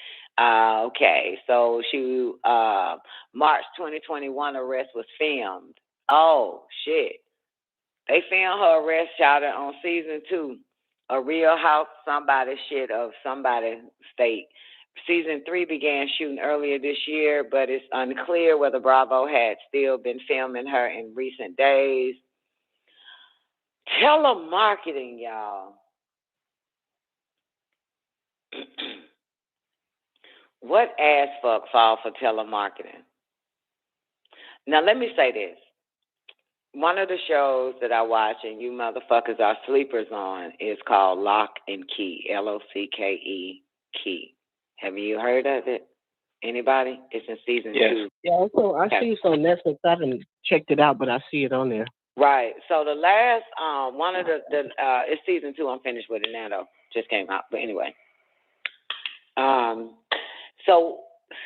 Okay, so she, March 2021 arrest was filmed. Oh, shit. They filmed her arrest, shot her on season 2, A Real House Somebody shit of Somebody State. Season 3 began shooting earlier this year, but it's unclear whether Bravo had still been filming her in recent days. Telemarketing, y'all. What ass fuck fall for telemarketing? Now, let me say this. One of the shows that I watch and you motherfuckers are sleepers on is called Lock and Key, L-O-C-K-E, Key. Have you heard of it? Anybody? It's in season 2. Yeah, so I see it's on Netflix. I haven't checked it out, but I see it on there. Right. So the last, one of the it's season 2. I'm finished with it now, though. Just came out. But anyway. So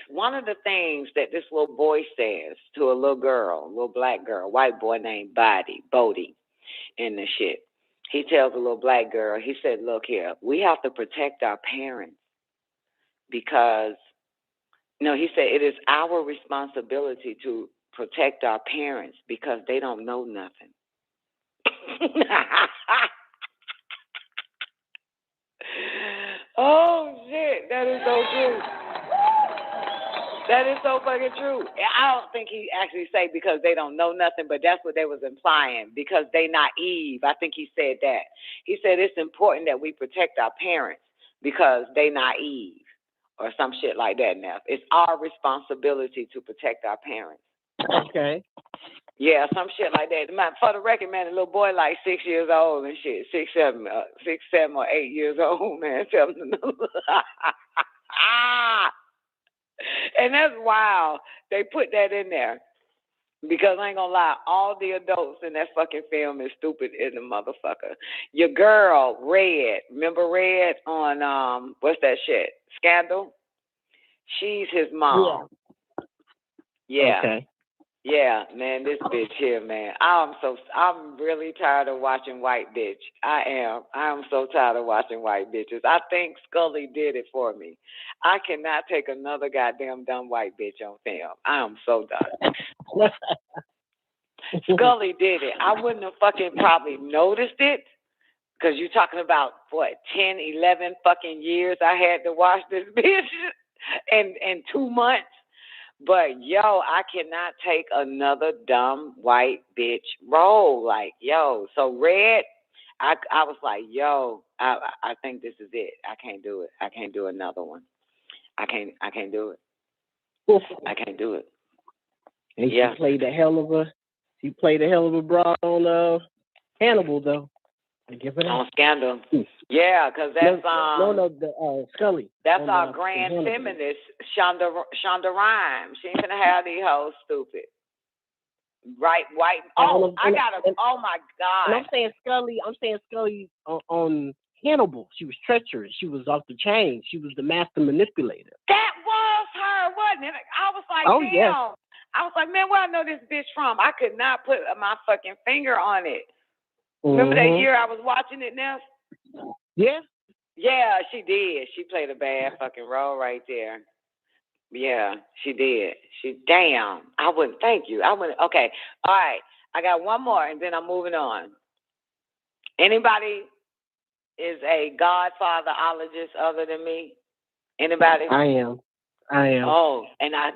one of the things that this little boy says to a little girl, little black girl, white boy named Bodie in the shit. He tells a little black girl, he said, look here, we have to protect our parents because, he said it is our responsibility to protect our parents because they don't know nothing. Oh, shit, that is so true. That is so fucking true. I don't think he actually said because they don't know nothing, but that's what they was implying, because they naive. I think he said that. He said it's important that we protect our parents because they naive or some shit like that now. It's our responsibility to protect our parents. Okay. Yeah, some shit like that. For the record, man, a little boy like 6 years old and shit, 6, 7 or 8 years old, man. Tell him to know. And that's wild. They put that in there. Because I ain't gonna lie, all the adults in that fucking film is stupid in the motherfucker. Your girl, Red, remember Red on, what's that shit? Scandal? She's his mom. Yeah. Okay. Yeah, man, this bitch here, man. I'm really tired of watching white bitch. I am. I'm so tired of watching white bitches. I think Scully did it for me. I cannot take another goddamn dumb white bitch on film. I am so done. Scully did it. I wouldn't have fucking probably noticed it because you're talking about, 10, 11 fucking years I had to watch this bitch in 2 months. But, I cannot take another dumb white bitch role. Like, so Red, I was like, I think this is it. I can't do it. I can't do another one. I can't do it. I can't do it. And she played a hell of a broad on Hannibal, though. I give it on Scandal. Yeah, because that's Scully. That's our grand feminist, Shonda Rhimes. She ain't gonna have these hoes stupid. Right, white. Oh, I got a. Oh my God. And I'm saying Scully on Hannibal. She was treacherous. She was off the chain. She was the master manipulator. That was her, wasn't it? I was like, damn. Yes. I was like, man, where I know this bitch from? I could not put my fucking finger on it. Remember that year I was watching it now? Yeah. Yeah, she did. She played a bad fucking role right there. Yeah, she did. Damn. Thank you. Okay. All right. I got one more and then I'm moving on. Anybody is a Godfatherologist other than me? Anybody? I am. Oh, and I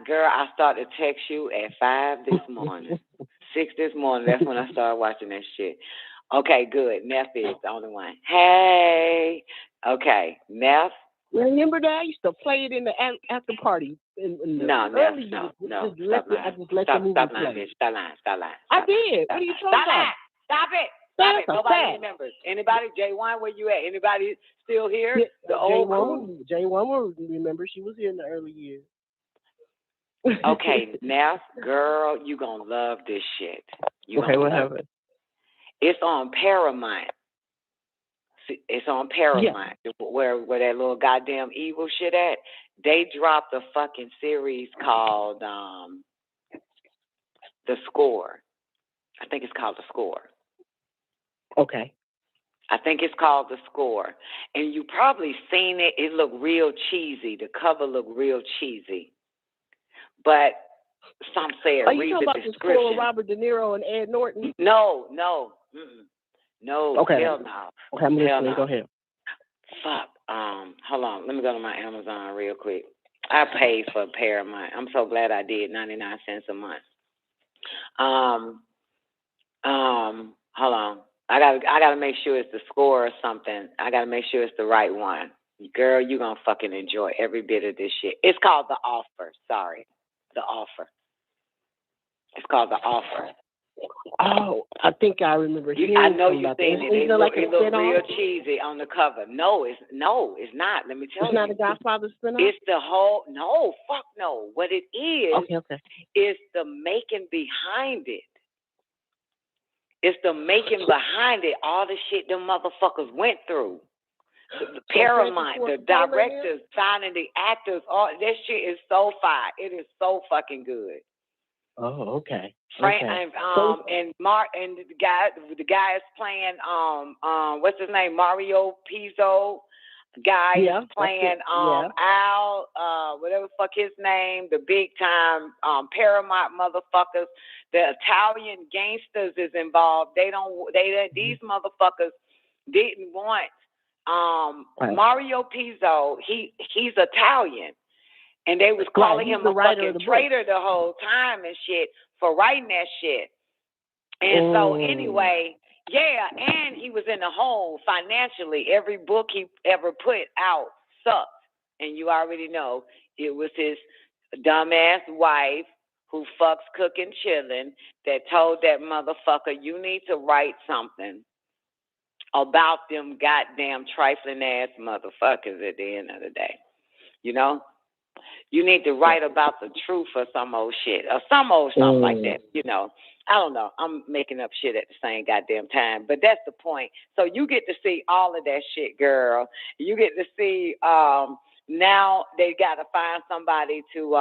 started to text you at 5 this morning. 6 this morning. That's when I started watching that shit. Okay, good. Neff is the only one. Hey. Okay, Neff. Remember that? I used to play it in the after party. No. Stop lying. Stop lying, bitch. I did. What are you talking about? Stop it. Nobody remembers. Anybody? J1, where you at? Anybody still here? Yeah, the old crew? J1 will remember. She was here in the early years. Okay, Neff, girl, you gonna love this shit. What happened? It's on Paramount. It's on Paramount, where that little goddamn evil shit at. They dropped a fucking series called The Score. I think it's called The Score. Okay. I think it's called The Score. And you probably seen it. It looked real cheesy. The cover looked real cheesy. But some say it. Are you read talking the about The Score description. with Robert De Niro and Ed Norton? No. No, Okay. hell no. Okay, I'm Hell listening. no. Go ahead. Fuck. Hold on. Let me go to my Amazon real quick. I paid for Paramount. I'm so glad I did. 99 cents a month. Hold on. I gotta make sure it's The Score or something. I gotta make sure it's the right one. Girl, you gonna fucking enjoy every bit of this shit. It's called The Offer. Sorry. The Offer. It's called The Offer. Oh, I think I remember hearing I know something you've about seen that. it. Is it like a It look real spin-off? cheesy on the cover. No, it's not. Let me tell you. It's not a Godfather spin-off? It's the whole, no, fuck no. What it is, Okay. is the making behind it. It's the making behind it. All the shit them motherfuckers went through. The Paramount, the directors, finding the actors, all that shit is so fire. It is so fucking good. Oh, okay. Frank Okay. and Mark and the guy is playing what's his name, Mario Puzo. Guy is playing Al whatever the fuck his name, the big time Paramount motherfuckers. The Italian gangsters is involved. These motherfuckers didn't want Mario Puzo. He's Italian. And they was calling him a fucking traitor the whole time and shit for writing that shit. And so anyway, and he was in the hole financially. Every book he ever put out sucked. And you already know it was his dumbass wife who fucks cooking chillin' that told that motherfucker, you need to write something about them goddamn trifling ass motherfuckers at the end of the day. You know? You need to write about the truth or some old shit or some old something like that, you know. I don't know. I'm making up shit at the same goddamn time, but that's the point. So you get to see all of that shit, girl. You get to see now they got to find somebody to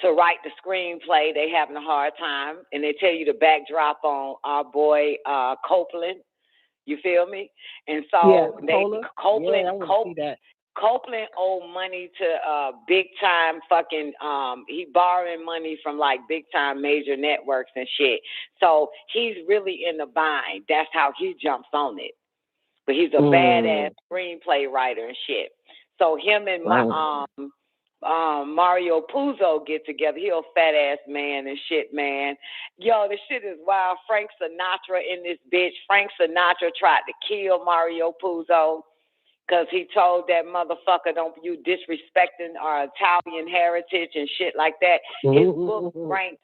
write the screenplay. They having a hard time, and they tell you the backdrop on our boy Copeland. You feel me? And so Copeland owed money to big time fucking he borrowing money from like big time major networks and shit. So he's really in the bind. That's how he jumps on it. But he's a badass screenplay writer and shit. So him and Mario Puzo get together. He a fat ass man and shit, man. Yo, this shit is wild. Frank Sinatra in this bitch. Frank Sinatra tried to kill Mario Puzo because he told that motherfucker, don't you disrespecting our Italian heritage and shit like that. His book ranked,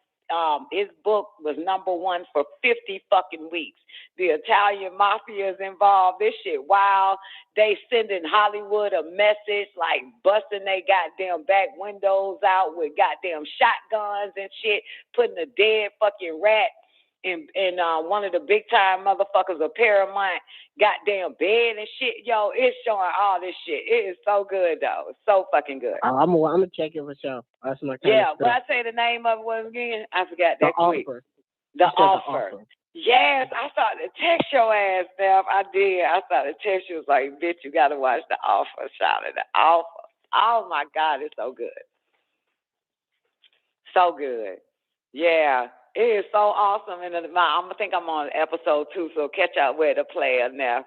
his book was #1 for 50 fucking weeks. The Italian mafia is involved. This shit wild. They sending Hollywood a message like busting they goddamn back windows out with goddamn shotguns and shit, putting a dead fucking rat in one of the big time motherfuckers of Paramount goddamn bed and shit. Yo, it's showing all this shit. It is so good though. It's so fucking good. I'm gonna check it for sure. That's my kind of stuff. What I say the name of it was again? I forgot that quick. Offer. The Offer. Yes, I started to text your ass, Steph. I did. I started to text you. Was like, bitch, you gotta watch The Offer. Shout it, The Offer. Oh my God, it's so good. So good. Yeah. It is so awesome. And I think I'm on episode 2, so catch out where the player now.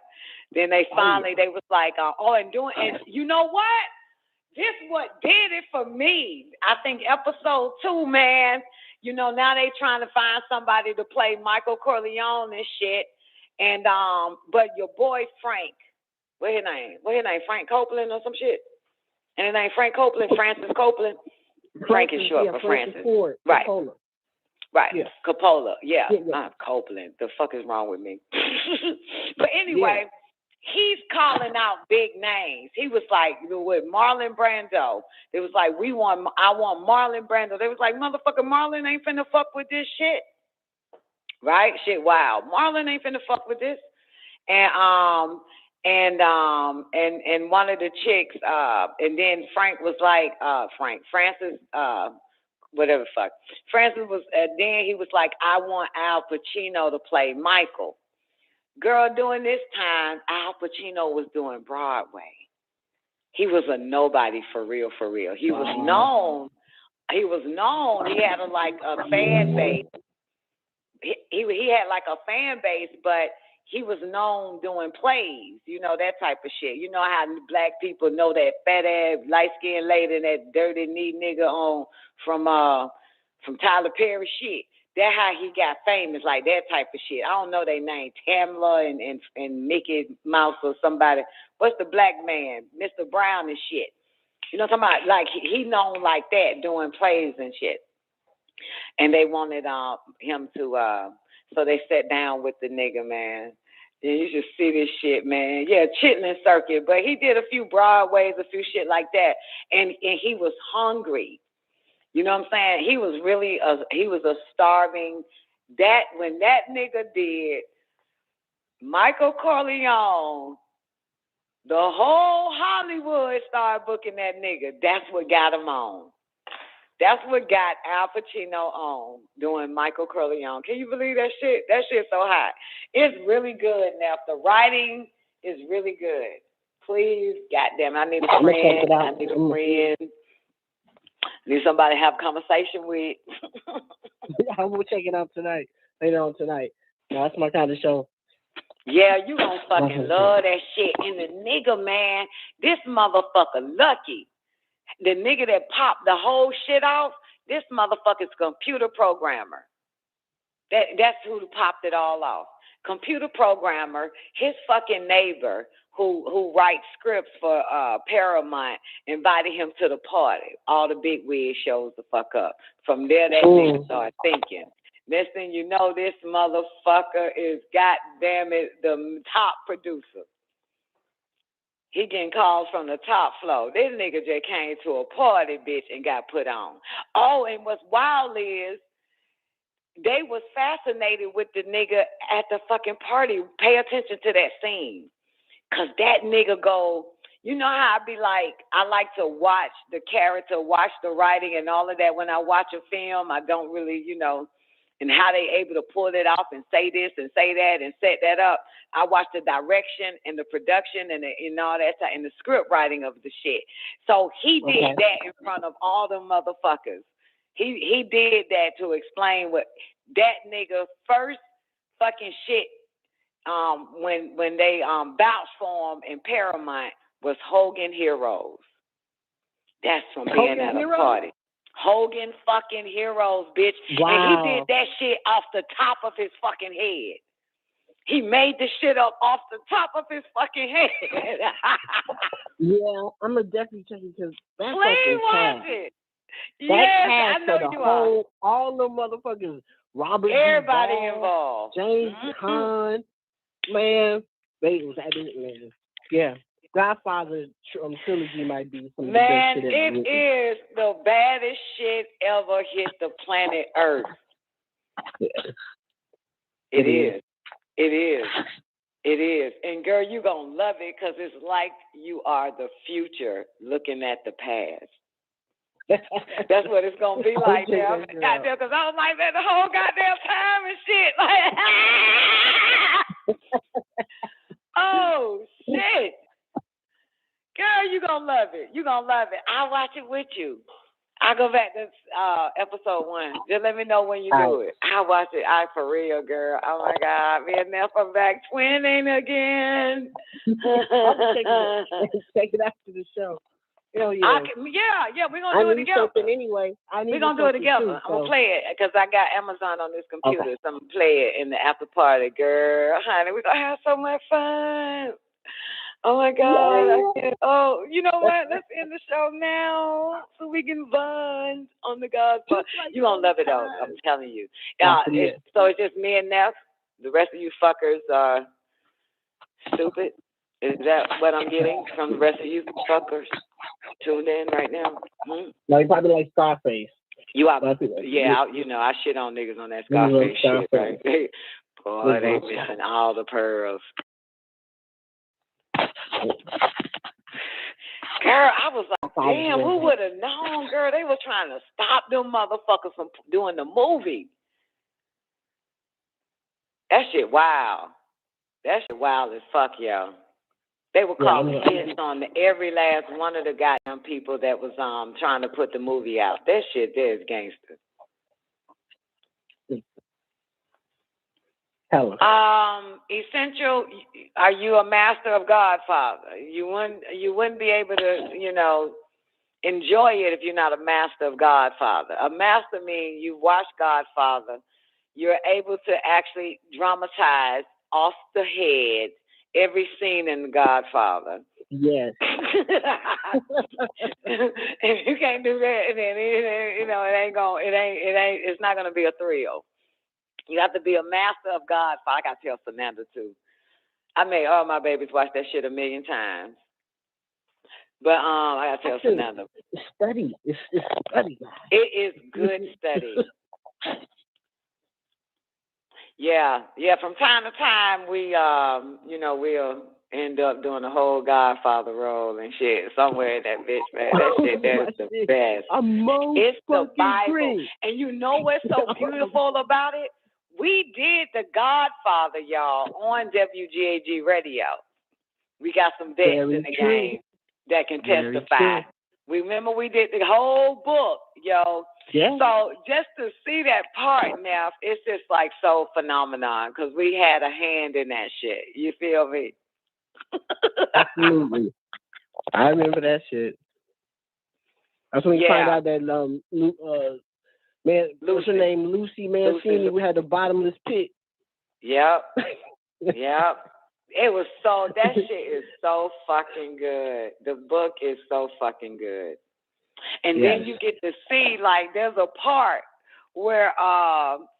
Then they finally, they was like, and you know what? This what did it for me. I think episode 2, man, you know, now they trying to find somebody to play Michael Corleone and shit. And, but your boy Frank, what his name? Frank Copeland or some shit? And his name Frank Copeland, Francis Copeland. Frank is short for Francis. Ford, right. Coppola. Right, yeah. Coppola, yeah. Copeland. The fuck is wrong with me? But anyway, he's calling out big names. He was like, with Marlon Brando. It was like, I want Marlon Brando. They was like, motherfucker, Marlon ain't finna fuck with this shit. Right? Shit, wow. Marlon ain't finna fuck with this. And one of the chicks, and then Frank was like, Francis, whatever the fuck. Francis was, then he was like, I want Al Pacino to play Michael. Girl, during this time, Al Pacino was doing Broadway. He was a nobody for real, for real. He was known. He had a fan base. He had like a fan base, but he was known doing plays, you know, that type of shit. You know how black people know that fat ass, light skinned lady and that dirty knee nigga on from Tyler Perry shit. That's how he got famous, like that type of shit. I don't know their name, Tamla and Mickey Mouse or somebody. What's the black man, Mr. Brown and shit? You know what I'm talking about? Like he known like that, doing plays and shit. And they wanted him to, so they sat down with the nigga, man. Yeah, you should see this shit, man. Yeah, Chitlin Circuit, but he did a few Broadways, a few shit like that. And he was hungry. You know what I'm saying? He was really he was a starving. When that nigga did Michael Corleone, the whole Hollywood started booking that nigga. That's what got him on. That's what got Al Pacino on, doing Michael Corleone. Can you believe that shit? That shit's so hot. It's really good now. The writing is really good. Please, goddamn, I need a friend. I need a friend. Need somebody to have a conversation with. I'm gonna check it out tonight. Later on tonight. No, that's my kind of show. Yeah, you gonna fucking love that shit. And the nigga, man, this motherfucker lucky. The nigga that popped the whole shit off, this motherfucker's computer programmer. That's who popped it all off. Computer programmer, his fucking neighbor who writes scripts for Paramount invited him to the party. All the big wig shows the fuck up. From there, that nigga started thinking. Next thing you know, this motherfucker is goddamn it the top producer. He getting calls from the top floor. This nigga just came to a party, bitch, and got put on. Oh, and what's wild is they was fascinated with the nigga at the fucking party. Pay attention to that scene. Because that nigga go, you know how I be like, I like to watch the character, watch the writing and all of that. When I watch a film, I don't really, you know, and how they able to pull it off and say this and say that and set that up. I watch the direction and the production and all that and the script writing of the shit. So he did that in front of all the motherfuckers. He did that to explain what that nigga first fucking shit when they vouched for him in Paramount was Hogan Heroes. That's from being at a party. Hogan fucking Heroes, bitch. Wow. And he did that shit off the top of his fucking head. He made the shit up off the top of his fucking head. Yeah, I'm gonna definitely check it because that's Please watch it. Yes, I know you are. All the motherfuckers, Robert, everybody involved, James Caan, man, they was at it, man. Yeah. Godfather trilogy might be some of the best shit ever. It is the baddest shit ever hit the planet Earth. Yeah. It is. It is. It is. And girl, you're going to love it because it's like you are the future looking at the past. That's what it's going to be like now. Goddamn, because I was like that the whole goddamn time and shit. Like, oh, shit. Girl, you gonna love it. You gonna love it. I'll watch it with you. I'll go back to episode 1. Just let me know when you do it. I'll watch it. For real, girl. Oh my God. Me and Nelson back twinning again. Take it after the show. Hell yeah. Yeah, we're gonna do it together. Anyway. We're gonna do it together. I'm gonna play it because I got Amazon on this computer, so I'm gonna play it in the after party, girl. Honey, we're gonna have so much fun. Oh my God. Yeah. Oh, you know what? Let's end the show now so we can bond on the God's part. You're going to love it though. I'm telling you. So it's just me and Neff. The rest of you fuckers are stupid. Is that what I'm getting from the rest of you fuckers tuned in right now? No, you probably like Scarface. You are, yeah, I shit on niggas on that Scarface shit, right? Boy, they missing all the pearls. Girl, I was like, damn, who would have known, girl? They were trying to stop them motherfuckers from doing the movie. That shit wild. That shit wild as fuck, yo. They were calling hits on every last one of the goddamn people that was trying to put the movie out. That shit there is gangster. Essential. Are you a master of Godfather? You wouldn't be able to, enjoy it if you're not a master of Godfather. A master means you watch Godfather. You're able to actually dramatize off the head every scene in The Godfather. Yes. If you can't do that, then it's not gonna be a thrill. You have to be a master of Godfather. I gotta tell Fernanda too. I made all my babies watch that shit 1,000,000 times. But I gotta tell Fernanda. Study. It's study. It is good study. Yeah. From time to time, we'll end up doing the whole Godfather role and shit somewhere in that bitch, man. That shit, that's the best. It's the Bible. Great. And you know what's so beautiful about it? We did The Godfather, y'all, on WGAG Radio. We got some vets in the game that can testify. Remember we did the whole book, yo. Yeah. So just to see that part now, it's just like so phenomenon because we had a hand in that shit. You feel me? Absolutely. I remember that shit. That's when you find out that what's her name? Lucy Mancini. We had the bottomless pit. Yep. It was that shit is so fucking good. The book is so fucking good. And then you get to see, like, there's a part where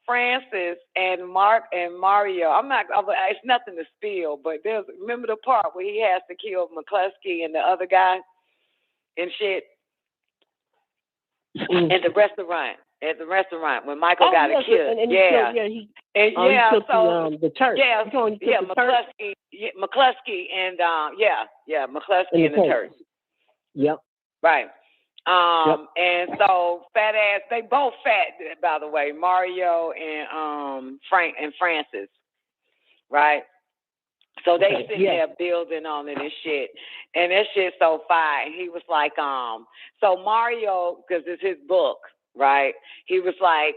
Francis and Mark and Mario, it's nothing to spill, but remember the part where he has to kill McCluskey and the other guy and shit at the restaurant. At the restaurant when Michael got a kill. The Turk. McCluskey and McCluskey and the Turk. Yep. Right. And so fat ass, they both fat, by the way, Mario and Frank and Francis, right? So they sitting there building on it and shit, and that shit's so fire. He was like, so Mario, because it's his book, right? He was like,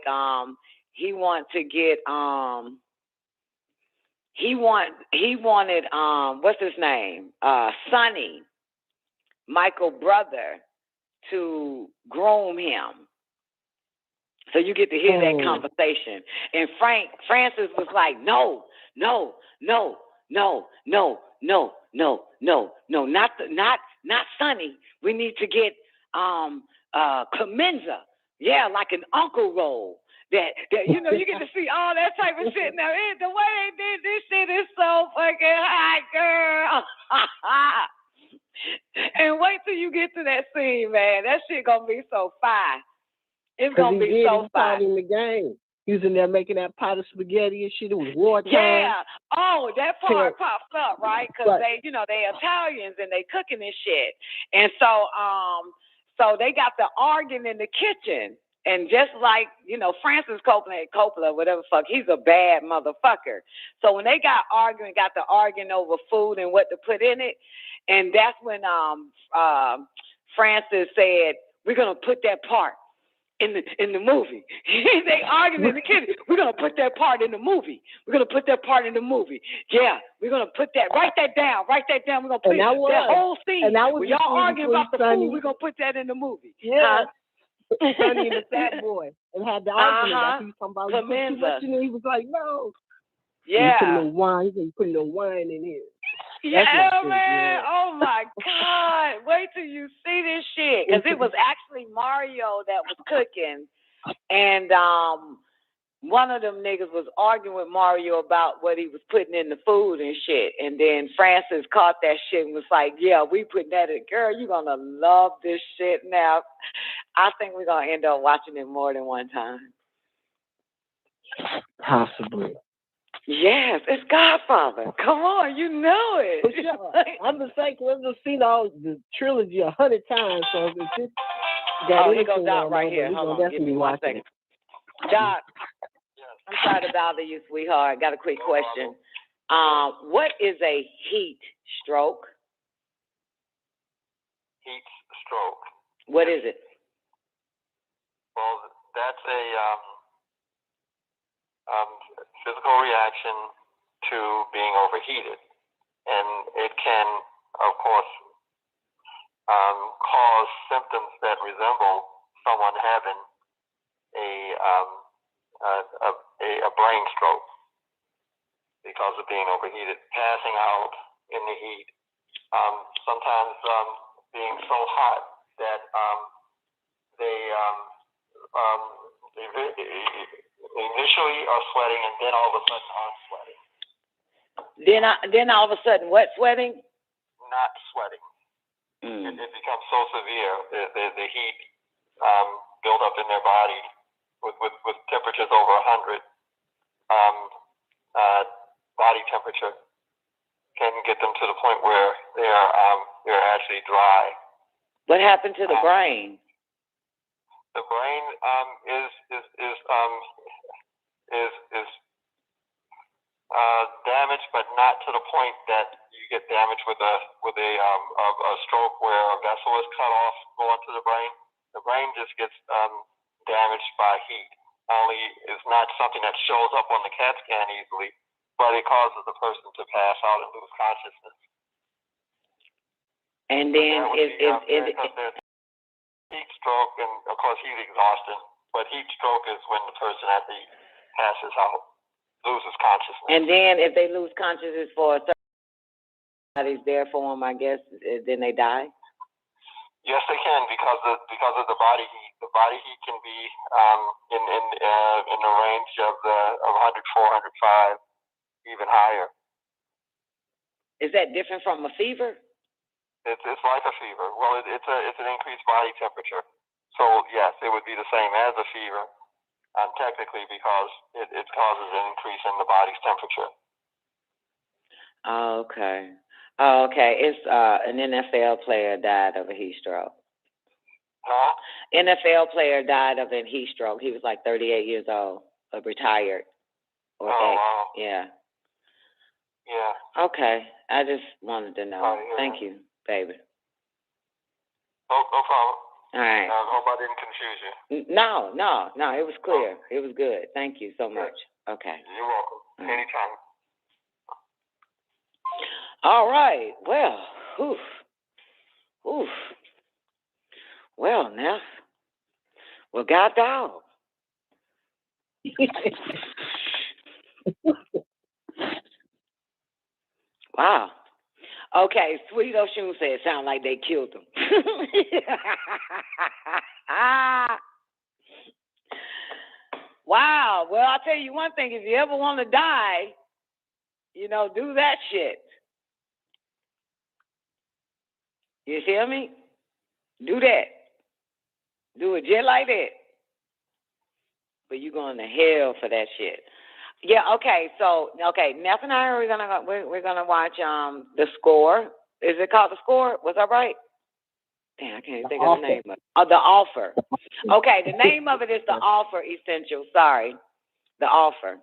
he wanted to get, he wanted, what's his name? Sonny, Michael's brother, to groom him. So you get to hear that conversation. And Francis was like, no, not Sonny. We need to get Clemenza. Yeah, like an uncle role. That you get to see all that type of shit. Now the way they did this shit is so fucking hot, girl. And wait till you get to that scene, man. That shit gonna be so fire. It's gonna be so fire. In the game. He was in there making that pot of spaghetti and shit. It was wartime. Yeah. Oh, that part pops up, right? Because they Italians and they cooking and shit. And so they got the arguing in the kitchen. And just like, Francis Coppola, whatever fuck, he's a bad motherfucker. So when they got the arguing over food and what to put in it, and that's when Francis said, we're going to put that part in the movie. They arguing in the kitchen. We're going to put that part in the movie. We're going to put that part in the movie. Yeah, we're going to put that. Write that down. We're going to put that whole scene. And that was when y'all arguing about the food, we're going to put that in the movie. Yeah. Sonny and the fat boy. And had the argument. He was talking about Clemenza. He was like, no. Yeah. You put no wine in here. Yeah, man. Oh, my God. Wait till you see this shit. Because it was actually Mario that was cooking. And one of them niggas was arguing with Mario about what he was putting in the food and shit. And then Francis caught that shit and was like, yeah, we putting that in. Girl, you're going to love this shit now. I think we're gonna end up watching it more than one time. Possibly. Yes, it's Godfather. Come on, you know it. I'm the same. I've just seen all the trilogy 100 times. So if it's just here goes Doc right here. Hold on, give me 1 second. Doc, I'm sorry to bother you, sweetheart. Got a quick question. What is a heat stroke? Heat stroke. What is it? Well, that's a physical reaction to being overheated, and it can, of course, cause symptoms that resemble someone having a brain stroke because of being overheated, passing out in the heat, sometimes being so hot that they initially are sweating and then all of a sudden aren't sweating. Then all of a sudden, what sweating? Not sweating. It becomes so severe, the heat build up in their body with temperatures over 100. Body temperature can get them to the point where they're actually dry. What happened to the brain? The brain is damaged, but not to the point that you get damaged with a stroke where a vessel is cut off going to the brain. The brain just gets damaged by heat. Only it's not something that shows up on the CAT scan easily, but it causes the person to pass out and lose consciousness. And then heat stroke and of course heat exhaustion, but heat stroke is when the person actually passes out, loses consciousness. And then if they lose consciousness for a certain body's there for them, I guess, then they die. Yes, they can because of the body heat. The body heat can be in the range of 104, 105, even higher. Is that different from a fever? It's like a fever. Well, it's an increased body temperature. So yes, it would be the same as a fever, technically, because it causes an increase in the body's temperature. Okay. It's an NFL player died of a heat stroke. Huh? NFL player died of a heat stroke. He was like 38 years old, retired. Wow. Yeah. Yeah. Okay. I just wanted to know. Thank you, baby. No problem. All right. I hope I didn't confuse you. No. It was clear. It was good. Thank you so much. Okay. You're welcome. Anytime. All right. Well, Well, now, God dog. Wow. Okay, Sweet Oshun said it sounded like they killed him. Wow. Well, I'll tell you one thing. If you ever want to die, do that shit. You hear me? Do that. Do it just like that. But you're going to hell for that shit. Yeah, okay. So, Neff and I we're gonna watch The Score. Is it called The Score? Was that right? Damn, I can't even think of the name of it. Oh, The Offer. Okay, the name of it is The Offer Essential. Sorry. The Offer.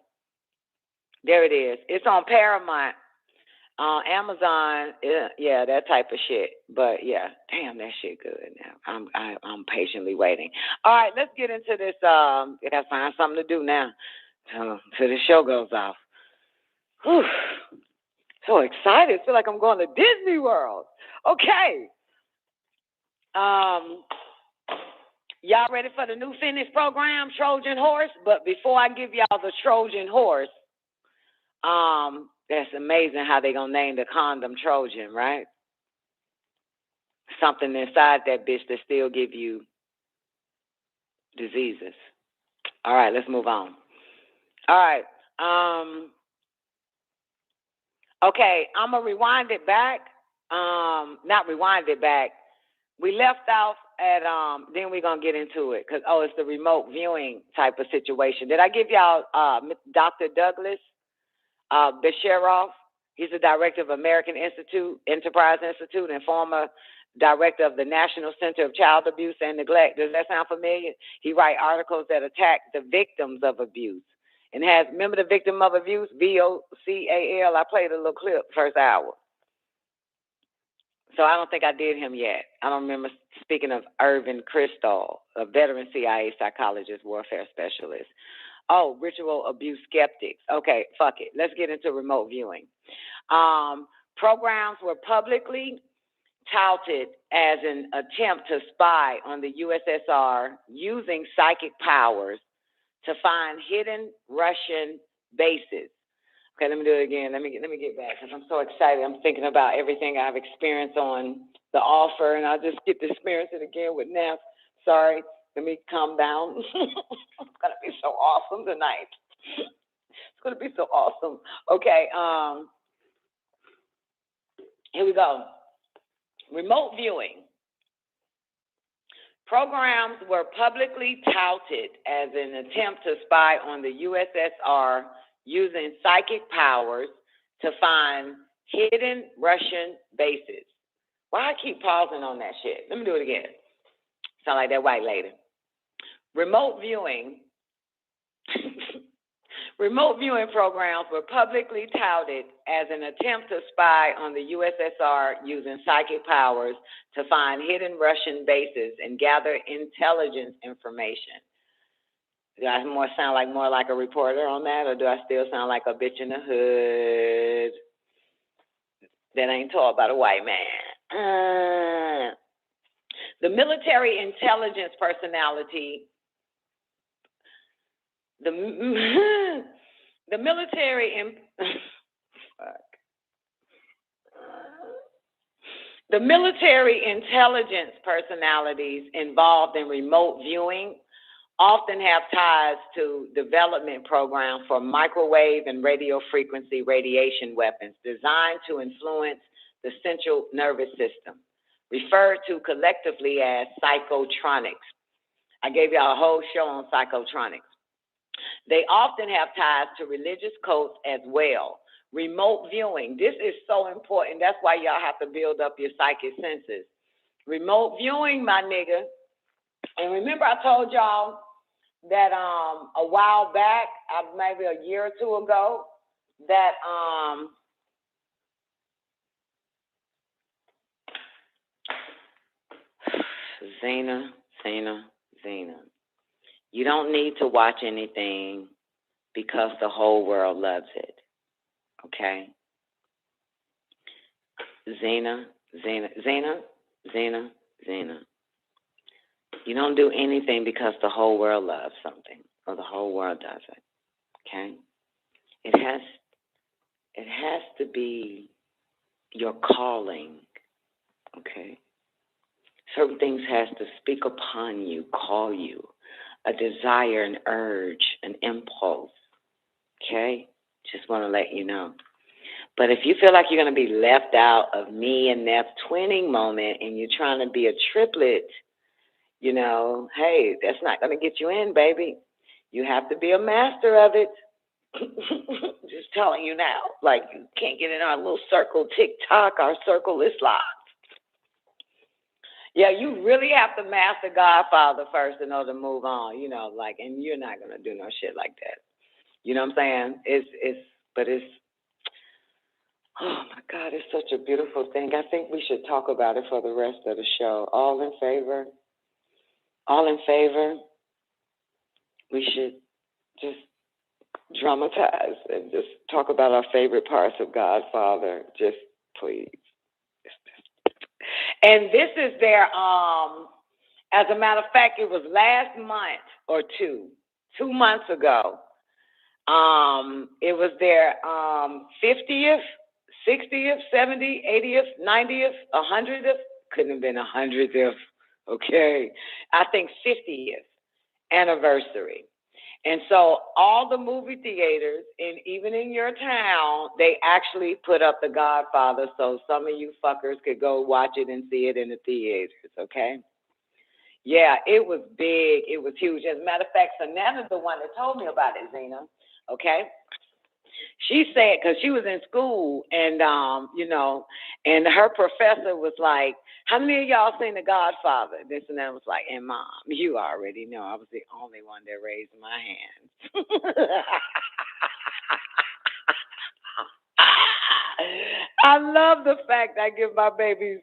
There it is. It's on Paramount. Amazon, yeah, that type of shit. But yeah, damn, that shit good now. I'm patiently waiting. All right, let's get into this. I gotta find something to do now till the show goes off. Whew. So excited. I feel like I'm going to Disney World. Okay. Y'all ready for the new fitness program, Trojan Horse? But before I give y'all the Trojan Horse, that's amazing how they gonna name the condom Trojan, right? Something inside that bitch that still give you diseases. All right, let's move on. All right. Okay, I'm gonna rewind it back. Not rewind it back. we left off at, then we're going to get into it because, it's the remote viewing type of situation. Did I give y'all Dr. Douglas Bisharoff? He's the director of American Enterprise Institute and former director of the National Center of Child Abuse and Neglect. Does that sound familiar? He writes articles that attack the victims of abuse. And remember the victim of abuse, VOCAL? I played a little clip first hour. So I don't think I did him yet. I don't remember speaking of Irvin Kristol, a veteran CIA psychologist, warfare specialist. Oh, ritual abuse skeptics. Okay, fuck it. Let's get into remote viewing. Programs were publicly touted as an attempt to spy on the USSR using psychic powers to find hidden Russian bases. Okay, let me do it again. Let me get back because I'm so excited. I'm thinking about everything I've experienced on the offer, and I'll just get to experience it again with Neff. Sorry, let me calm down. It's gonna be so awesome tonight. It's gonna be so awesome. Okay, here we go. Remote viewing. Programs were publicly touted as an attempt to spy on the USSR using psychic powers to find hidden Russian bases. Why I keep pausing on that shit? Let me do it again. Sound like that white lady. Remote viewing programs were publicly touted as an attempt to spy on the USSR using psychic powers to find hidden Russian bases and gather intelligence information. Do I sound more like a reporter on that, or do I still sound like a bitch in the hood that ain't taught by the white man? The military intelligence personality, the military intelligence personalities involved in remote viewing often have ties to development programs for microwave and radio frequency radiation weapons designed to influence the central nervous system, referred to collectively as psychotronics. I gave y'all a whole show on psychotronics. They often have ties to religious cults as well. Remote viewing, this is so important. That's why y'all have to build up your psychic senses. Remote viewing, my nigga. And remember I told y'all that a while back, maybe a year or two ago, that Zena, you don't need to watch anything because the whole world loves it, okay? Zena. You don't do anything because the whole world loves something or the whole world does it, okay? It has to be your calling, okay? Certain things has to speak upon you, call you, a desire, an urge, an impulse, okay? Just want to let you know. But if you feel like you're going to be left out of me and Neff twinning moment and you're trying to be a triplet, you know, hey, that's not going to get you in, baby. You have to be a master of it. Just telling you now. Like, you can't get in our little circle TikTok. Our circle is locked. Yeah, you really have to master Godfather first in order to move on, you know, like, and you're not going to do no shit like that. You know what I'm saying? Oh my God, it's such a beautiful thing. I think we should talk about it for the rest of the show. All in favor? All in favor? We should just dramatize and just talk about our favorite parts of Godfather. Just please. And this is their, as a matter of fact, it was last month or 2 months ago. It was their 50th, 60th, 70th, 80th, 90th, 100th. Couldn't have been 100th, okay. I think 50th anniversary. And so all the movie theaters, and even in your town, they actually put up The Godfather so some of you fuckers could go watch it and see it in the theaters, okay? Yeah, it was big. It was huge. As a matter of fact, Sanana's the one that told me about it, Zena, okay? She said, because she was in school, and, you know, and her professor was like, how many of y'all seen The Godfather? This and that was like, and Mom, you already know I was the only one that raised my hand. I love the fact I give my babies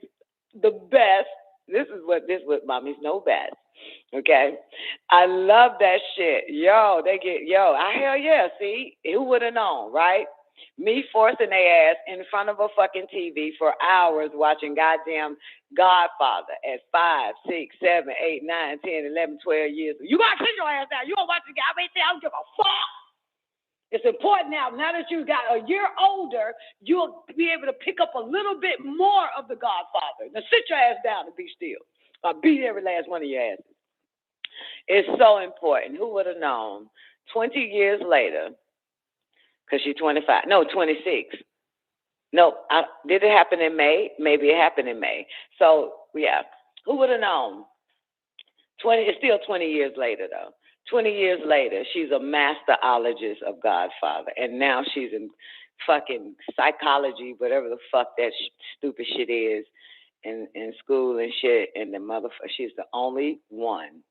the best. This is what mommies know best. Okay? I love that shit. Yo, hell yeah, see? Who would have known, right? Me forcing their ass in front of a fucking TV for hours watching goddamn Godfather at 5, 6, 7, 8, 9, 10, 11, 12 years. You gotta sit your ass down. You gonna watch the guy. I don't give a fuck. It's important now that you got a year older, you'll be able to pick up a little bit more of the Godfather. Now sit your ass down and be still. I'll beat every last one of your asses. It's so important. Who would have known? 20 years later, because she's 25. No, 26. No, did it happen in May? Maybe it happened in May. So, yeah. Who would have known? It's still 20 years later, though. 20 years later, she's a masterologist of Godfather. And now she's in fucking psychology, whatever the fuck that stupid shit is, in school and shit. And the motherfucker, she's the only one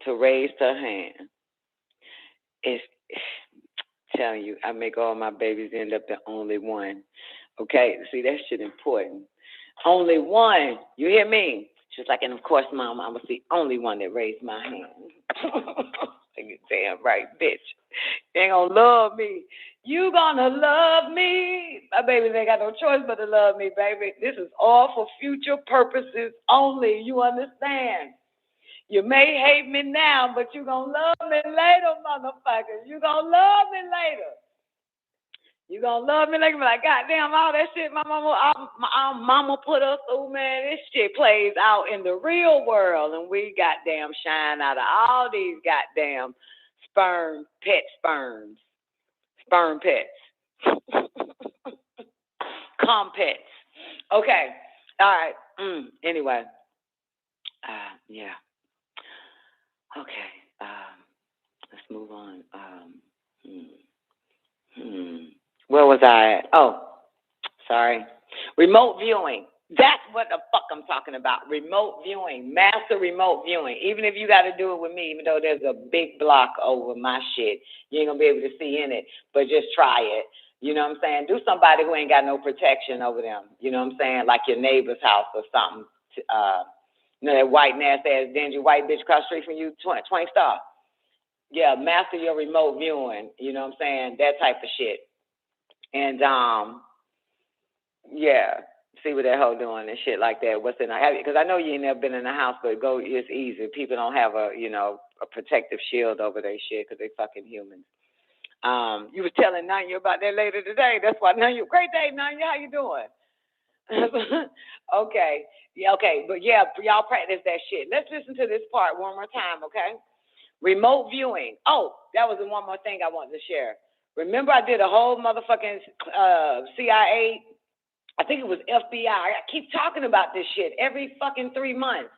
to raise her hand. It's telling you, I make all my babies end up the only one. Okay, see, that shit important. Only one, you hear me? She's like, and of course, Mom, I was the only one that raised my hand. Damn right, bitch. You ain't gonna love me. You gonna love me. My babies ain't got no choice but to love me, baby. This is all for future purposes only. You understand? You may hate me now, but you gonna love me later, motherfuckers. You gonna love me later. You gonna love me later. Like, goddamn, all that shit my mama put us through, man. This shit plays out in the real world, and we goddamn shine out of all these goddamn sperm pets. Com pets. Okay. All right. Anyway. Yeah. Okay. Let's move on. Where was I at? Oh, sorry. Remote viewing. That's what the fuck I'm talking about. Remote viewing. Master remote viewing. Even if you got to do it with me, even though there's a big block over my shit, you ain't going to be able to see in it, but just try it. You know what I'm saying? Do somebody who ain't got no protection over them. You know what I'm saying? Like your neighbor's house or something. You know, that white, nasty-ass, dingy white bitch across the street from you, 20 star. Yeah, master your remote viewing. You know what I'm saying? That type of shit. And, yeah, see what that hoe doing and shit like that. What's in her? Because I know you ain't never been in a house, but it's easy. People don't have a protective shield over their shit because they fucking humans. You was telling Nanya about that later today. That's why Nanya, great day, Nanya. How you doing? Okay. Yeah, okay. But yeah, y'all practice that shit. Let's listen to this part one more time, okay? Remote viewing. Oh, that was the one more thing I wanted to share. Remember I did a whole motherfucking CIA, I think it was FBI. I keep talking about this shit every fucking 3 months,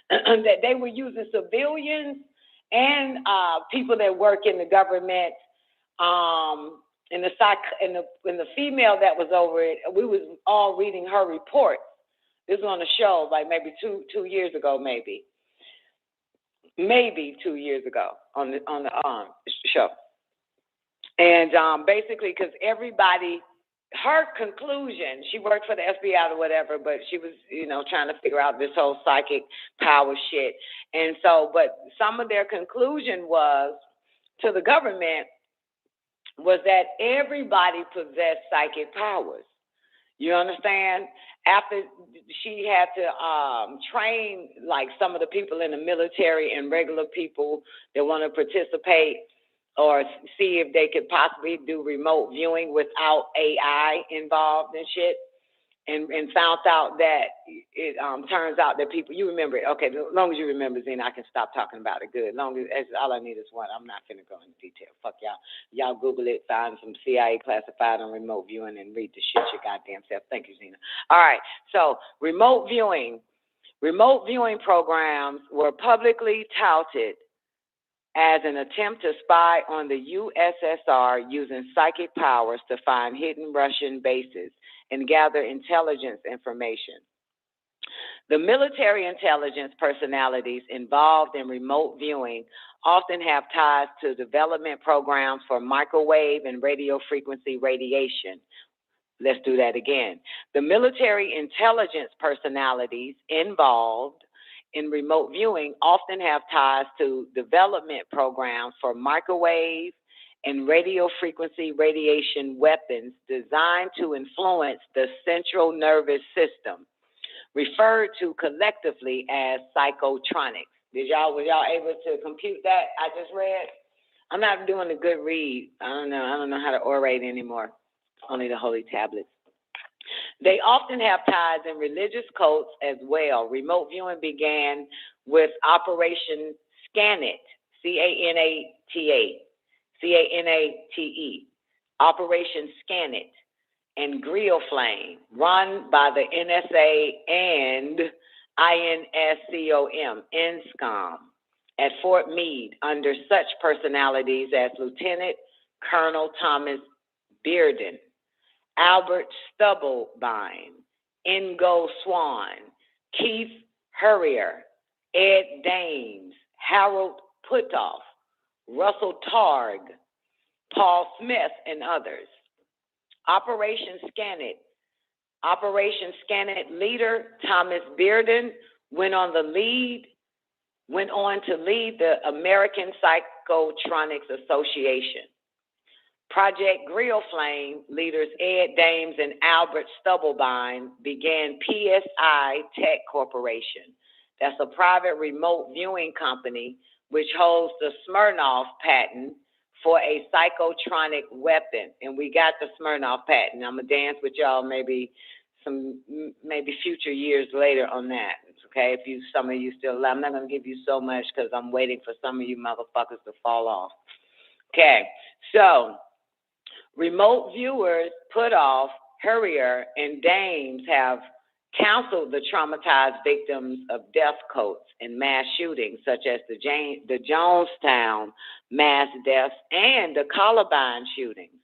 that they were using civilians and people that work in the government, and the female that was over it, we was all reading her report. This was on a show like maybe two years ago, maybe 2 years ago on the show. And basically, because everybody, her conclusion, she worked for the FBI or whatever, but she was, trying to figure out this whole psychic power shit. And so, but some of their conclusion was to the government was that everybody possessed psychic powers. You understand? After she had to train like some of the people in the military and regular people that want to participate or see if they could possibly do remote viewing without AI involved and shit. and found out that it turns out that people, you remember it. Okay, as long as you remember, Zena, I can stop talking about it. Good. As long as all I need is one. I'm not finna go into detail. Fuck y'all. Y'all Google it, find some CIA classified on remote viewing, and read the shit your goddamn self. Thank you, Zena. All right. So remote viewing programs were publicly touted as an attempt to spy on the USSR using psychic powers to find hidden Russian bases and gather intelligence information. The military intelligence personalities involved in remote viewing often have ties to development programs for microwave and radio frequency radiation. Let's do that again. The military intelligence personalities involved in remote viewing often have ties to development programs for microwave and radio frequency radiation weapons designed to influence the central nervous system, referred to collectively as psychotronics. Was y'all able to compute that I just read? I'm not doing a good read. I don't know how to orate anymore. Only the holy tablets. They often have ties in religious cults as well. Remote viewing began with Operation Scanate, C-A-N-A-T-E, Operation Scanate, and Grill Flame, run by the NSA and INSCOM, INSCOM, at Fort Meade under such personalities as Lieutenant Colonel Thomas Bearden, Albert Stubblebine, Ingo Swan, Keith Hurrier, Ed Dames, Harold Putoff, Russell Targ, Paul Smith, and others. Operation Scanate leader Thomas Bearden went on to lead the American Psychotronics Association. Project Grill Flame leaders Ed Dames and Albert Stubblebine began PSI Tech Corporation. That's a private remote viewing company which holds the Smirnoff patent for a psychotronic weapon. And we got the Smirnoff patent. I'm gonna dance with y'all maybe future years later on that. Okay, if some of you still alive. I'm not gonna give you so much because I'm waiting for some of you motherfuckers to fall off. Okay, so remote viewers Putoff, Hurrier, and Dames have counseled the traumatized victims of death cults and mass shootings, such as the Jonestown mass deaths and the Columbine shootings,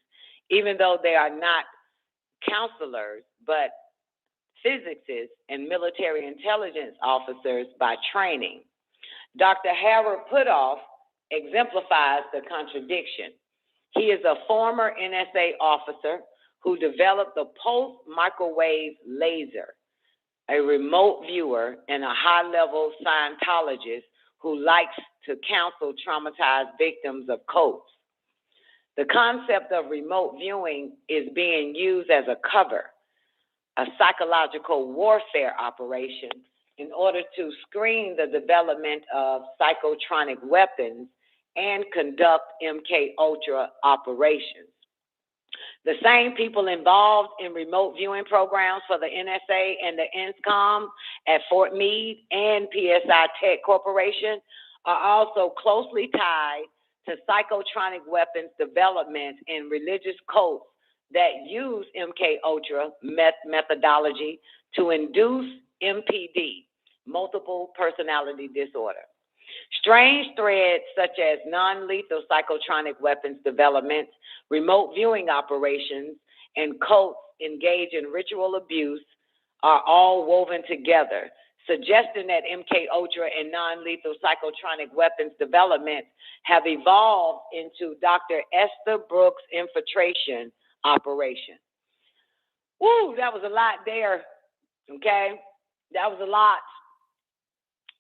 even though they are not counselors, but physicists and military intelligence officers by training. Dr. Harold Putoff exemplifies the contradiction. He is a former NSA officer who developed the pulse microwave laser, a remote viewer, and a high-level Scientologist who likes to counsel traumatized victims of cults. The concept of remote viewing is being used as a cover, a psychological warfare operation, in order to screen the development of psychotronic weapons and conduct MK-Ultra operations. The same people involved in remote viewing programs for the NSA and the INSCOM at Fort Meade and PSI Tech Corporation are also closely tied to psychotronic weapons development in religious cults that use MK-Ultra methodology to induce MPD, multiple personality disorder. Strange threads such as non-lethal psychotronic weapons development, remote viewing operations, and cults engaged in ritual abuse are all woven together, suggesting that MK-Ultra and non-lethal psychotronic weapons development have evolved into Dr. Esther Brooks' infiltration operation. Woo, that was a lot there, okay? That was a lot.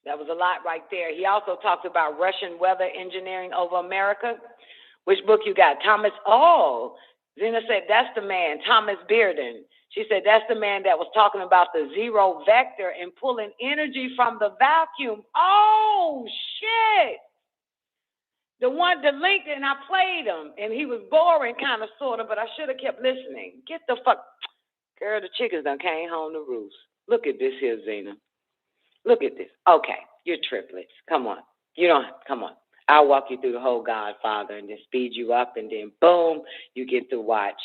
That was a lot right there. He also talked about Russian weather engineering over America. Which book you got? Thomas, Zena said, that's the man, Thomas Bearden. She said, that's the man that was talking about the zero vector and pulling energy from the vacuum. Oh, shit. The link, and I played him, and he was boring kind of, sort of, but I should have kept listening. Get the fuck. Girl, the chickens done came home to roost. Look at this here, Zena. Look at this. Okay, you're triplets. Come on. You don't, come on. I'll walk you through the whole Godfather and then speed you up, and then boom, you get to watch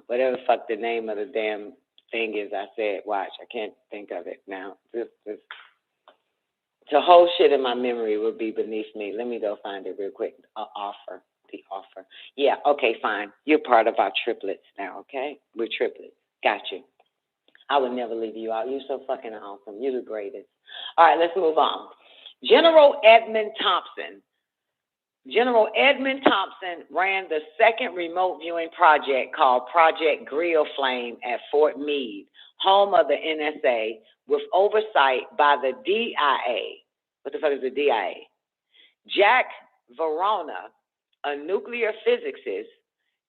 whatever the fuck the name of the damn thing is. I said watch. I can't think of it now. To hold shit in my memory would be beneath me. Let me go find it real quick. Offer. The offer. Yeah, okay, fine. You're part of our triplets now, okay? We're triplets. Got you. I would never leave you out. You're so fucking awesome. You're the greatest. All right, let's move on. General Edmund Thompson. General Edmund Thompson ran the second remote viewing project called Project Grill Flame at Fort Meade, home of the NSA, with oversight by the DIA. What the fuck is the DIA? Jack Verona, a nuclear physicist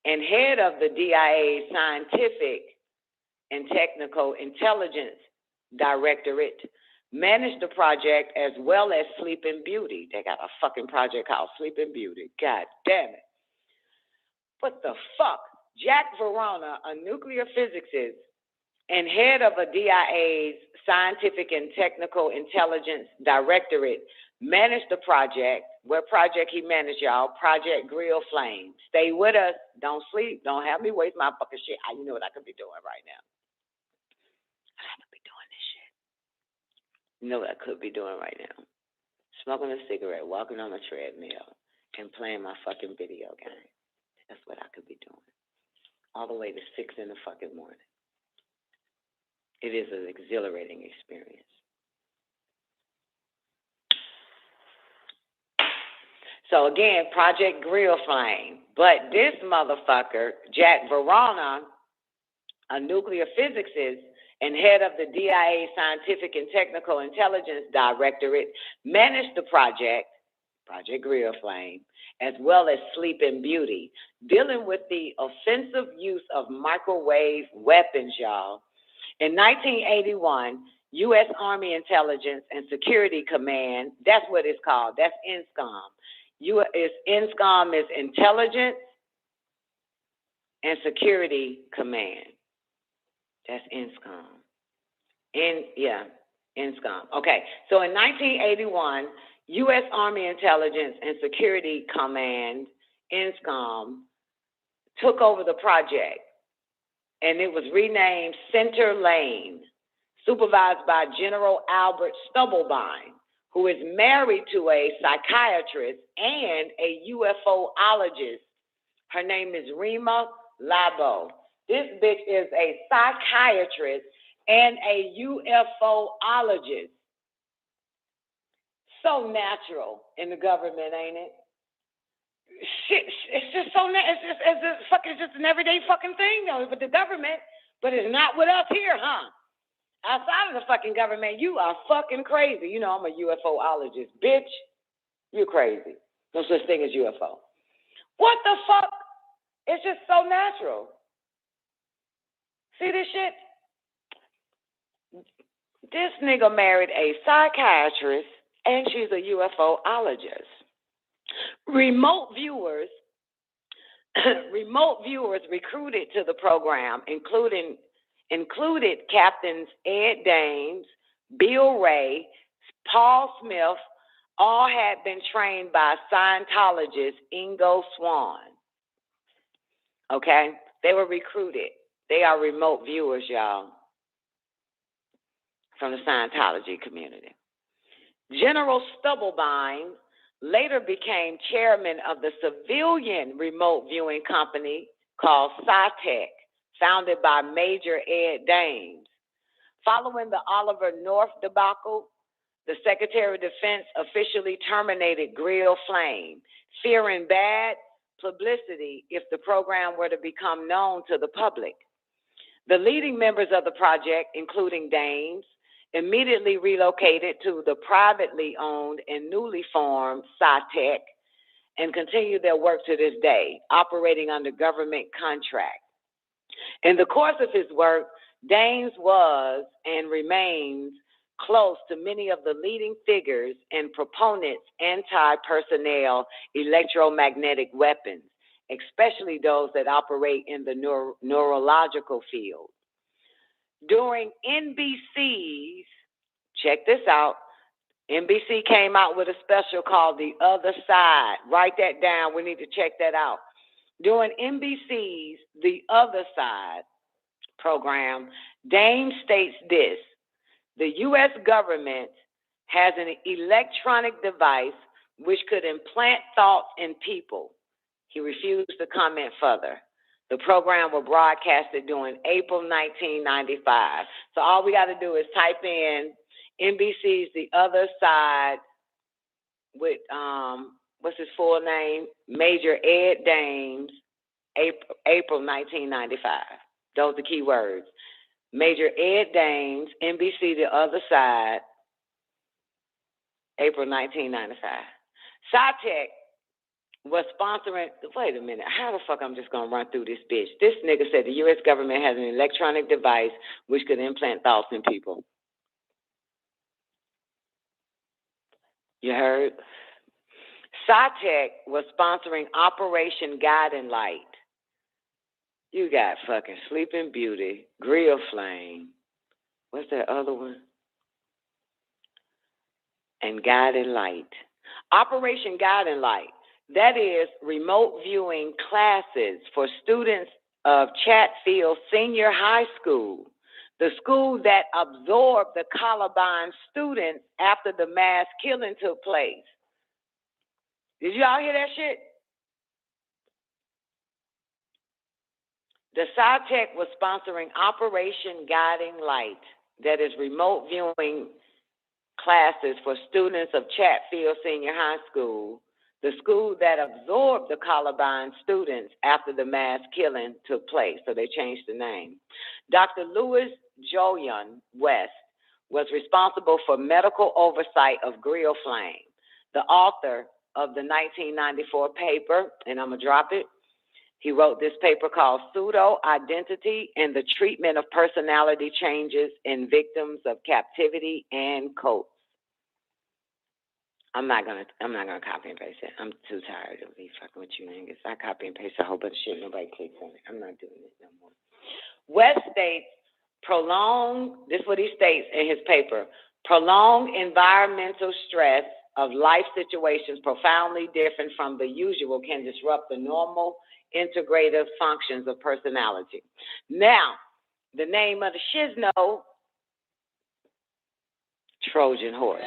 and head of the DIA's Scientific and Technical Intelligence Directorate, managed the project as well as Sleeping Beauty. They got a fucking project called Sleeping Beauty. God damn it. What the fuck? Jack Verona, a nuclear physicist and head of a DIA's Scientific and Technical Intelligence Directorate, managed the project. What project he managed, y'all? Project Grill Flame. Stay with us. Don't sleep. Don't have me waste my fucking shit. You know what I could be doing right now. I could be doing this shit. You know what I could be doing right now? Smoking a cigarette, walking on a treadmill, and playing my fucking video game. That's what I could be doing. All the way to 6 in the fucking morning. It is an exhilarating experience. So again, Project Grill Flame. But this motherfucker, Jack Verona, a nuclear physicist and head of the DIA Scientific and Technical Intelligence Directorate, managed the project, Project Grill Flame, as well as Sleeping Beauty, dealing with the offensive use of microwave weapons, y'all. In 1981, U.S. Army Intelligence and Security Command, that's what it's called, that's INSCOM. INSCOM is Intelligence and Security Command. That's INSCOM. INSCOM. Okay, so in 1981, U.S. Army Intelligence and Security Command, INSCOM, took over the project, and it was renamed Center Lane, supervised by General Albert Stubblebine, who is married to a psychiatrist and a UFOologist. Her name is Rima Labo. This bitch is a psychiatrist and a UFOologist. So natural in the government, ain't it? Shit, it's just so it's just an everyday fucking thing, though, with the government, but it's not with us here, huh? Outside of the fucking government, you are fucking crazy. You know, I'm a UFOologist. Bitch, you're crazy. No such thing as UFO. What the fuck? It's just so natural. See this shit? This nigga married a psychiatrist, and she's a UFOologist. Remote viewers recruited to the program, included Captains Ed Dames, Bill Ray, Paul Smith, all had been trained by Scientologist Ingo Swann. Okay? They were recruited. They are remote viewers, y'all, from the Scientology community. General Stubblebine later became chairman of the civilian remote viewing company called SciTech, founded by Major Ed Dames. Following the Oliver North debacle, the Secretary of Defense officially terminated Grill Flame, fearing bad publicity if the program were to become known to the public. The leading members of the project, including Dames, immediately relocated to the privately owned and newly formed SciTech and continue their work to this day, operating under government contract. In the course of his work, Dames was and remains close to many of the leading figures and proponents anti-personnel electromagnetic weapons, especially those that operate in the neurological field. During NBC's, check this out, NBC came out with a special called The Other Side. Write that down. We need to check that out. During NBC's The Other Side program, Dame states this: the U.S. government has an electronic device which could implant thoughts in people. He refused to comment further. The program was broadcasted during April 1995. So all we got to do is type in NBC's The Other Side with, what's his full name? Major Ed Dames, April 1995. Those are the key words. Major Ed Dames, NBC The Other Side, April 1995. SciTech was sponsoring, wait a minute, how the fuck I'm just gonna run through this bitch? This nigga said the U.S. government has an electronic device which could implant thoughts in people. You heard? SciTech was sponsoring Operation Guiding Light. You got fucking Sleeping Beauty, Grill Flame, what's that other one? And Guiding Light. Operation Guiding Light. That is remote viewing classes for students of Chatfield Senior High School, the school that absorbed the Columbine students after the mass killing took place. Did y'all hear that shit? The SciTech was sponsoring Operation Guiding Light, that is remote viewing classes for students of Chatfield Senior High School, the school that absorbed the Columbine students after the mass killing took place, so they changed the name. Dr. Louis Joyan West was responsible for medical oversight of Grill Flame, the author of the 1994 paper, and I'm going to drop it. He wrote this paper called Pseudo-Identity and the Treatment of Personality Changes in Victims of Captivity and Cults. I'm not gonna copy and paste it. I'm too tired of me fucking with you niggas. I copy and paste a whole bunch of shit. Nobody clicks on it. I'm not doing it no more. West states this is what he states in his paper, prolonged environmental stress of life situations profoundly different from the usual can disrupt the normal integrative functions of personality. Now, the name of the shizno, Trojan horse.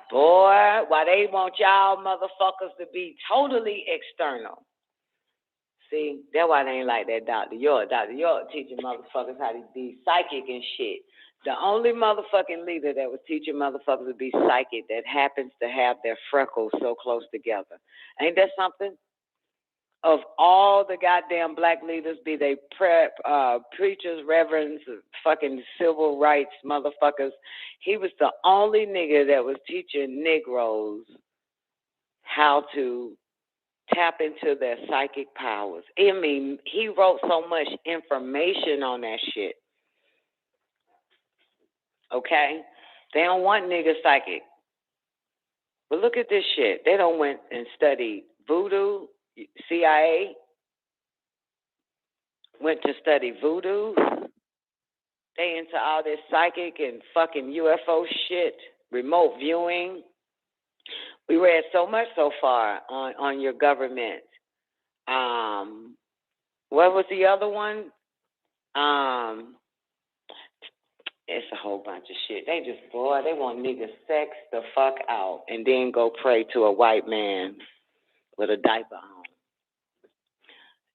Boy, why they want y'all motherfuckers to be totally external. See, that's why they ain't like that Dr. York. Dr. York teaching motherfuckers how to be psychic and shit. The only motherfucking leader that was teaching motherfuckers to be psychic that happens to have their freckles so close together. Ain't that something? Of all the goddamn black leaders, be they preachers, reverends, fucking civil rights motherfuckers, he was the only nigga that was teaching Negroes how to tap into their psychic powers. I mean, he wrote so much information on that shit. Okay? They don't want niggas psychic. But look at this shit. They don't went and studied voodoo. C.I.A. went to study voodoo. They into all this psychic and fucking UFO shit, remote viewing. We read so much so far on your government. What was the other one? It's a whole bunch of shit. They just, boy, they want niggas sex the fuck out and then go pray to a white man with a diaper on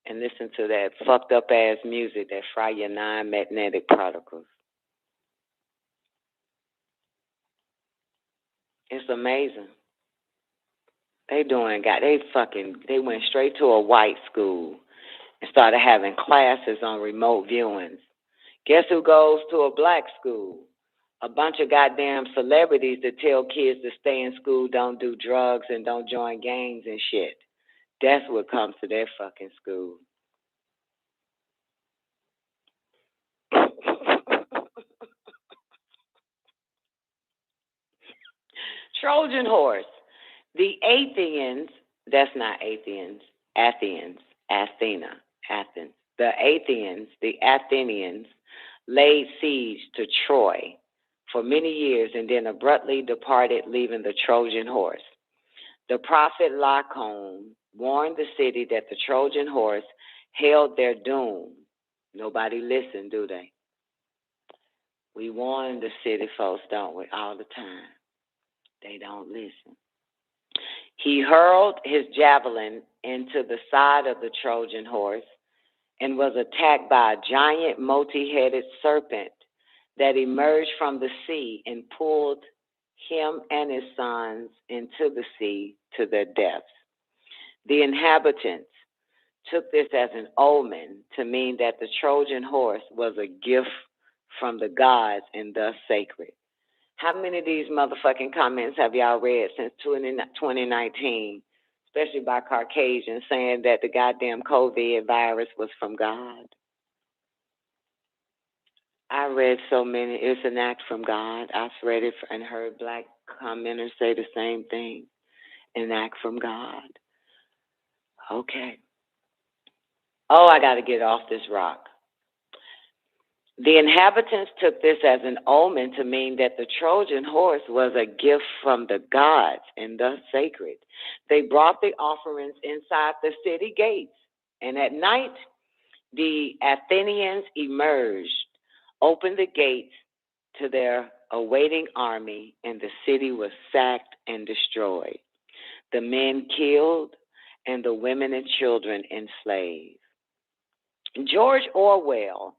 and listen to that fucked up ass music that fry your non-magnetic particles. It's amazing. They went straight to a white school and started having classes on remote viewings. Guess who goes to a black school? A bunch of goddamn celebrities that tell kids to stay in school, don't do drugs, and don't join gangs and shit. That's what comes to their fucking school. Trojan horse. The Athenians, that's not Athens, Athens, Athena, Athens. the Athenians laid siege to Troy for many years and then abruptly departed, leaving the Trojan horse. The prophet Lacan warned the city that the Trojan horse held their doom. Nobody listened, do they? We warn the city folks, don't we, all the time. They don't listen. He hurled his javelin into the side of the Trojan horse and was attacked by a giant multi-headed serpent that emerged from the sea and pulled him and his sons into the sea to their deaths. The inhabitants took this as an omen to mean that the Trojan horse was a gift from the gods and thus sacred. How many of these motherfucking comments have y'all read since 2019, especially by Caucasians, saying that the goddamn COVID virus was from God? I read so many. It's an act from God. I've read it and heard black commenters say the same thing. An act from God. Okay. Oh, I got to get off this rock. The inhabitants took this as an omen to mean that the Trojan horse was a gift from the gods and thus sacred. They brought the offerings inside the city gates, and at night the Athenians emerged, opened the gates to their awaiting army, and the city was sacked and destroyed. The men killed, and the women and children enslaved. George Orwell,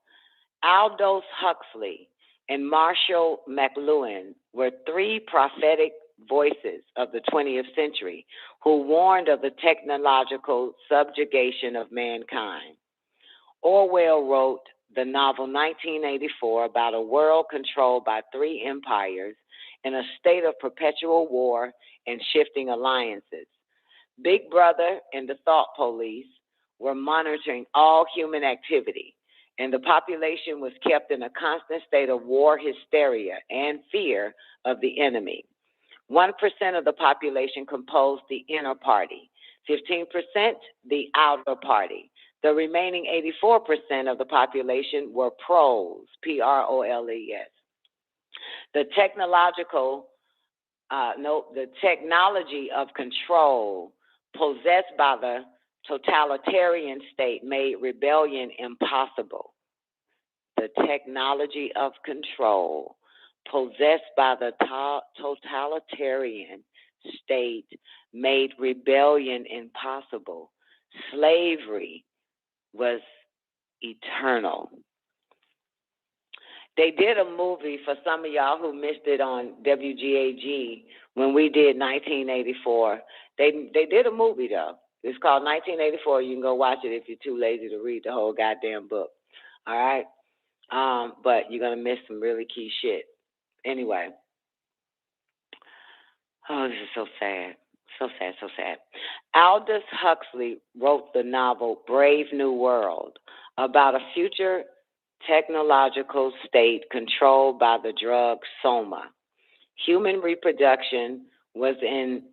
Aldous Huxley, and Marshall McLuhan were three prophetic voices of the 20th century who warned of the technological subjugation of mankind. Orwell wrote the novel 1984 about a world controlled by three empires in a state of perpetual war and shifting alliances. Big Brother and the Thought Police were monitoring all human activity, and the population was kept in a constant state of war hysteria and fear of the enemy. 1% of the population composed the inner party, 15% the outer party. The remaining 84% of the population were pros, P-R-O-L-E-S. The technology of control possessed by the totalitarian state made rebellion impossible. The technology of control possessed by the totalitarian state made rebellion impossible. Slavery was eternal. They did a movie for some of y'all who missed it on WGAG when we did 1984. They did a movie though. It's called 1984. You can go watch it if you're too lazy to read the whole goddamn book. All right? But you're going to miss some really key shit. Anyway. Oh, this is so sad. So sad, so sad. Aldous Huxley wrote the novel Brave New World about a future technological state controlled by the drug Soma. Human reproduction was an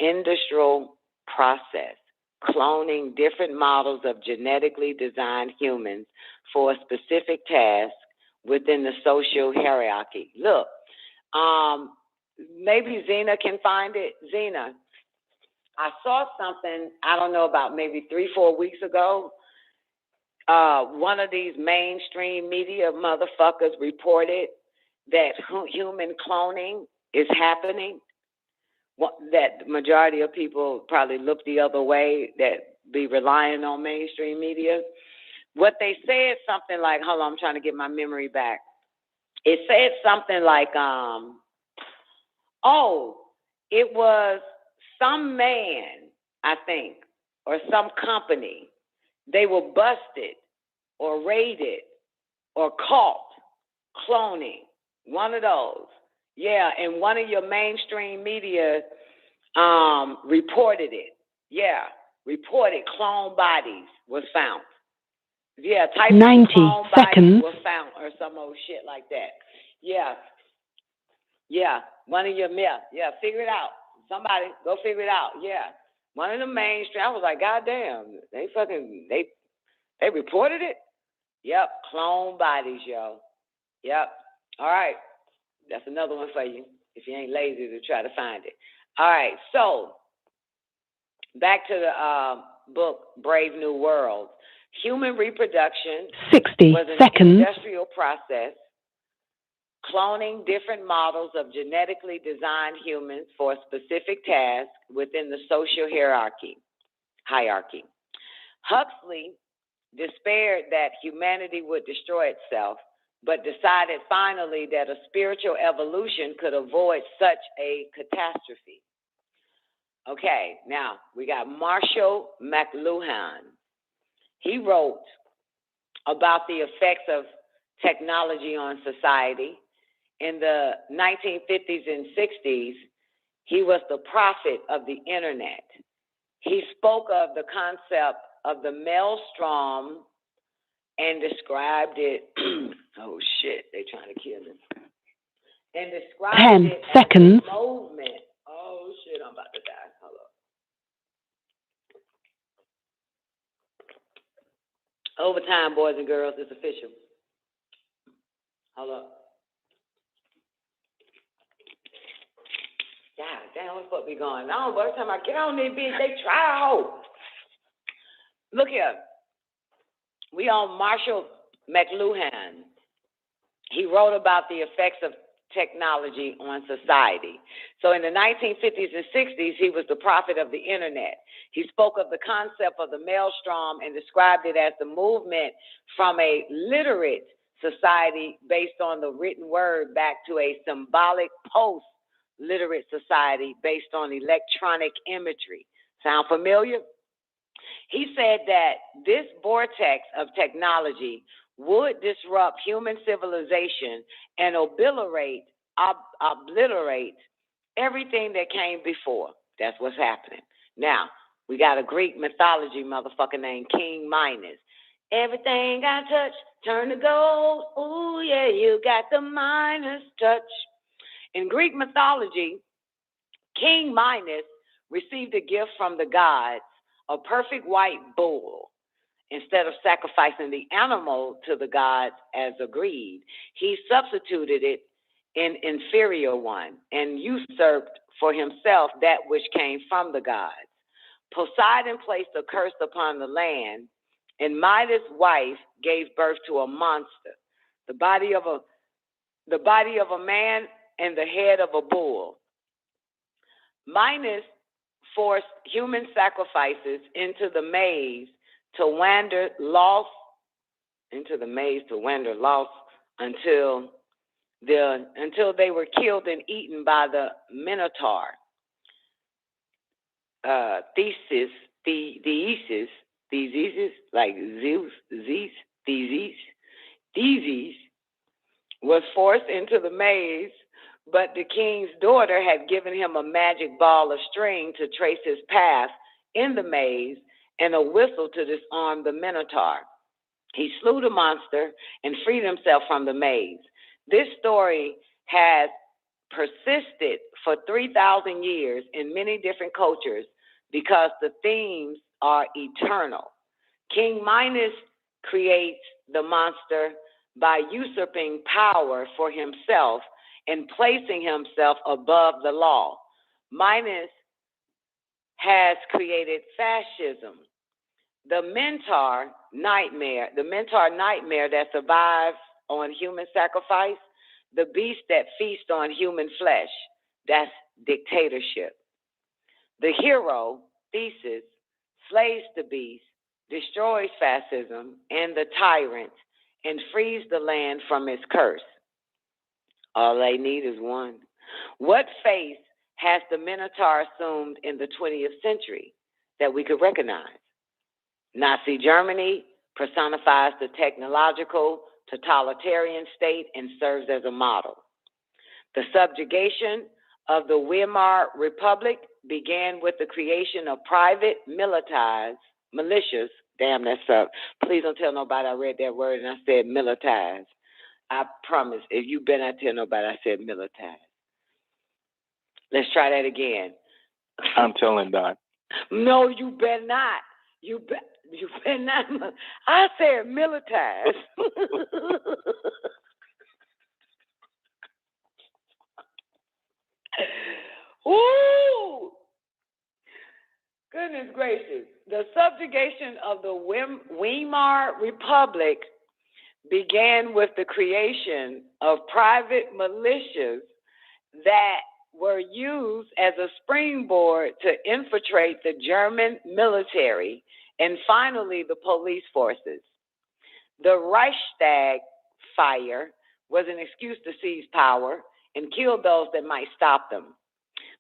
industrial process, cloning different models of genetically designed humans for a specific task within the social hierarchy. Look, maybe Zena can find it. Zena, I saw something, I don't know, about maybe 3-4 weeks ago. One of these mainstream media motherfuckers reported that human cloning is happening. That the majority of people probably look the other way, that be relying on mainstream media. What they said something like, hold on, I'm trying to get my memory back. It said something like, it was some man, I think, or some company. They were busted or raided or caught cloning. One of those. Yeah, and one of your mainstream media reported it. Yeah, reported clone bodies was found. Yeah, type 90 clone seconds. Bodies was found or some old shit like that. Yeah. Yeah, one of your, figure it out. Somebody, go figure it out. Yeah. One of the mainstream, I was like, God damn, they They reported it? Yep, clone bodies, yo. Yep. All right. That's another one for you if you ain't lazy to try to find it. All right, so back to the book, Brave New World. Human reproduction 60 was an seconds. industrial process, cloning different models of genetically designed humans for a specific task within the social hierarchy. Huxley despaired that humanity would destroy itself, but decided finally that a spiritual evolution could avoid such a catastrophe. Okay, now we got Marshall McLuhan. He wrote about the effects of technology on society. In the 1950s and 60s, he was the prophet of the internet. He spoke of the concept of the maelstrom and described it, oh shit, they trying to kill him. And described 10 it seconds. as a movement. Oh shit, I'm about to die. Hold up. Overtime, boys and girls, it's official. Hold up. God damn, what the fuck be going on? Every time I get on this bitch, they try hard. Look here. We on Marshall McLuhan. He wrote about the effects of technology on society. So in the 1950s and 60s, he was the prophet of the internet. He spoke of the concept of the maelstrom and described it as the movement from a literate society based on the written word back to a symbolic post-literate society based on electronic imagery. Sound familiar? He said that this vortex of technology would disrupt human civilization and obliterate everything that came before. That's what's happening. Now, we got a Greek mythology motherfucker named King Minos. Everything I touch turn to gold. Ooh, yeah, you got the Minos touch. In Greek mythology, King Minos received a gift from the gods, a perfect white bull. Instead of sacrificing the animal to the gods as agreed, he substituted it an inferior one and usurped for himself that which came from the gods. Poseidon placed a curse upon the land, and Midas' wife gave birth to a monster, the body of a man and the head of a bull. Midas forced human sacrifices into the maze to wander lost until they were killed and eaten by the Minotaur. Theseus, like Zeus, Theseus was forced into the maze, but the king's daughter had given him a magic ball of string to trace his path in the maze and a whistle to disarm the Minotaur. He slew the monster and freed himself from the maze. This story has persisted for 3,000 years in many different cultures because the themes are eternal. King Minos creates the monster by usurping power for himself and placing himself above the law. Minos has created fascism. The Minotaur nightmare that survives on human sacrifice, the beast that feasts on human flesh, that's dictatorship. The hero, Theseus, slays the beast, destroys fascism and the tyrant, and frees the land from its curse. All they need is one. What face has the Minotaur assumed in the 20th century that we could recognize? Nazi Germany personifies the technological totalitarian state and serves as a model. The subjugation of the Weimar Republic began with the creation of private militias. Damn, that sucked. Please don't tell nobody I read that word and I said militarize. I promise, if you better not tell nobody I said militarize. Let's try that again. I'm telling Doc. No, you better not. You better not. I said militarize. Woo! Goodness gracious. The subjugation of the Weimar Republic began with the creation of private militias that were used as a springboard to infiltrate the German military and finally the police forces. The Reichstag fire was an excuse to seize power and kill those that might stop them.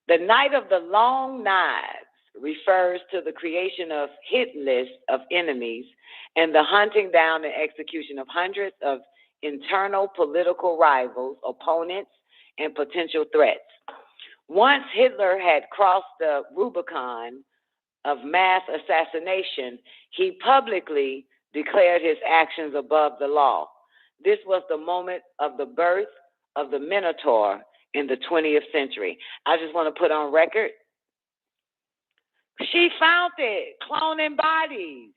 The Night of the Long Knives refers to the creation of hit lists of enemies and the hunting down and execution of hundreds of internal political rivals, opponents, and potential threats. Once Hitler had crossed the Rubicon of mass assassination, he publicly declared his actions above the law. This was the moment of the birth of the Minotaur in the 20th century. I just want to put on record, she found it, cloning bodies.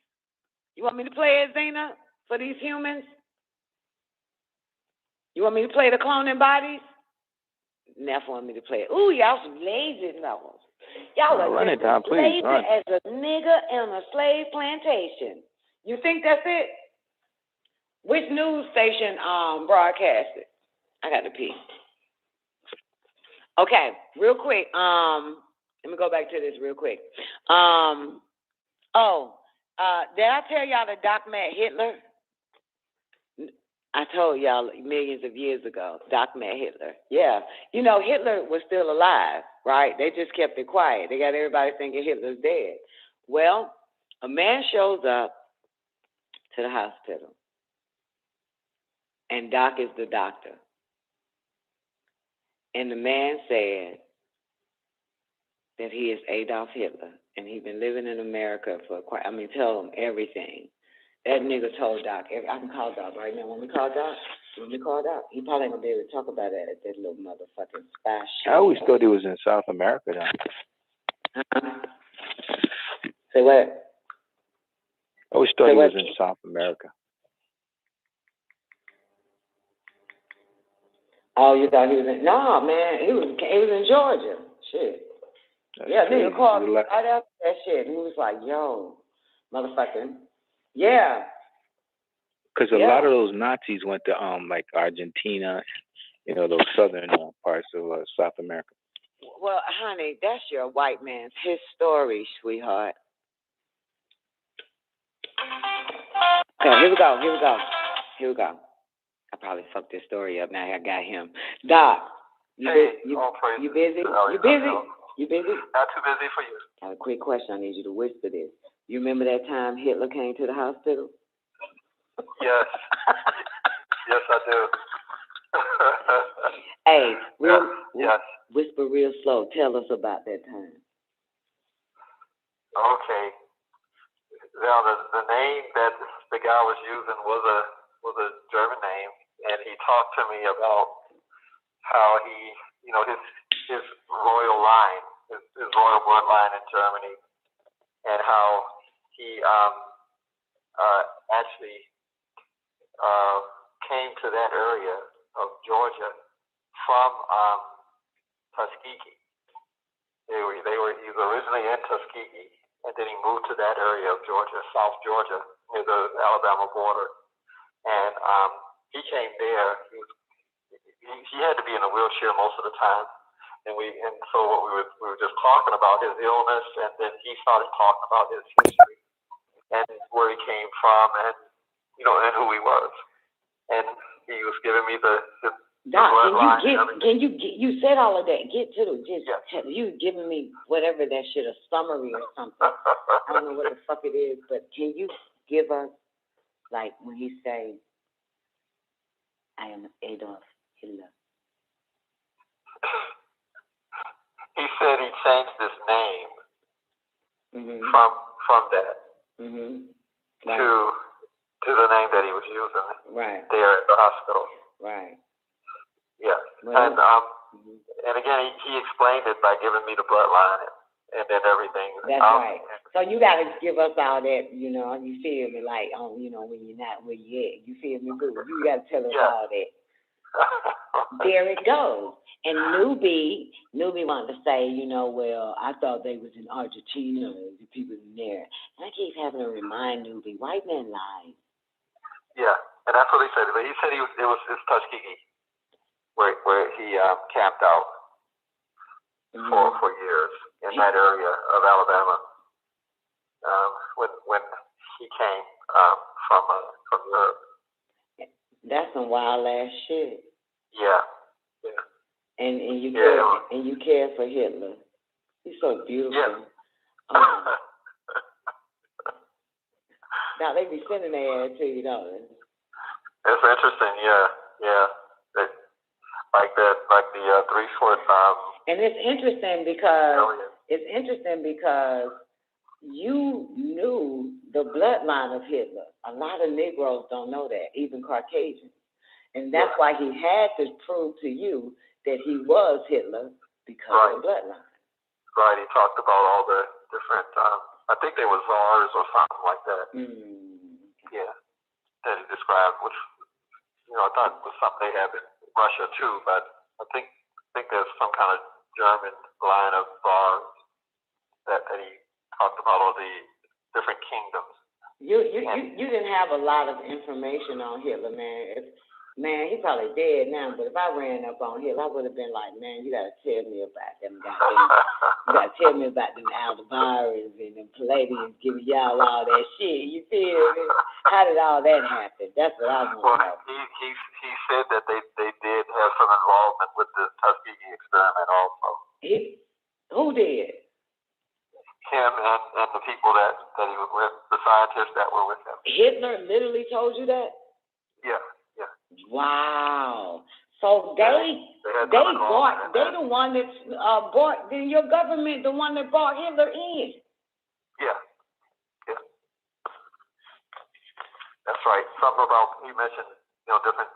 You want me to play it, Zena, for these humans? You want me to play the cloning bodies? Neff want me to play it. Ooh, y'all some lazy novels. Y'all are run it just down, as please. lazy Run. as a nigger in a slave plantation. You think that's it? Which news station broadcast it? I got to pee. Okay, real quick. Let me go back to this real quick. Did I tell y'all that Doc met Hitler? I told y'all millions of years ago, Doc met Hitler. Yeah. You know, Hitler was still alive, right? They just kept it quiet. They got everybody thinking Hitler's dead. Well, a man shows up to the hospital, and Doc is the doctor. And the man said that he is Adolf Hitler, and he's been living in America for tell him everything. That nigga told Doc, I can call Doc right now. When we call Doc, he probably ain't gonna be able to talk about that at that little motherfucking spy shit. I always thought he was in South America, though. Say what? I always thought he was in South America. Oh, you thought he was in? No, man, he was in Georgia. Shit. That's yeah, crazy. nigga called me right after that shit, and he was like, "Yo, motherfucker, yeah." Because a lot of those Nazis went to like Argentina, you know, those southern parts of South America. Well, honey, that's your white man's his story, sweetheart. Okay, here we go. I probably fucked this story up. Now I got him. Doc, you busy? You busy? Not too busy for you. I have a quick question. I need you to whisper this. You remember that time Hitler came to the hospital? Yes. Yes, I do. Hey, yes. Whisper real slow. Tell us about that time. Okay. Now, the name that the guy was using was a German name, and he talked to me about how he, you know, his royal line, his royal bloodline in Germany, and how he actually came to that area of Georgia from Tuskegee. He was originally in Tuskegee, and then he moved to that area of Georgia, South Georgia, near the Alabama border. And he came there. He had to be in a wheelchair most of the time. And so what we were just talking about his illness, and then he started talking about his history and where he came from, and you know, and who he was. And he was giving me the Doc, you said all of that. Get to the you giving me whatever that shit, a summary or something. I don't know what the fuck it is, but can you give us, like, when he say, I am Adolf Hitler? He said he changed his name from that to the name that he was using there at the hospital. Right. Yeah. Well, and again, he explained it by giving me the bloodline and then everything. That's right. So you got to give us all that, you know, you feel me, like, you know, when you're not where you at. You feel me, boo? You got to tell us all that. There it goes. And Newbie wanted to say, you know, well, I thought they was in Argentina, the people in there. And I keep having to remind Newbie, white men lie. Yeah, and that's what he said. But he said it was Tuskegee, where he camped out for years in that area of Alabama. When he came from Europe. That's some wild ass shit. Yeah. And you care for Hitler. He's so beautiful. Yeah. Now they be sending their ass to you, don't they? It's interesting, yeah. Like the 3 foot. And it's interesting because you knew the bloodline of Hitler. A lot of Negroes don't know that, even Caucasians. And that's why he had to prove to you that he was Hitler because of the bloodline. Right, he talked about all the different, I think they were czars or something like that. Yeah, that he described, which, you know, I thought was something they have in Russia too, but I think there's some kind of German line of czars that he talked about all the different kingdoms. You didn't have a lot of information on Hitler, man. Man, he's probably dead now, but if I ran up on Hitler, I would have been like, man, you gotta tell me about them goddamn, you gotta tell me about them Aldebarans and them Palladians giving y'all all that shit. You feel me? How did all that happen? That's what I want to know. He said that they did have some involvement with the Tuskegee experiment also. Who did? Him and the people that he was with, the scientists that were with him. Hitler literally told you that? Yeah. Wow. So they the one that brought your government, the one that brought Hitler in. Yeah. That's right. Something about, he mentioned, you know, different.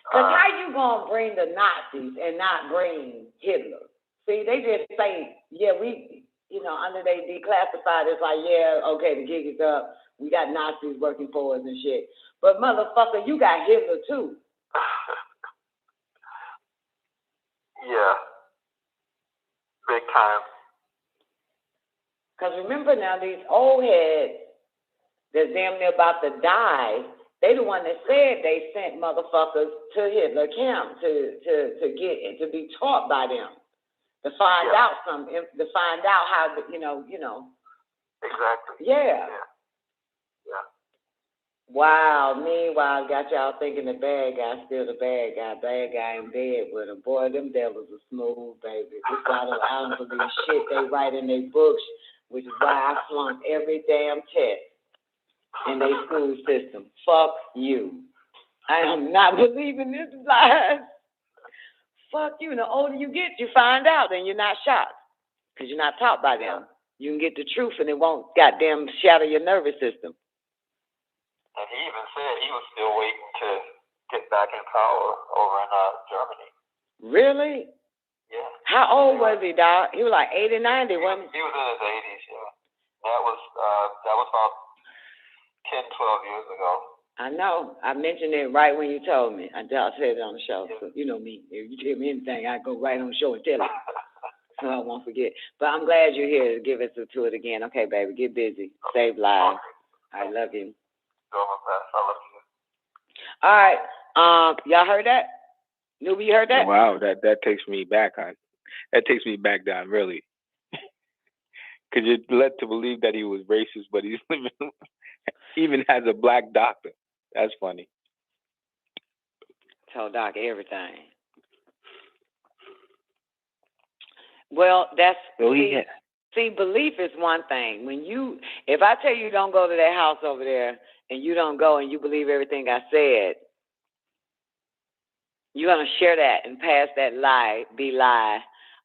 Because how you gonna bring the Nazis and not bring Hitler? See, they just say, yeah, we, you know, under they declassified, it's like, yeah, okay, the gig is up. We got Nazis working for us and shit. But motherfucker, you got Hitler too. Yeah. Big time. Because remember now, these old heads that's damn near about to die, they the one that said they sent motherfuckers to Hitler camp to be taught by them. To find out how, you know. Exactly. Yeah. Wow. Meanwhile, got y'all thinking the bad guy still the bad guy in bed with him. Boy, them devils are smooth, baby. This why I don't believe shit they write in their books, which is why I flunked every damn test in their school system. Fuck you. I am not believing this lies. Fuck you. And the older you get, you find out, and you're not shocked because you're not taught by them. You can get the truth, and it won't goddamn shatter your nervous system. And he even said he was still waiting to get back in power over in Germany. Really? Yeah. How old was he, Doc? He was like 80, 90, wasn't he? He was in his 80s, yeah. That was about 10, 12 years ago. I know. I mentioned it right when you told me. I said it on the show. So you know me. If you tell me anything, I go right on the show and tell it. So I won't forget. But I'm glad you're here to give us to it again. Okay, baby. Get busy. Save lives. I love you. Doing my best. I love you. All right. Y'all heard that? Newbie, you heard that? Wow, that takes me back, huh? That takes me back down, really. Because you're led to believe that he was racist, but he's even has a black doctor. That's funny. Tell Doc everything. Well, that's... See, belief is one thing. If I tell you don't go to that house over there, and you don't go and you believe everything I said, you're going to share that and pass that lie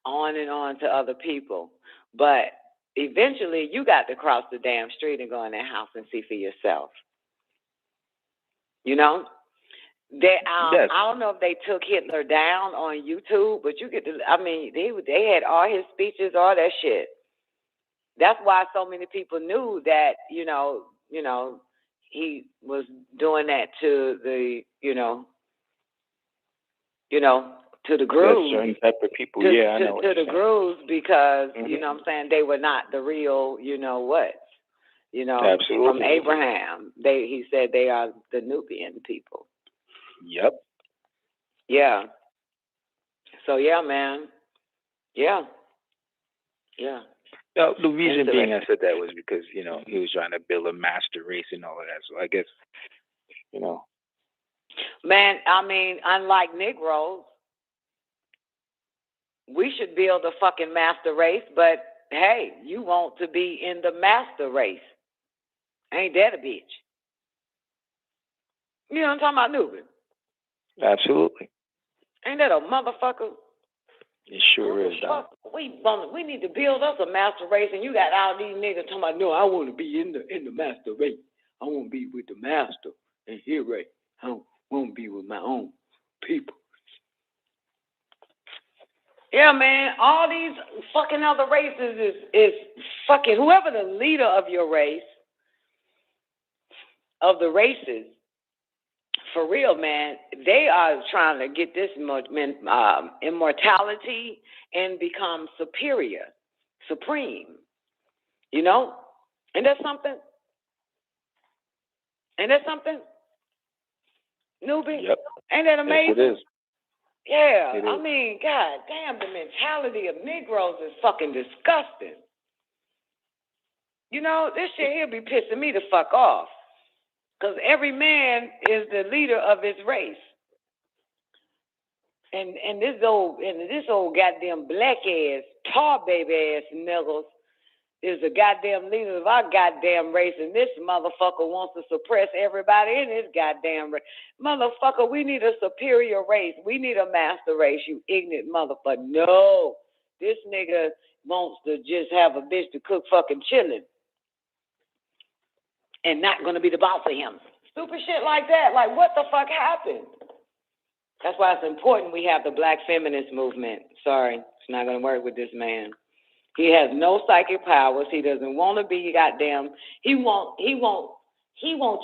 on and on to other people. But eventually, you got to cross the damn street and go in that house and see for yourself. You know? I don't know if they took Hitler down on YouTube, but you get to, I mean, they had all his speeches, all that shit. That's why so many people knew that, you know, he was doing that to the, to the grooves. Certain type of people, I know. To the grooves, because, Mm-hmm. you know what I'm saying, they were not the real, Absolutely. from Abraham. He said they are the Nubian people. Yep. Yeah. So, yeah, man. Yeah. Yeah. No, the reason being I said that was because, he was trying to build a master race and all of that. So I guess, Man, I mean, unlike Negroes, we should build a fucking master race, but hey, you want to be in the master race. Ain't that a bitch? You know what I'm talking about, Nubian? Absolutely. Ain't that a motherfucker? It sure is, Doc. We need to build us a master race, and you got all these niggas talking about, no, I want to be in the master race. I want to be with the master and here, right? I don't want to be with my own people. Yeah, man, all these fucking other races is fucking, whoever the leader of your race, of the races, for real, man, they are trying to get this immortality and become supreme, And that's something? Newbie? Yep. Ain't that amazing? Yes, it is. Yeah, It is. I mean, god damn, the mentality of Negroes is fucking disgusting. This shit here be pissing me the fuck off. Because every man is the leader of his race. And this old goddamn black ass, tar baby ass niggas is the goddamn leader of our goddamn race, and this motherfucker wants to suppress everybody in his goddamn race. Motherfucker, we need a superior race. We need a master race, you ignorant motherfucker. No, this nigga wants to just have a bitch to cook fucking chillin' and not gonna be the boss of him. Stupid shit like that. Like, what the fuck happened? That's why it's important we have the black feminist movement. Sorry, it's not gonna work with this man. He has no psychic powers. He doesn't want to be goddamn. He wants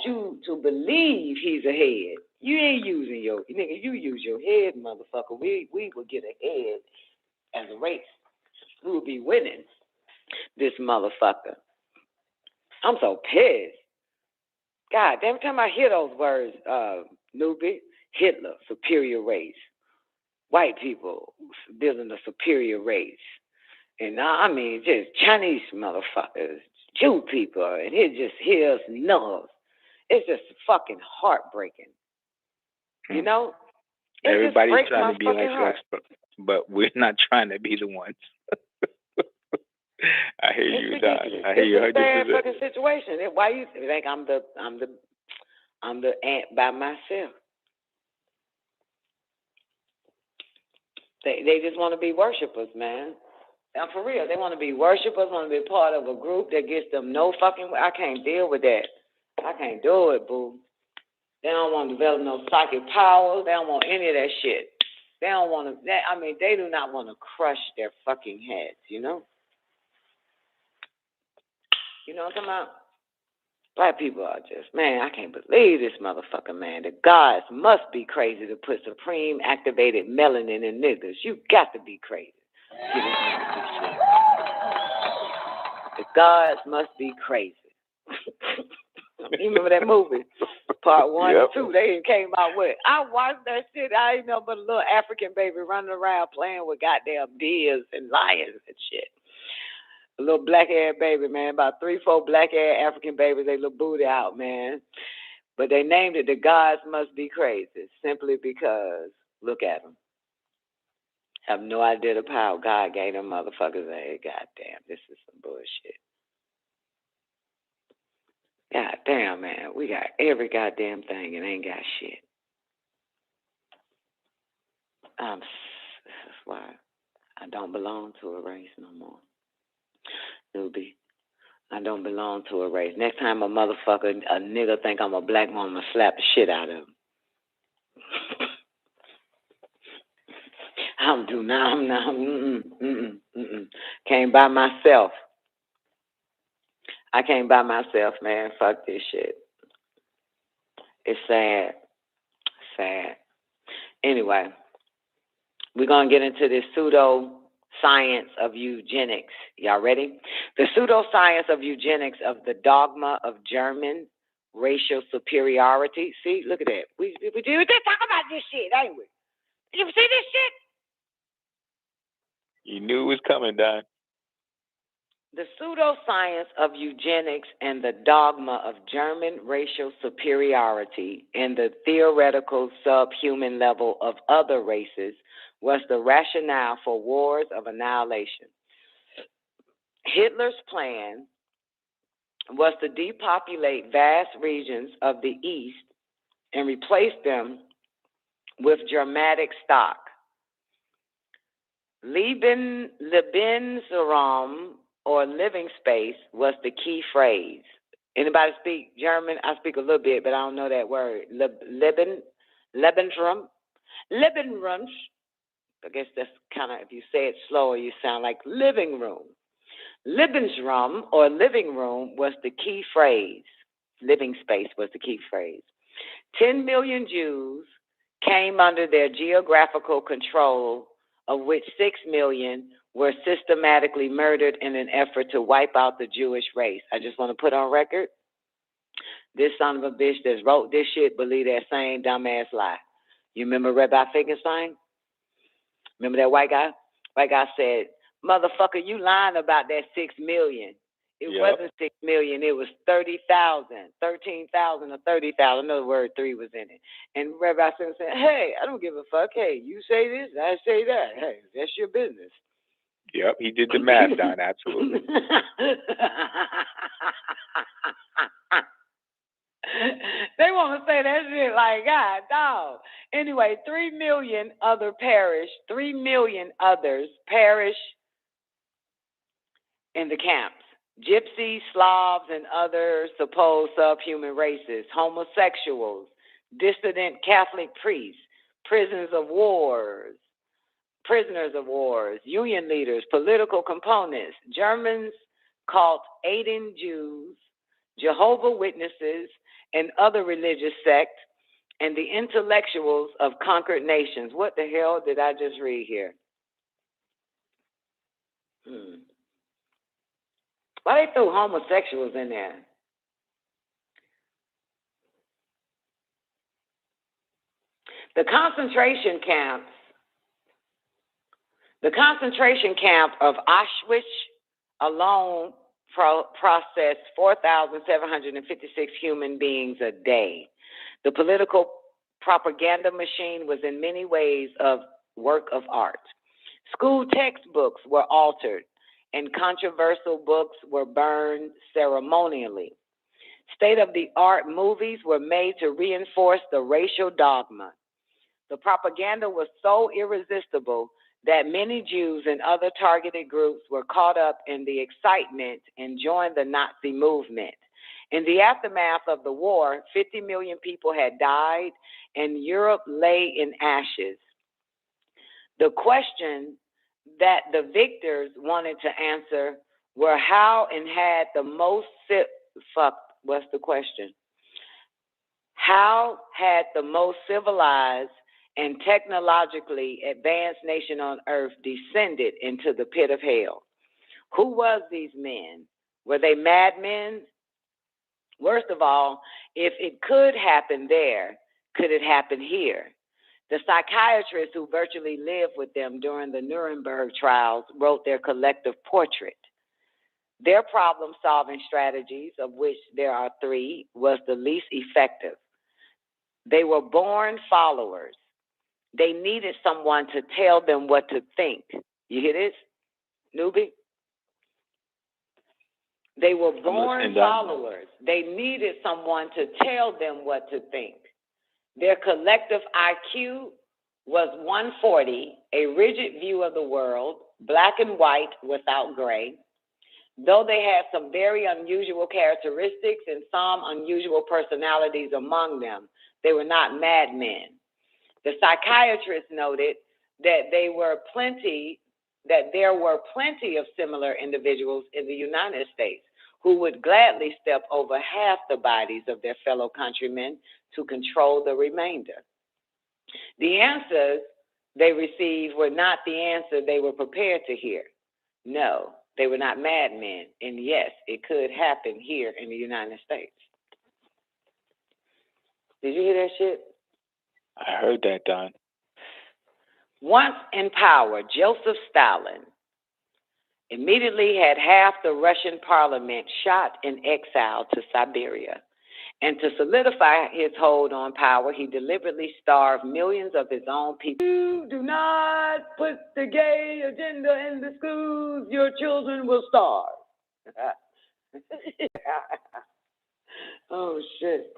you to believe he's ahead. You ain't using your nigga. You use your head, motherfucker. We will get ahead as a race. We will be winning this motherfucker. I'm so pissed. God damn, every time I hear those words, newbie, Hitler, superior race. White people building a superior race. And I mean, just Chinese motherfuckers, Jew people, and it just hears nerves. It's just fucking heartbreaking. Everybody's trying to be like us, but we're not trying to be the ones. I hear you, Doc. I hear you 100%. It's a bad fucking situation. Why you think I'm the ant by myself? They just want to be worshipers, man. Now, for real, they want to be worshipers, want to be part of a group that gets them no fucking way. I can't deal with that. I can't do it, boo. They don't want to develop no psychic powers. They don't want any of that shit. They don't want to, they do not want to crush their fucking heads, You know what I'm talking about? Black people are just, man, I can't believe this motherfucker, man. The gods must be crazy to put supreme activated melanin in niggas. You got to be crazy. The gods must be crazy. You remember that movie? Part 1 and 2, they came out with. I watched that shit. I ain't know but a little African baby running around playing with goddamn deers and lions and shit. A little black-haired baby, man. About 3-4 black-haired African babies, they little booty out, man. But they named it The Gods Must Be Crazy, simply because, look at them. Have no idea the power God gave them motherfuckers. Hey, goddamn, this is some bullshit. Goddamn, man, we got every goddamn thing and ain't got shit. This is why I don't belong to a race no more. Newbie, I don't belong to a race. Next time a nigga think I'm a black woman, slap the shit out of him. Came by myself. I came by myself, man. Fuck this shit. It's sad. Sad. Anyway, we're going to get into this pseudo-science of eugenics. Y'all ready? The pseudo-science of eugenics of the dogma of German racial superiority. See, look at that. We just talk about this shit, ain't we? You see this shit? You knew it was coming, Don. The pseudoscience of eugenics and the dogma of German racial superiority and the theoretical subhuman level of other races was the rationale for wars of annihilation. Hitler's plan was to depopulate vast regions of the East and replace them with Germanic stock. Lebensraum, or living space, was the key phrase. Anybody speak German? I speak a little bit, but I don't know that word. Lebensraum. Lebensraum. I guess that's kind of, if you say it slower, you sound like living room. Lebensraum, or living room, was the key phrase. Living space was the key phrase. 10 million Jews came under their geographical control, of which 6 million were systematically murdered in an effort to wipe out the Jewish race. I just want to put on record, this son of a bitch that wrote this shit believe that same dumbass lie. You remember Rabbi Finkelstein? Remember that white guy? White guy said, motherfucker, you lying about that 6 million. It wasn't 6 million. It was 30,000, 13,000 or 30,000. Another word 3 was in it. And Rabbi said, hey, I don't give a fuck. Hey, you say this, I say that. Hey, that's your business. Yep, he did the math, Don, absolutely. They want to say that shit like, God, dog. Anyway, 3 million others perish in the camps. Gypsies, Slavs, and other supposed subhuman races, homosexuals, dissident Catholic priests, prisoners of wars, union leaders, political components, Germans called Aden Jews, Jehovah's Witnesses, and other religious sects, and the intellectuals of conquered nations. What the hell did I just read here? Why they threw homosexuals in there? The concentration camp of Auschwitz alone processed 4,756 human beings a day. The political propaganda machine was in many ways a work of art. School textbooks were altered, and controversial books were burned ceremonially. State-of-the-art movies were made to reinforce the racial dogma. The propaganda was so irresistible that many Jews and other targeted groups were caught up in the excitement and joined the Nazi movement. In the aftermath of the war, 50 million people had died, and Europe lay in ashes. The question that the victors wanted to answer were how and had the most what's the question? How had the most civilized and technologically advanced nation on earth descended into the pit of hell? Who was these men? Were they madmen? Worst of all, if it could happen there, could it happen here? The psychiatrists who virtually lived with them during the Nuremberg trials wrote their collective portrait. Their problem-solving strategies, of which there are 3, was the least effective. They were born followers. They needed someone to tell them what to think. You hear this, newbie? They were born followers. They needed someone to tell them what to think. Their collective IQ was 140, a rigid view of the world, black and white without gray. Though they had some very unusual characteristics and some unusual personalities among them, they were not madmen. The psychiatrist noted that there were plenty of similar individuals in the United States who would gladly step over half the bodies of their fellow countrymen to control the remainder. The answers they received were not the answer they were prepared to hear. No, they were not madmen, and yes, it could happen here in the United States. Did you hear that shit? I heard that, Don. Once in power, Joseph Stalin immediately had half the Russian parliament shot in exile to Siberia. And to solidify his hold on power, he deliberately starved millions of his own people. You do not put the gay agenda in the schools, your children will starve. Oh, shit.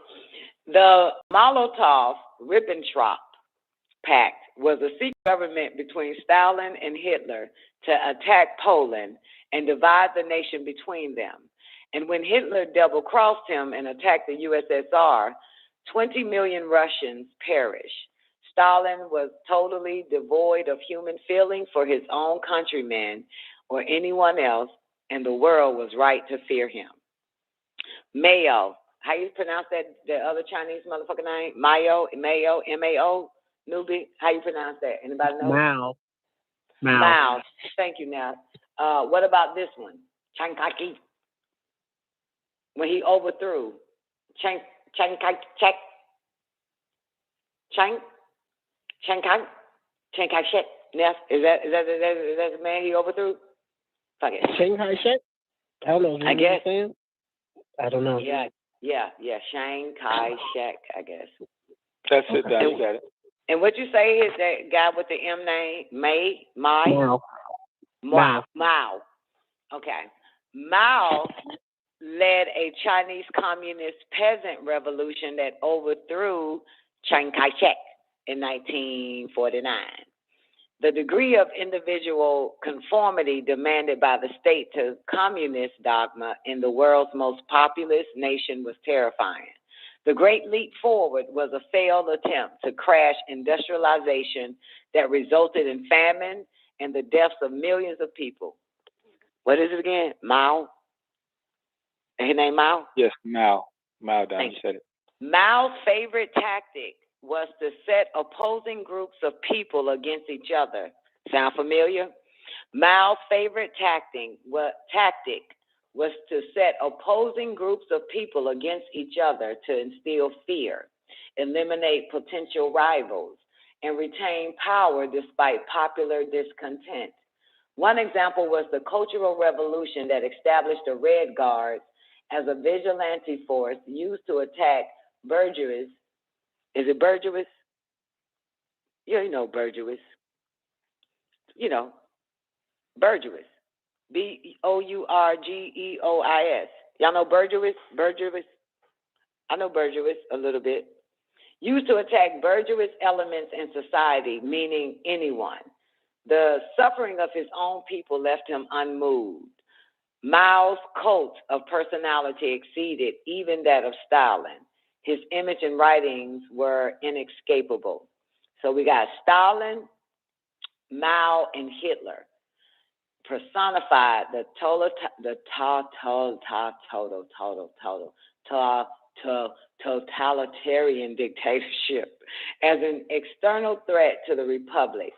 The Molotov-Ribbentrop Pact was a secret government between Stalin and Hitler to attack Poland and divide the nation between them. And when Hitler double-crossed him and attacked the USSR, 20 million Russians perished. Stalin was totally devoid of human feeling for his own countrymen or anyone else, and the world was right to fear him. Mao, how you pronounce that, the other Chinese motherfucking name? Mao, M-A-O, Newbie, how you pronounce that? Anybody know? Mao. Thank you, Nat. What about this one? Chiang Kai-shek. When he overthrew Chiang Kai-shek. Chiang Kai-shek. Yes, is that the man he overthrew? Fuck it. Chiang Kai-shek? I don't know. I guess. I don't know. Yeah. Chiang Kai-shek, I guess. That's it, Don. You got it. And what you say is that guy with the M name? Mao. Okay. Mao led a Chinese communist peasant revolution that overthrew Chiang Kai-shek in 1949. The degree of individual conformity demanded by the state to communist dogma in the world's most populous nation was terrifying. The Great Leap Forward was a failed attempt to crash industrialization that resulted in famine and the deaths of millions of people. What is it again? Mao? His name Mao? Yes, Mao. Mao, Don, you said it. Mao's favorite tactic was to set opposing groups of people against each other. Sound familiar? Mao's favorite tactic was to set opposing groups of people against each other to instill fear, eliminate potential rivals, and retain power despite popular discontent. One example was the Cultural Revolution that established the Red Guards as a vigilante force used to attack bourgeois. Is it bourgeois? Yeah, you know bourgeois. You know, bourgeois. Bourgeois. Y'all know bourgeois? I know bourgeois a little bit. Used to attack bourgeois elements in society, meaning anyone. The suffering of his own people left him unmoved. Mao's cult of personality exceeded even that of Stalin. His image and writings were inescapable. So we got Stalin, Mao, and Hitler personified the totalitarian dictatorship as an external threat to the republic.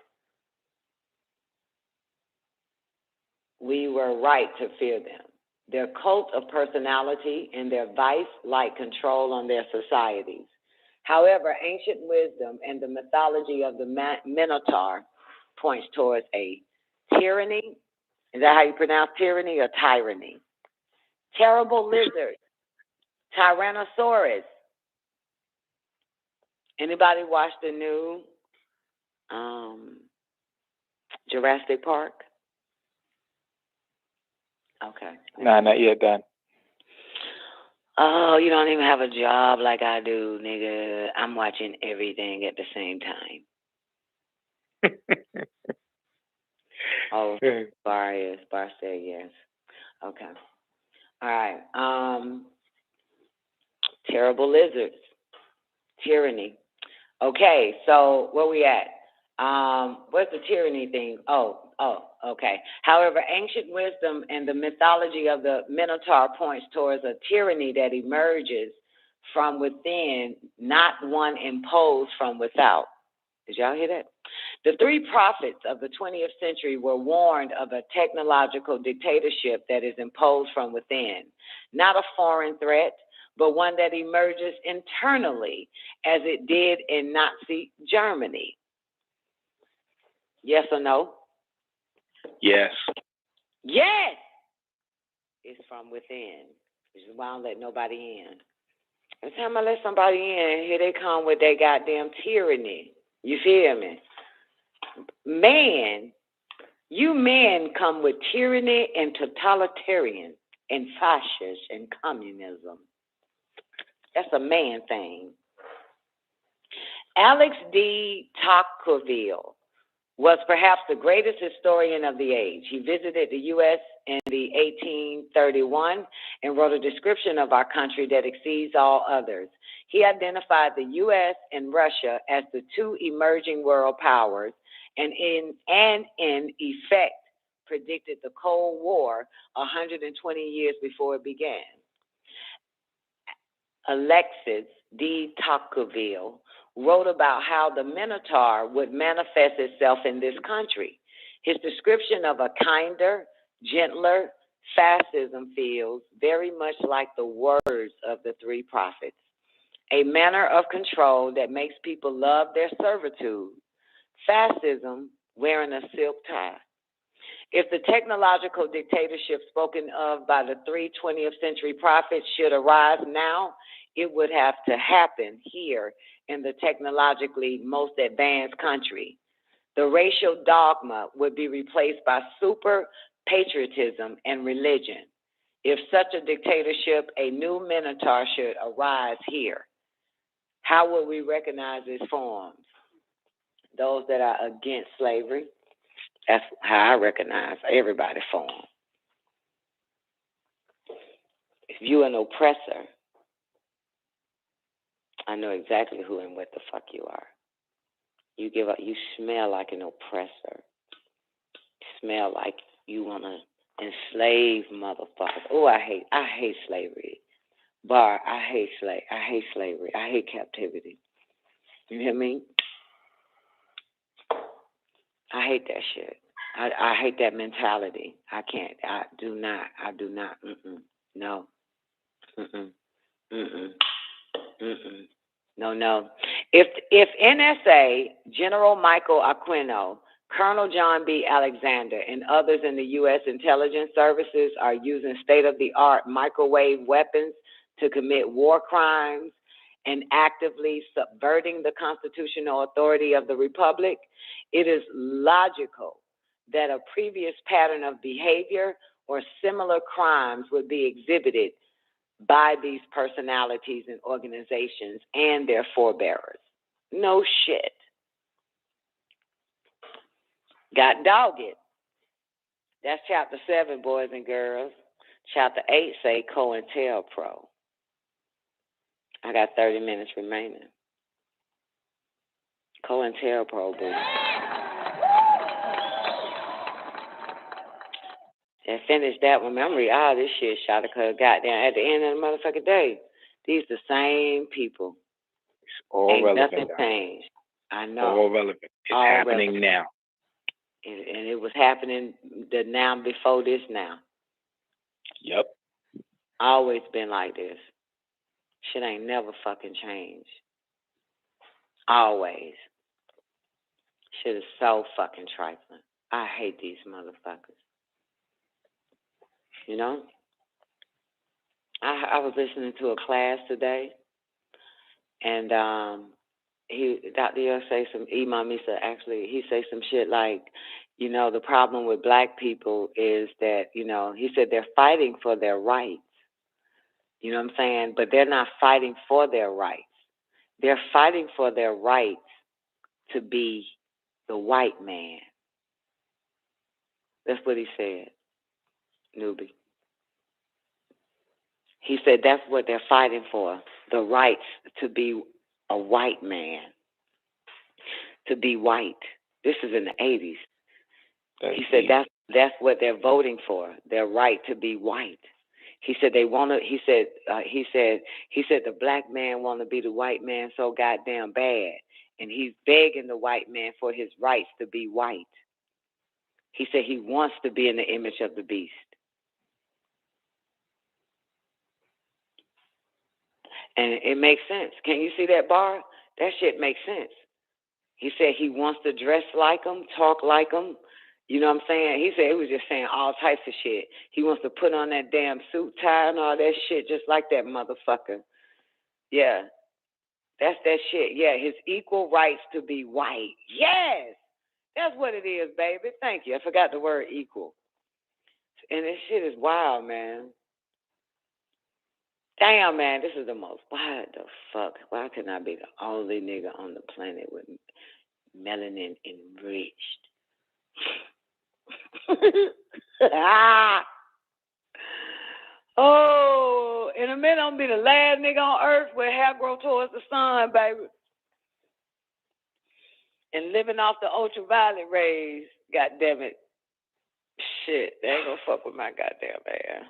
We were right to fear them. Their cult of personality and their vice-like control on their societies. However, ancient wisdom and the mythology of the Minotaur points towards a tyranny. Is that how you pronounce tyranny or tyranny? Terrible lizards. Tyrannosaurus. Anybody watch the new Jurassic Park? Okay. Nah, not yet, Don. Oh, you don't even have a job like I do, nigga. I'm watching everything at the same time. Oh, Bar said yes. Okay. All right. Terrible lizards. Tyranny. Okay, so where we at? What's the tyranny thing? Okay. However, ancient wisdom and the mythology of the Minotaur points towards a tyranny that emerges from within, not one imposed from without. Did y'all hear that? The three prophets of the 20th century were warned of a technological dictatorship that is imposed from within, not a foreign threat, but one that emerges internally, as it did in Nazi Germany. Yes or no? Yes. Yes! It's from within, which is why I don't let nobody in. Every time I let somebody in, here they come with their goddamn tyranny. You feel me? Man, you men come with tyranny and totalitarian and fascist and communism. That's a man thing. Alex de Tocqueville was perhaps the greatest historian of the age. He visited the U.S. in the 1831 and wrote a description of our country that exceeds all others. He identified the U.S. and Russia as the two emerging world powers, and in effect predicted the Cold War 120 years before it began. Alexis de Tocqueville wrote about how the Minotaur would manifest itself in this country. His description of a kinder, gentler fascism feels very much like the words of the three prophets. A manner of control that makes people love their servitude. Fascism wearing a silk tie. If the technological dictatorship spoken of by the three 20th century prophets should arise now, it would have to happen here in the technologically most advanced country. The racial dogma would be replaced by super patriotism and religion. If such a dictatorship, a new Minotaur should arise here. How would we recognize its forms? Those that are against slavery. That's how I recognize everybody's form. If you're an oppressor, I know exactly who and what the fuck you are. You give up. You smell like an oppressor. You smell like you want to enslave motherfuckers. Oh, I hate slavery. I hate slavery. I hate captivity. You hear me? I hate that shit. I hate that mentality. I can't. I do not. No. No. If NSA, General Michael Aquino, Colonel John B. Alexander, and others in the U.S. intelligence services are using state-of-the-art microwave weapons to commit war crimes and actively subverting the constitutional authority of the Republic, it is logical that a previous pattern of behavior or similar crimes would be exhibited by these personalities and organizations and their forebearers. No shit. Got dogged. That's chapter 7, boys and girls. Chapter 8 say COINTELPRO. I got 30 minutes remaining. COINTELPRO, boo. And finish that one. I'm reading all this shit, shot because goddamn at the end of the motherfucking day, these the same people. It's all Ain't relevant. nothing changed. I know. All relevant. It's all happening relevant. now. And it was happening the now before this now. Yep. Always been like this. Shit ain't never fucking changed. Always. Shit is so fucking trifling. I hate these motherfuckers. You know? I was listening to a class today, and Dr. Young say some, Imam Issa actually, he say some shit like, you know, the problem with black people is that, you know, he said they're fighting for their rights. You know what I'm saying? But they're not fighting for their rights. They're fighting for their rights to be the white man. That's what he said, newbie. He said that's what they're fighting for, the rights to be a white man. to be white. This is in the 80s. He said deep. that's what they're voting for. Their right to be white. He said they want to. He said the black man want to be the white man so goddamn bad, and he's begging the white man for his rights to be white. He said he wants to be in the image of the beast. And it makes sense. Can you see that bar? That shit makes sense. He said he wants to dress like him, talk like him. You know what I'm saying? He said he was just saying all types of shit. He wants to put on that damn suit, tie, and all that shit just like that motherfucker. Yeah. That's that shit. Yeah, his equal rights to be white. Yes! That's what it is, baby. Thank you. I forgot the word equal. And this shit is wild, man. Damn, man, this is the most. Why the fuck? Why can I be the only nigga on the planet with melanin enriched? Oh, in a minute, I'm gonna be the last nigga on earth where hair grow towards the sun, baby. And living off the ultraviolet rays. God damn it. Shit, they ain't gonna fuck with my goddamn ass.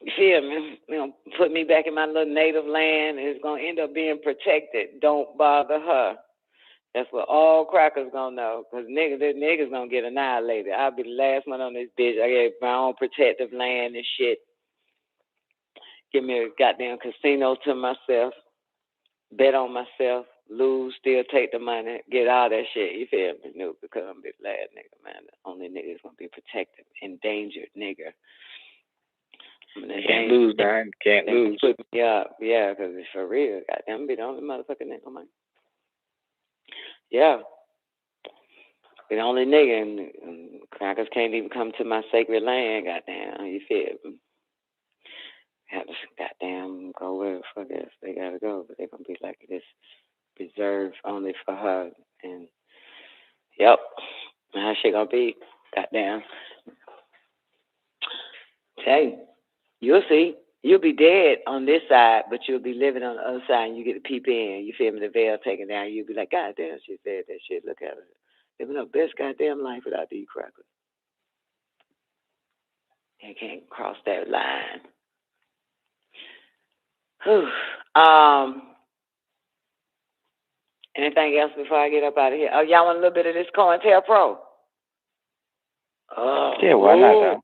You feel me? You know, put me back in my little native land. It's gonna end up being protected. Don't bother her. That's what all crackers gonna know. Because niggas gonna get annihilated. I'll be the last one on this bitch. I get my own protective land and shit. Give me a goddamn casino to myself. Bet on myself. Lose, still take the money. Get all that shit. You feel me? No, because I'm the last nigga, man. The only nigga is gonna be protected. Endangered nigga. Can't lose, man. Can't lose. Yeah, because it's for real. Goddamn, I'm be the only motherfucking nigga, man. Yeah. Be the only nigga, and crackers can't even come to my sacred land, goddamn. You feel me? Have to goddamn go where the fuck else they gotta go, but they're gonna be like this reserved only for her. And yep, how shit gonna be? Goddamn. Hey, you'll see. You'll be dead on this side, but you'll be living on the other side, and you get to peep in. You feel me? The veil taken down. You'll be like, God damn, she said that shit. Look at her. Living her best goddamn life without these crackers. They can't cross that line. Whew. Anything else before I get up out of here? Oh, y'all want a little bit of this COINTELPRO? Yeah, why not,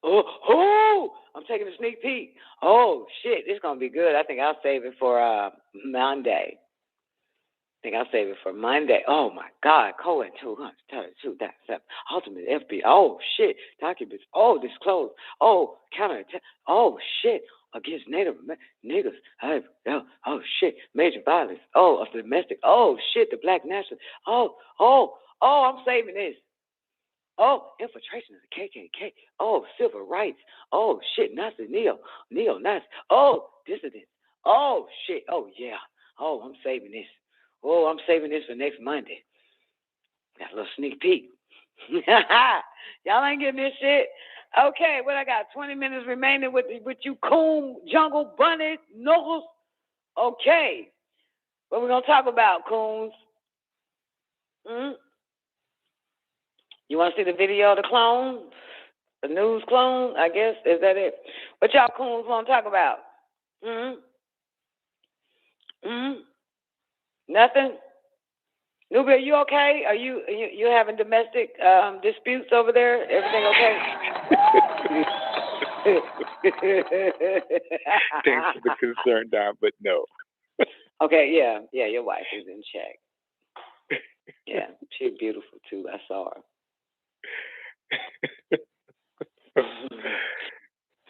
though? I'm taking a sneak peek. Oh, shit, this is going to be good. I think I'll save it for Monday. Oh, my God. COIN 232.7. Ultimate FBI. Oh, shit. Documents. Oh, disclosed. Oh, counterattack. Oh, shit. Against Native niggas. Oh, shit. Major violence. Oh, of domestic. Oh, shit. The black national. Oh, I'm saving this. Oh, infiltration of the KKK. Oh, civil rights. Oh, shit, Nazi, neo-Nazi. Oh, dissidents. Oh, shit. Oh, yeah. Oh, I'm saving this. Oh, I'm saving this for next Monday. Got a little sneak peek. Y'all ain't getting this shit. Okay, what I got? 20 minutes remaining with you coon, jungle, bunny, knuckles. Okay. What we going to talk about, coons? You want to see the video of the clone? The news clone, I guess? Is that it? What y'all coons want to talk about? Nothing? Nubia, you okay? Are you having domestic disputes over there? Everything okay? Thanks for the concern, Don, but no. Okay, yeah, your wife is in check. Yeah, she's beautiful too. I saw her.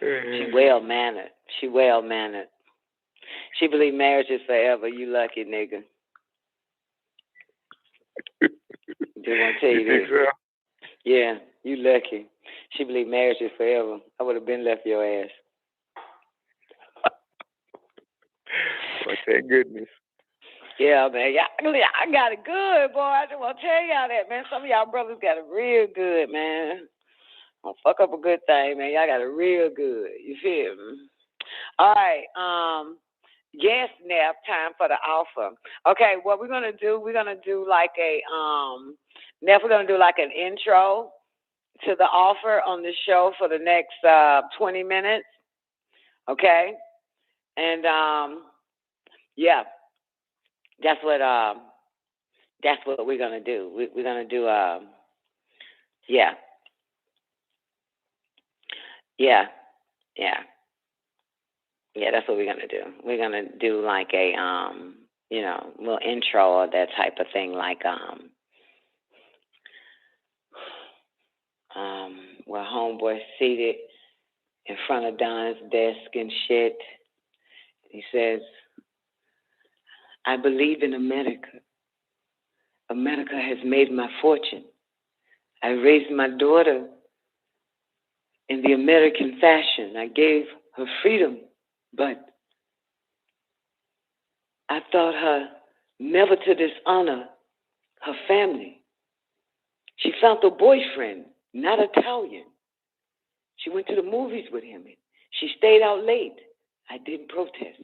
She well mannered. She believe marriage is forever. You lucky nigga. Just want to tell you this. So? Yeah, you lucky. She believe marriage is forever. I would have been left your ass. Well, thank goodness. Yeah, man. I got it good, boy. I just want to tell y'all that, man. Some of y'all brothers got it real good, man. Don't fuck up a good thing, man. Y'all got it real good. You feel me? All right. Yes, Nev, time for the offer. Okay, what we're gonna do like a Nev, we're gonna do like an intro to the offer on the show for the next 20 minutes. Okay? And yeah, that's what we're gonna do. We're gonna do yeah. Yeah. Yeah. Yeah, that's what we're gonna do. We're gonna do like a little intro or that type of thing, like where homeboy seated in front of Don's desk and shit. He says, I believe in America. America has made my fortune. I raised my daughter in the American fashion. I gave her freedom, but I taught her never to dishonor her family. She found a boyfriend, not Italian. She went to the movies with him. She stayed out late. I didn't protest.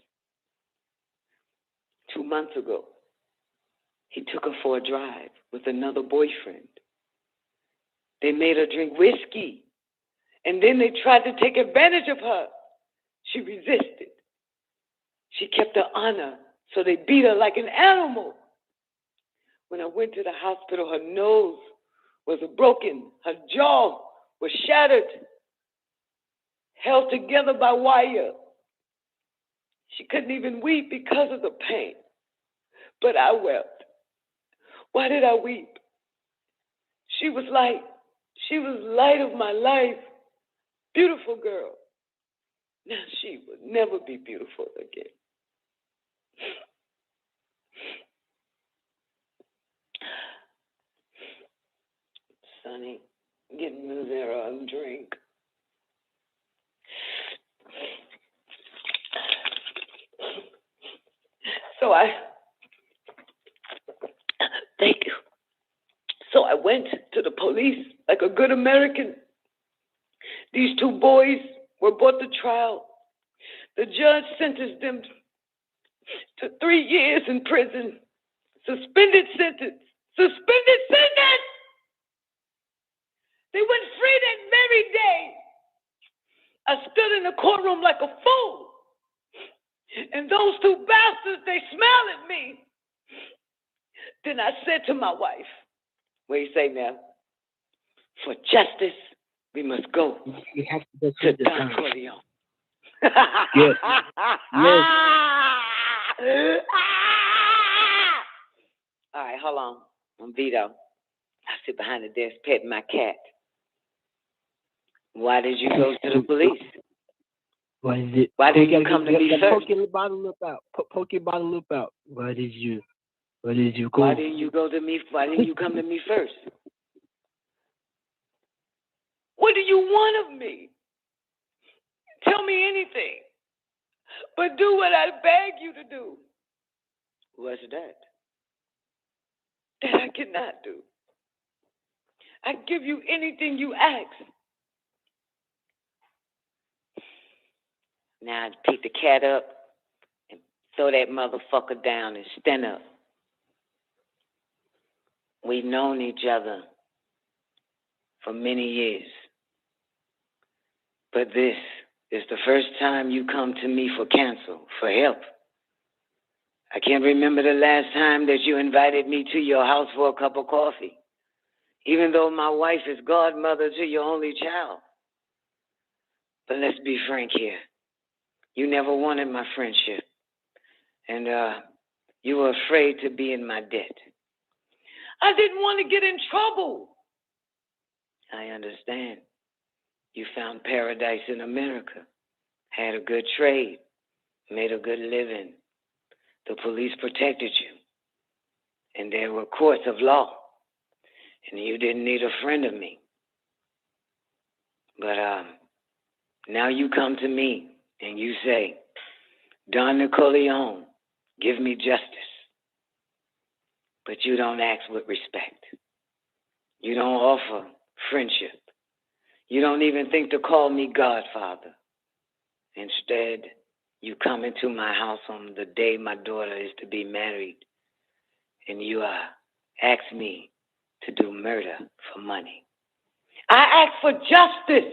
2 months ago, he took her for a drive with another boyfriend. They made her drink whiskey, and then they tried to take advantage of her. She resisted. She kept her honor, so they beat her like an animal. When I went to the hospital, her nose was broken. Her jaw was shattered, held together by wire. She couldn't even weep because of the pain. But I wept. Why did I weep? She was light. She was light of my life. Beautiful girl. Now she would never be beautiful again. Sonny, get me there a drink. Thank you. So I went to the police like a good American. These two boys were brought to trial. The judge sentenced them to 3 years in prison. Suspended sentence. Suspended sentence! They went free that very day. I stood in the courtroom like a fool. And those two bastards, they smiled at me. Then I said to my wife, what do you say now? For justice, we must go You have to go to the Don time. Corleone. Yes. Yes. All right, hold on. I'm Vito. I sit behind the desk petting my cat. Why did you go to the police? Why is it? Why didn't you come to me first? Poke your bottle lip out. Poke your bottle lip out. Why did you go? Why didn't you go to me? Why didn't you come to me first? What do you want of me? Tell me anything. But do what I beg you to do. What's that? That I cannot do. I give you anything you ask. Now I pick the cat up and throw that motherfucker down and stand up. We've known each other for many years. But this is the first time you come to me for counsel, for help. I can't remember the last time that you invited me to your house for a cup of coffee, even though my wife is godmother to your only child. But let's be frank here. You never wanted my friendship, and you were afraid to be in my debt. I didn't want to get in trouble. I understand. You found paradise in America, had a good trade, made a good living. The police protected you, and there were courts of law, and you didn't need a friend of me. But now you come to me and you say, Don Nicoleone, give me justice. But you don't ask with respect. You don't offer friendship. You don't even think to call me Godfather. Instead, You come into my house on the day my daughter is to be married, and you ask me to do murder for money. I ask for justice.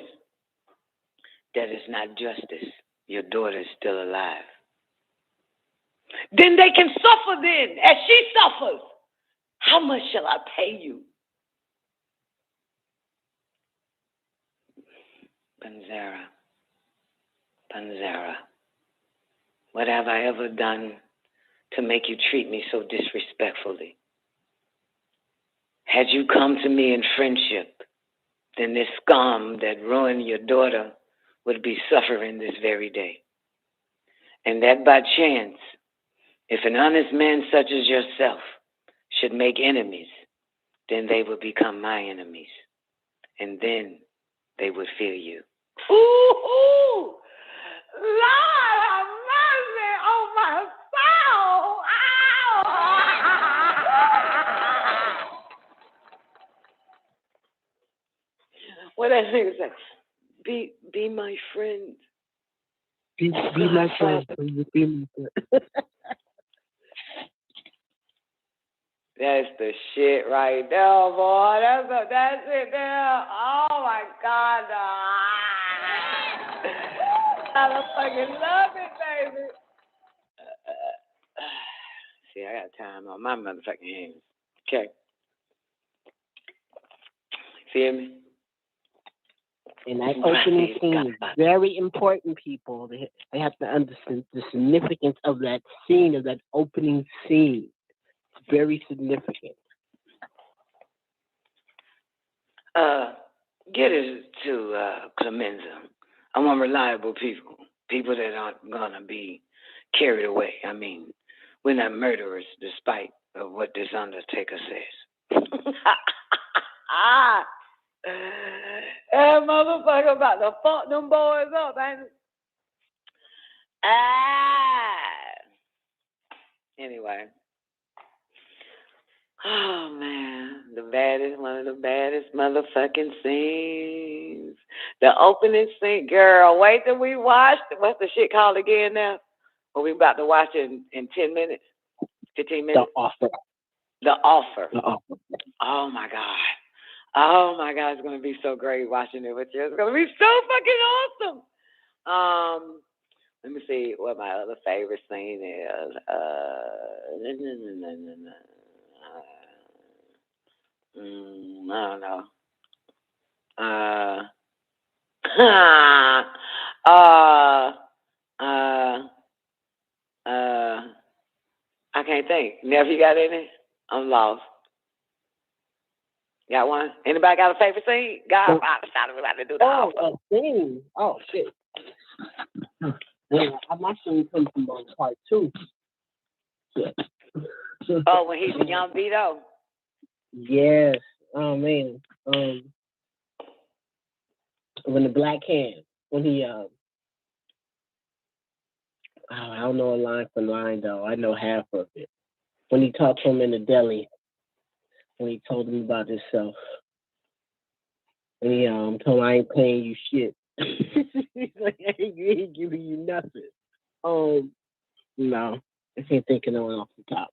That is not justice. Your daughter is still alive. Then they can suffer then, as she suffers. How much shall I pay you? Banzara, what have I ever done to make you treat me so disrespectfully? Had you come to me in friendship, then this scum that ruined your daughter would be suffering this very day. And that by chance, if an honest man such as yourself should make enemies, then they would become my enemies. And then they would fear you. Ooh, Lord have mercy on my soul. Ow. What that nigga say? Be my friend. Be my friend. Please be my friend. That's the shit right there, boy. That's it there. Oh my God. I fucking love it, baby. See, I got time on my motherfucking hands. Okay. Feel me? And that opening scene is very important, people. They have to understand the significance of that scene, of that opening scene. It's very significant. Get it to Clemenza. I want reliable people. People that aren't gonna be carried away. I mean, we're not murderers, despite of what this Undertaker says. That motherfucker about to fuck them boys up, ain't it? Anyway. Oh, man. One of the baddest motherfucking scenes. The opening scene, girl, wait till we watch. What's the shit called again now? Well, we about to watch it in 10 minutes, 15 minutes. The Offer. The Offer. The Offer. Oh, my God. Oh, my God. It's going to be so great watching it with you. It's going to be so fucking awesome. Let me see what my other favorite scene is. I don't know. I can't think. Never you got any? I'm lost. Got one? Anybody got a favorite scene? God, I started about to do the Offer. A scene. Oh, shit. Yeah, my scene comes from part 2. Yeah. Oh, when he's a young Vito? Yes. Oh, man. When the black hand, when he, I don't know a line for line, though. I know half of it. When he talked to him in the deli, when he told him about himself. And he told him, I ain't paying you shit. He's like, I ain't giving you nothing. No. I can't think of no one off the top.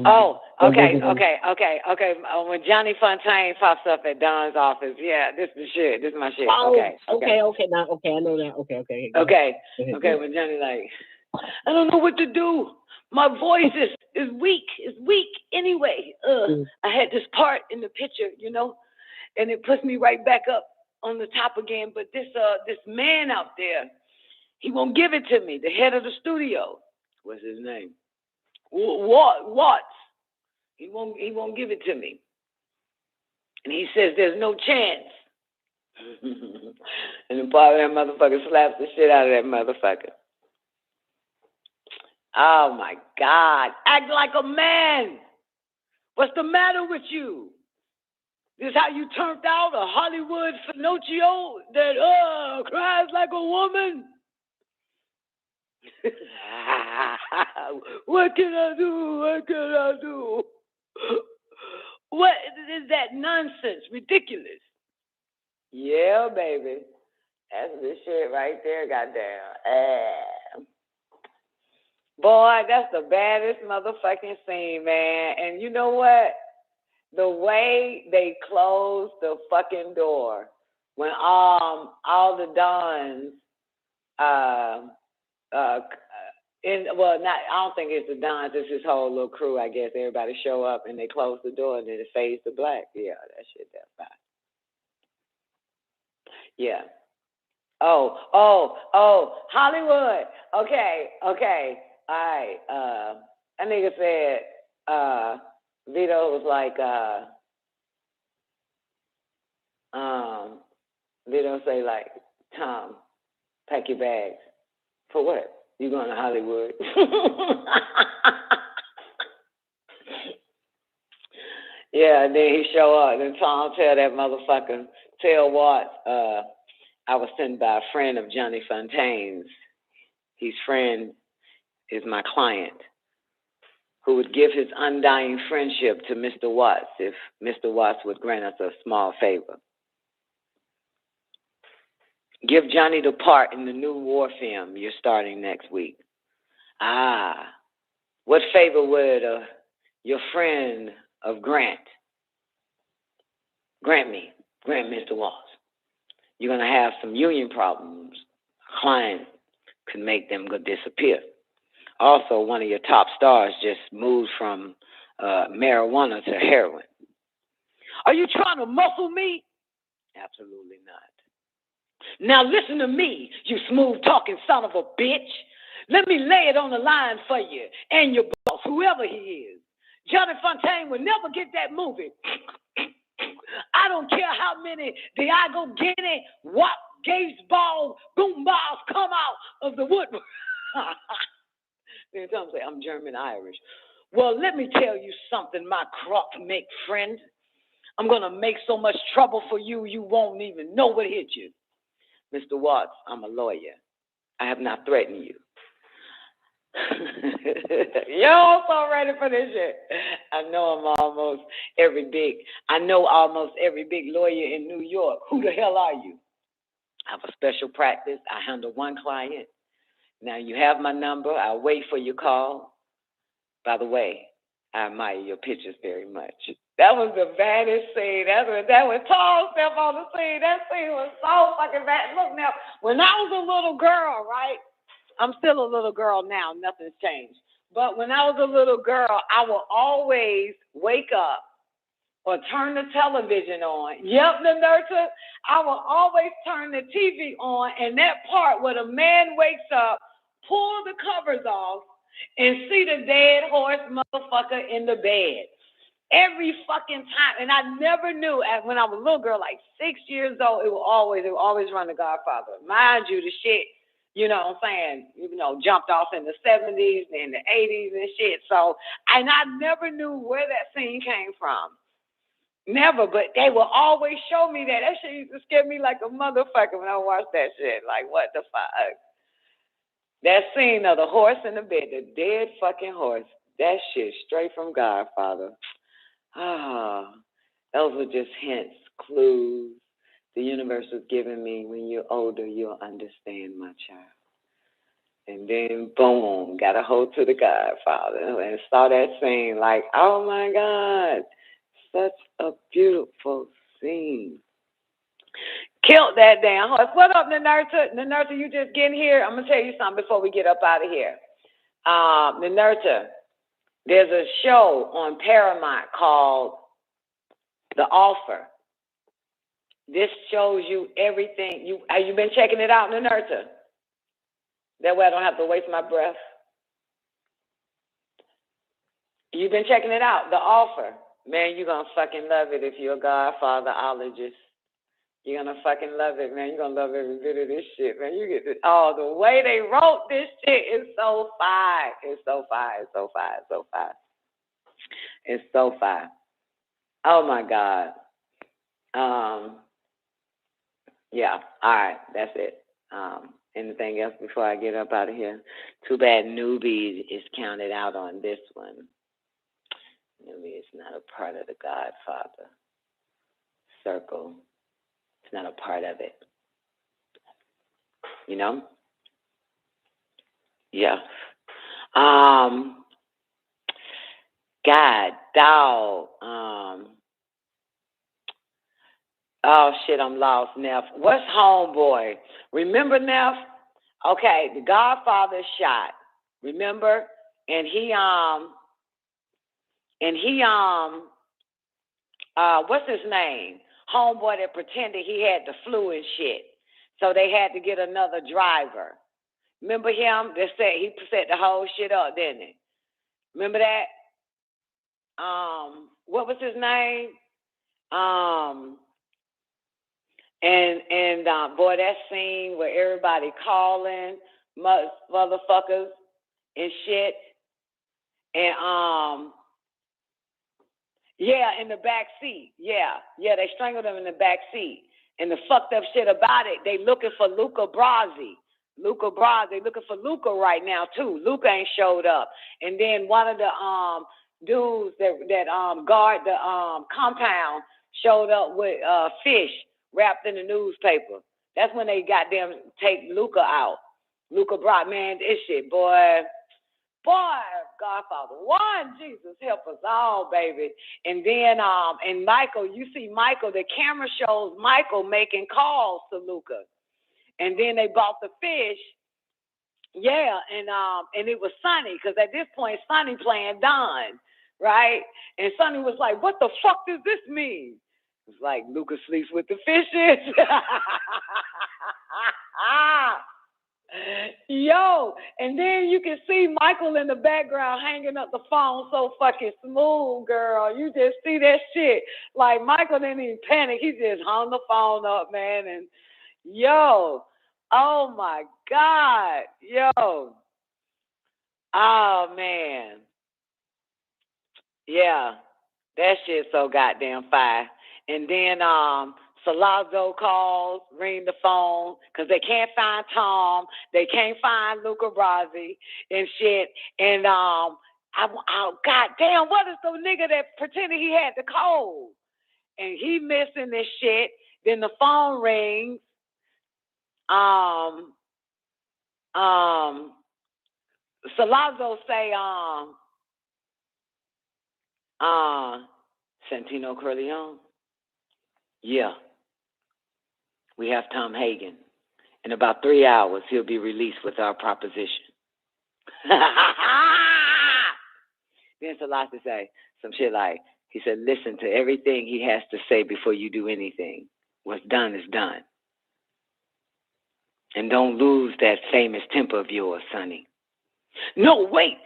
Oh, okay. When Johnny Fontaine pops up at Don's office, yeah, this is the shit. This is my shit. Oh, okay. Now, I know that. Okay. Okay. When Johnny like, I don't know what to do. My voice is weak. It's weak anyway. I had this part in the picture, and it puts me right back up on the top again. But this man out there, he won't give it to me. The head of the studio, what's his name? Watts. He won't give it to me. And he says there's no chance. And the part of that motherfucker slaps the shit out of that motherfucker. Oh my God. Act like a man. What's the matter with you? This how you turned out a Hollywood Finocchio that cries like a woman? What can I do? What is that nonsense? Ridiculous. Yeah, baby. That's the shit right there, goddamn. Boy, that's the baddest motherfucking scene, man. And you know what? The way they closed the fucking door when all the dons I don't think it's the dons, it's his whole little crew, I guess. Everybody show up and they close the door and then it fades to black. Yeah, that shit, that's fine. Yeah. Oh, Hollywood. Okay. All right. That nigga said, Vito was like, Vito say like, Tom, pack your bags. For what? You going to Hollywood? Yeah, and then he show up and Tom tell that motherfucker, tell Watts, I was sent by a friend of Johnny Fontaine's. His friend is my client, who would give his undying friendship to Mr. Watts if Mr. Watts would grant us a small favor. Give Johnny the part in the new war film you're starting next week. What favor would your friend of grant me, Mr. Watts? You're going to have some union problems. A client could make them go disappear. Also, one of your top stars just moved from marijuana to heroin. Are you trying to muscle me? Absolutely not. Now listen to me, you smooth-talking son of a bitch. Let me lay it on the line for you and your boss, whoever he is. Johnny Fontaine will never get that movie. I don't care how many Diago Guinea, Wop, Gates Ball, Boom Balls come out of the woodwork. Then some say, I'm German-Irish. Well, let me tell you something, my crop-make friend. I'm going to make so much trouble for you, you won't even know what hit you. Mr. Watts, I'm a lawyer. I have not threatened you. Yo, I'm so ready for this shit. I know almost every big lawyer in New York. Who the hell are you? I have a special practice. I handle one client. Now you have my number. I'll wait for your call. By the way, I admire your pictures very much. That was the baddest scene. That was tall step on the scene. That scene was so fucking bad. Look now, when I was a little girl, right? I'm still a little girl now. Nothing's changed. But when I was a little girl, I would always wake up or turn the television on. Yep, Nanerta. I will always turn the TV on, and that part where the man wakes up, pull the covers off, and see the dead horse motherfucker in the bed. Every fucking time. And I never knew, when I was a little girl, like 6 years old, it would always run The Godfather. Mind you, the shit, you know what I'm saying, jumped off in the 70s and the 80s and shit. So, and I never knew where that scene came from. Never, but they will always show me that. That shit used to scare me like a motherfucker when I watched that shit. Like, what the fuck? That scene of the horse in the bed, the dead fucking horse, that shit straight from Godfather. Those were just hints, clues the universe was giving me. When you're older, you'll understand, my child. And then, boom, got a hold to the Godfather and saw that scene like, oh my God, such a beautiful scene. Killed that damn horse. What up, Nanerta? Nanerta, you just getting here? I'm going to tell you something before we get up out of here. Nanerta, there's a show on Paramount called The Offer. This shows you everything. Have you been checking it out, Nanerta? That way I don't have to waste my breath. You've been checking it out, The Offer. Man, you're going to fucking love it if you're a Godfatherologist. You're going to fucking love it, man. You're going to love every bit of this shit, man. You get this. Oh, the way they wrote this shit is so fire. It's so fire. It's so fire. It's so fire. It's so fire. Oh, my God. Yeah. All right. That's it. Anything else before I get up out of here? Too bad Newbie is counted out on this one. Newbie is not a part of the Godfather circle. It's not a part of it. You know? Yeah. God, dog. Oh shit, I'm lost, Neff. What's Homeboy? Remember Neff? Okay, the Godfather shot. Remember? And he what's his name? Homeboy that pretended he had the flu and shit. So they had to get another driver. Remember him? They said he set the whole shit up, didn't he? Remember that? What was his name? Boy, that scene where everybody calling motherfuckers and shit. And yeah, in the back seat. Yeah, they strangled him in the back seat. And the fucked up shit about it, they looking for Luca Brasi. They looking for Luca right now too. Luca ain't showed up. And then one of the dudes that guard the compound showed up with fish wrapped in the newspaper. That's when they got them take Luca out. Luca Brasi, man, this shit, boy, Godfather 1, Jesus help us all, baby. And then and Michael, you see Michael, the camera shows Michael making calls to Luca. And then they bought the fish. Yeah, and it was Sonny, because at this point Sonny playing Don, right? And Sonny was like, what the fuck does this mean? It's like Luca sleeps with the fishes. Yo, and then you can see Michael in the background hanging up the phone so fucking smooth, girl. You just see that shit. Like Michael didn't even panic. He just hung the phone up, man. And yo, oh my God, yo. Oh man. Yeah, that shit's so goddamn fire. And then Salazzo calls, ring the phone, because they can't find Tom. They can't find Luca Brasi and shit. And goddamn, what is the nigga that pretended he had the cold? And he missing this shit. Then the phone rings. Salazzo say, Santino Corleone. Yeah. We have Tom Hagen. In about 3 hours, he'll be released with our proposition. Then Salazzo say some shit like, he said, listen to everything he has to say before you do anything. What's done is done. And don't lose that famous temper of yours, Sonny. No, wait.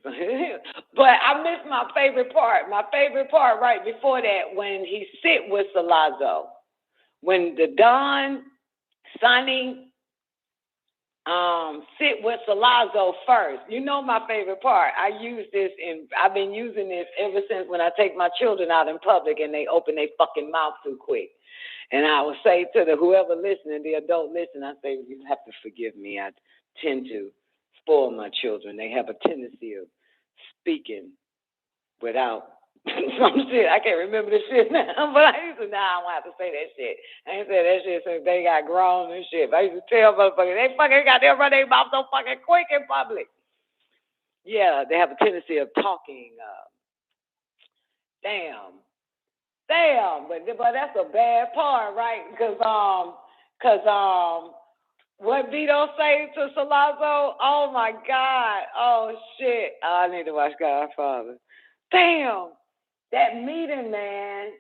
But I missed my favorite part. My favorite part right before that, when he sit with Salazzo. When the Don, Sonny, sit with Salazzo first. You know my favorite part. I've been using this ever since when I take my children out in public and they open their fucking mouth too quick. And I will say to whoever listening, the adult listening, I say, you have to forgive me. I tend to spoil my children. They have a tendency of speaking without some shit. I can't remember the shit now, but I used to. Now I don't have to say that shit. I ain't say that shit since they got grown and shit. But I used to tell motherfuckers, they fucking got them run their mouth so fucking quick in public. Yeah, they have a tendency of talking. Damn, but that's a bad part, right? Because what Vito say to Salazzo? Oh my God! Oh shit! Oh, I need to watch Godfather. Damn. That meeting, man.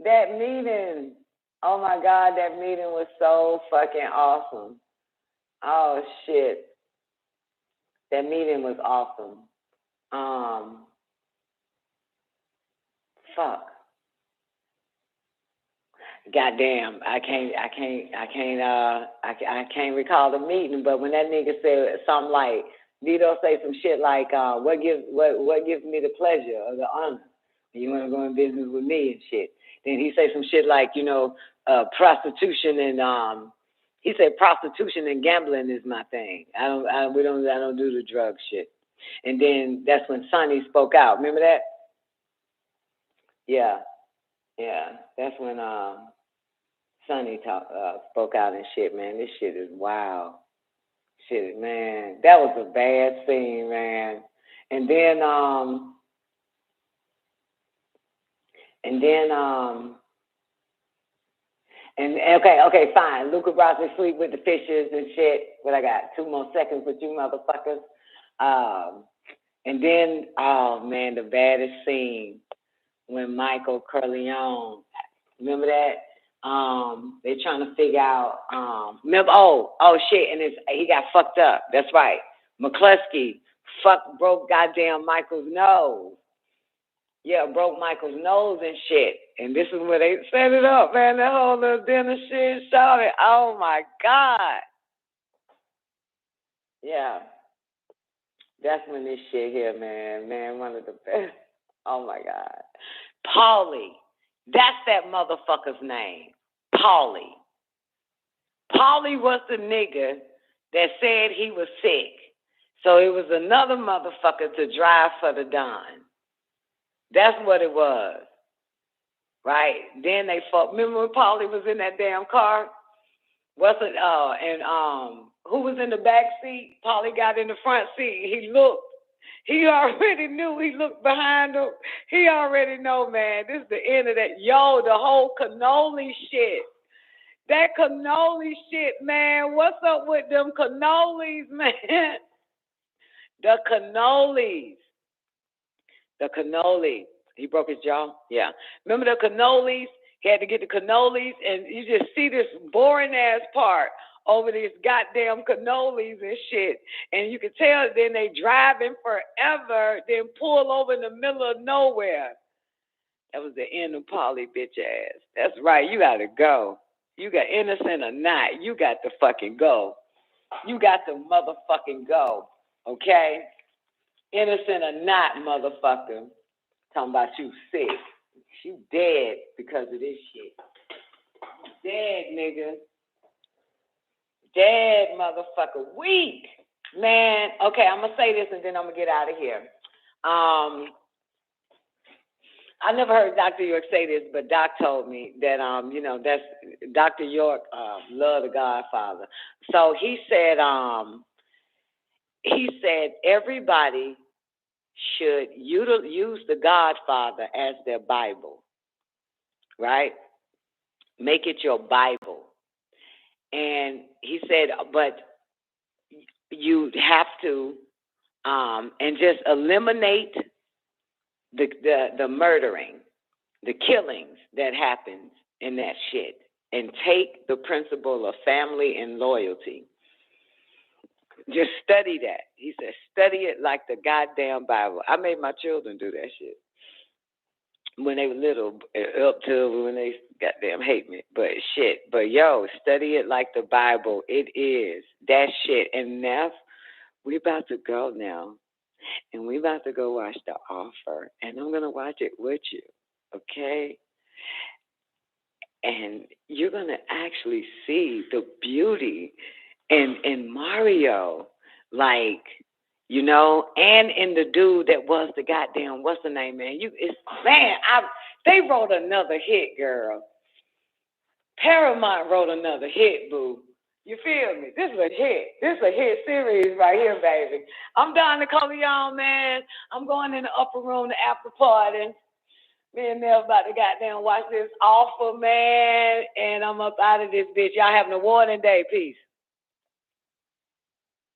That meeting. Oh my God, that meeting was so fucking awesome. Oh shit. That meeting was awesome. Fuck. Goddamn, I can't recall the meeting, but when that nigga said something like, Vito say some shit like, what gives me the pleasure or the honor? You want to go in business with me and shit. Then he say some shit like, prostitution and he said prostitution and gambling is my thing. I don't do the drug shit. And then that's when Sonny spoke out. Remember that? Yeah. That's when Sonny spoke out and shit, man. This shit is wild. Shit, man. That was a bad scene, man. And then okay, fine. Luca brought me sleep with the fishes and shit. But I got 2 more seconds with you motherfuckers. And then, oh man, the baddest scene when Michael Corleone, remember that? They're trying to figure out, remember, oh shit, and he got fucked up. That's right. McCluskey broke goddamn Michael's nose. Yeah, broke Michael's nose and shit. And this is where they set it up, man. That whole little dinner shit, shouted. Oh my God. Yeah. That's when this shit here, man, one of the best. Oh my God. Paulie. That's that motherfucker's name. Paulie. Paulie was the nigga that said he was sick. So it was another motherfucker to drive for the Don. That's what it was. Right? Then they fought. Remember when Paulie was in that damn car? Who was in the back seat? Paulie got in the front seat. He looked. He already knew. He looked behind him. He already know, man. This is the end of that. Yo, the whole cannoli shit. That cannoli shit, man. What's up with them cannolis, man? The cannolis. The cannoli. He broke his jaw? Yeah. Remember the cannolis? He had to get the cannolis, and you just see this boring-ass part over these goddamn cannolis and shit. And you can tell then they driving forever, then pull over in the middle of nowhere. That was the end of Paulie, bitch ass. That's right. You got to go. You got innocent or not. You got to fucking go. You got to motherfucking go. Okay? Innocent or not, motherfucker. Talking about you sick. You dead because of this shit. Dead, nigga. Dead, motherfucker. Weak. Man, okay, I'm going to say this and then I'm going to get out of here. I never heard Dr. York say this, but Doc told me that, that's Dr. York loved The Godfather. So he said everybody should use The Godfather as their Bible, right? Make it your Bible. And he said, but you have to, and just eliminate the murdering, the killings that happens in that shit, and take the principle of family and loyalty. Just study that. He said, study it like the goddamn Bible. I made my children do that shit when they were little, up to when they goddamn hate me. But shit, yo, study it like the Bible. It is that shit. And now we about to go now, and we about to go watch The Offer, and I'm gonna watch it with you, okay? And you're gonna actually see the beauty in Mario, like, and in the dude that was the goddamn, what's the name, man? They wrote another hit, girl. Paramount wrote another hit, boo. You feel me? This is a hit. This is a hit series right here, baby. I'm Don Nicoleone, man. I'm going in the upper room, the after party. Me and Nell about to goddamn watch this Offer, man. And I'm up out of this bitch. Y'all have an awarding day. Peace.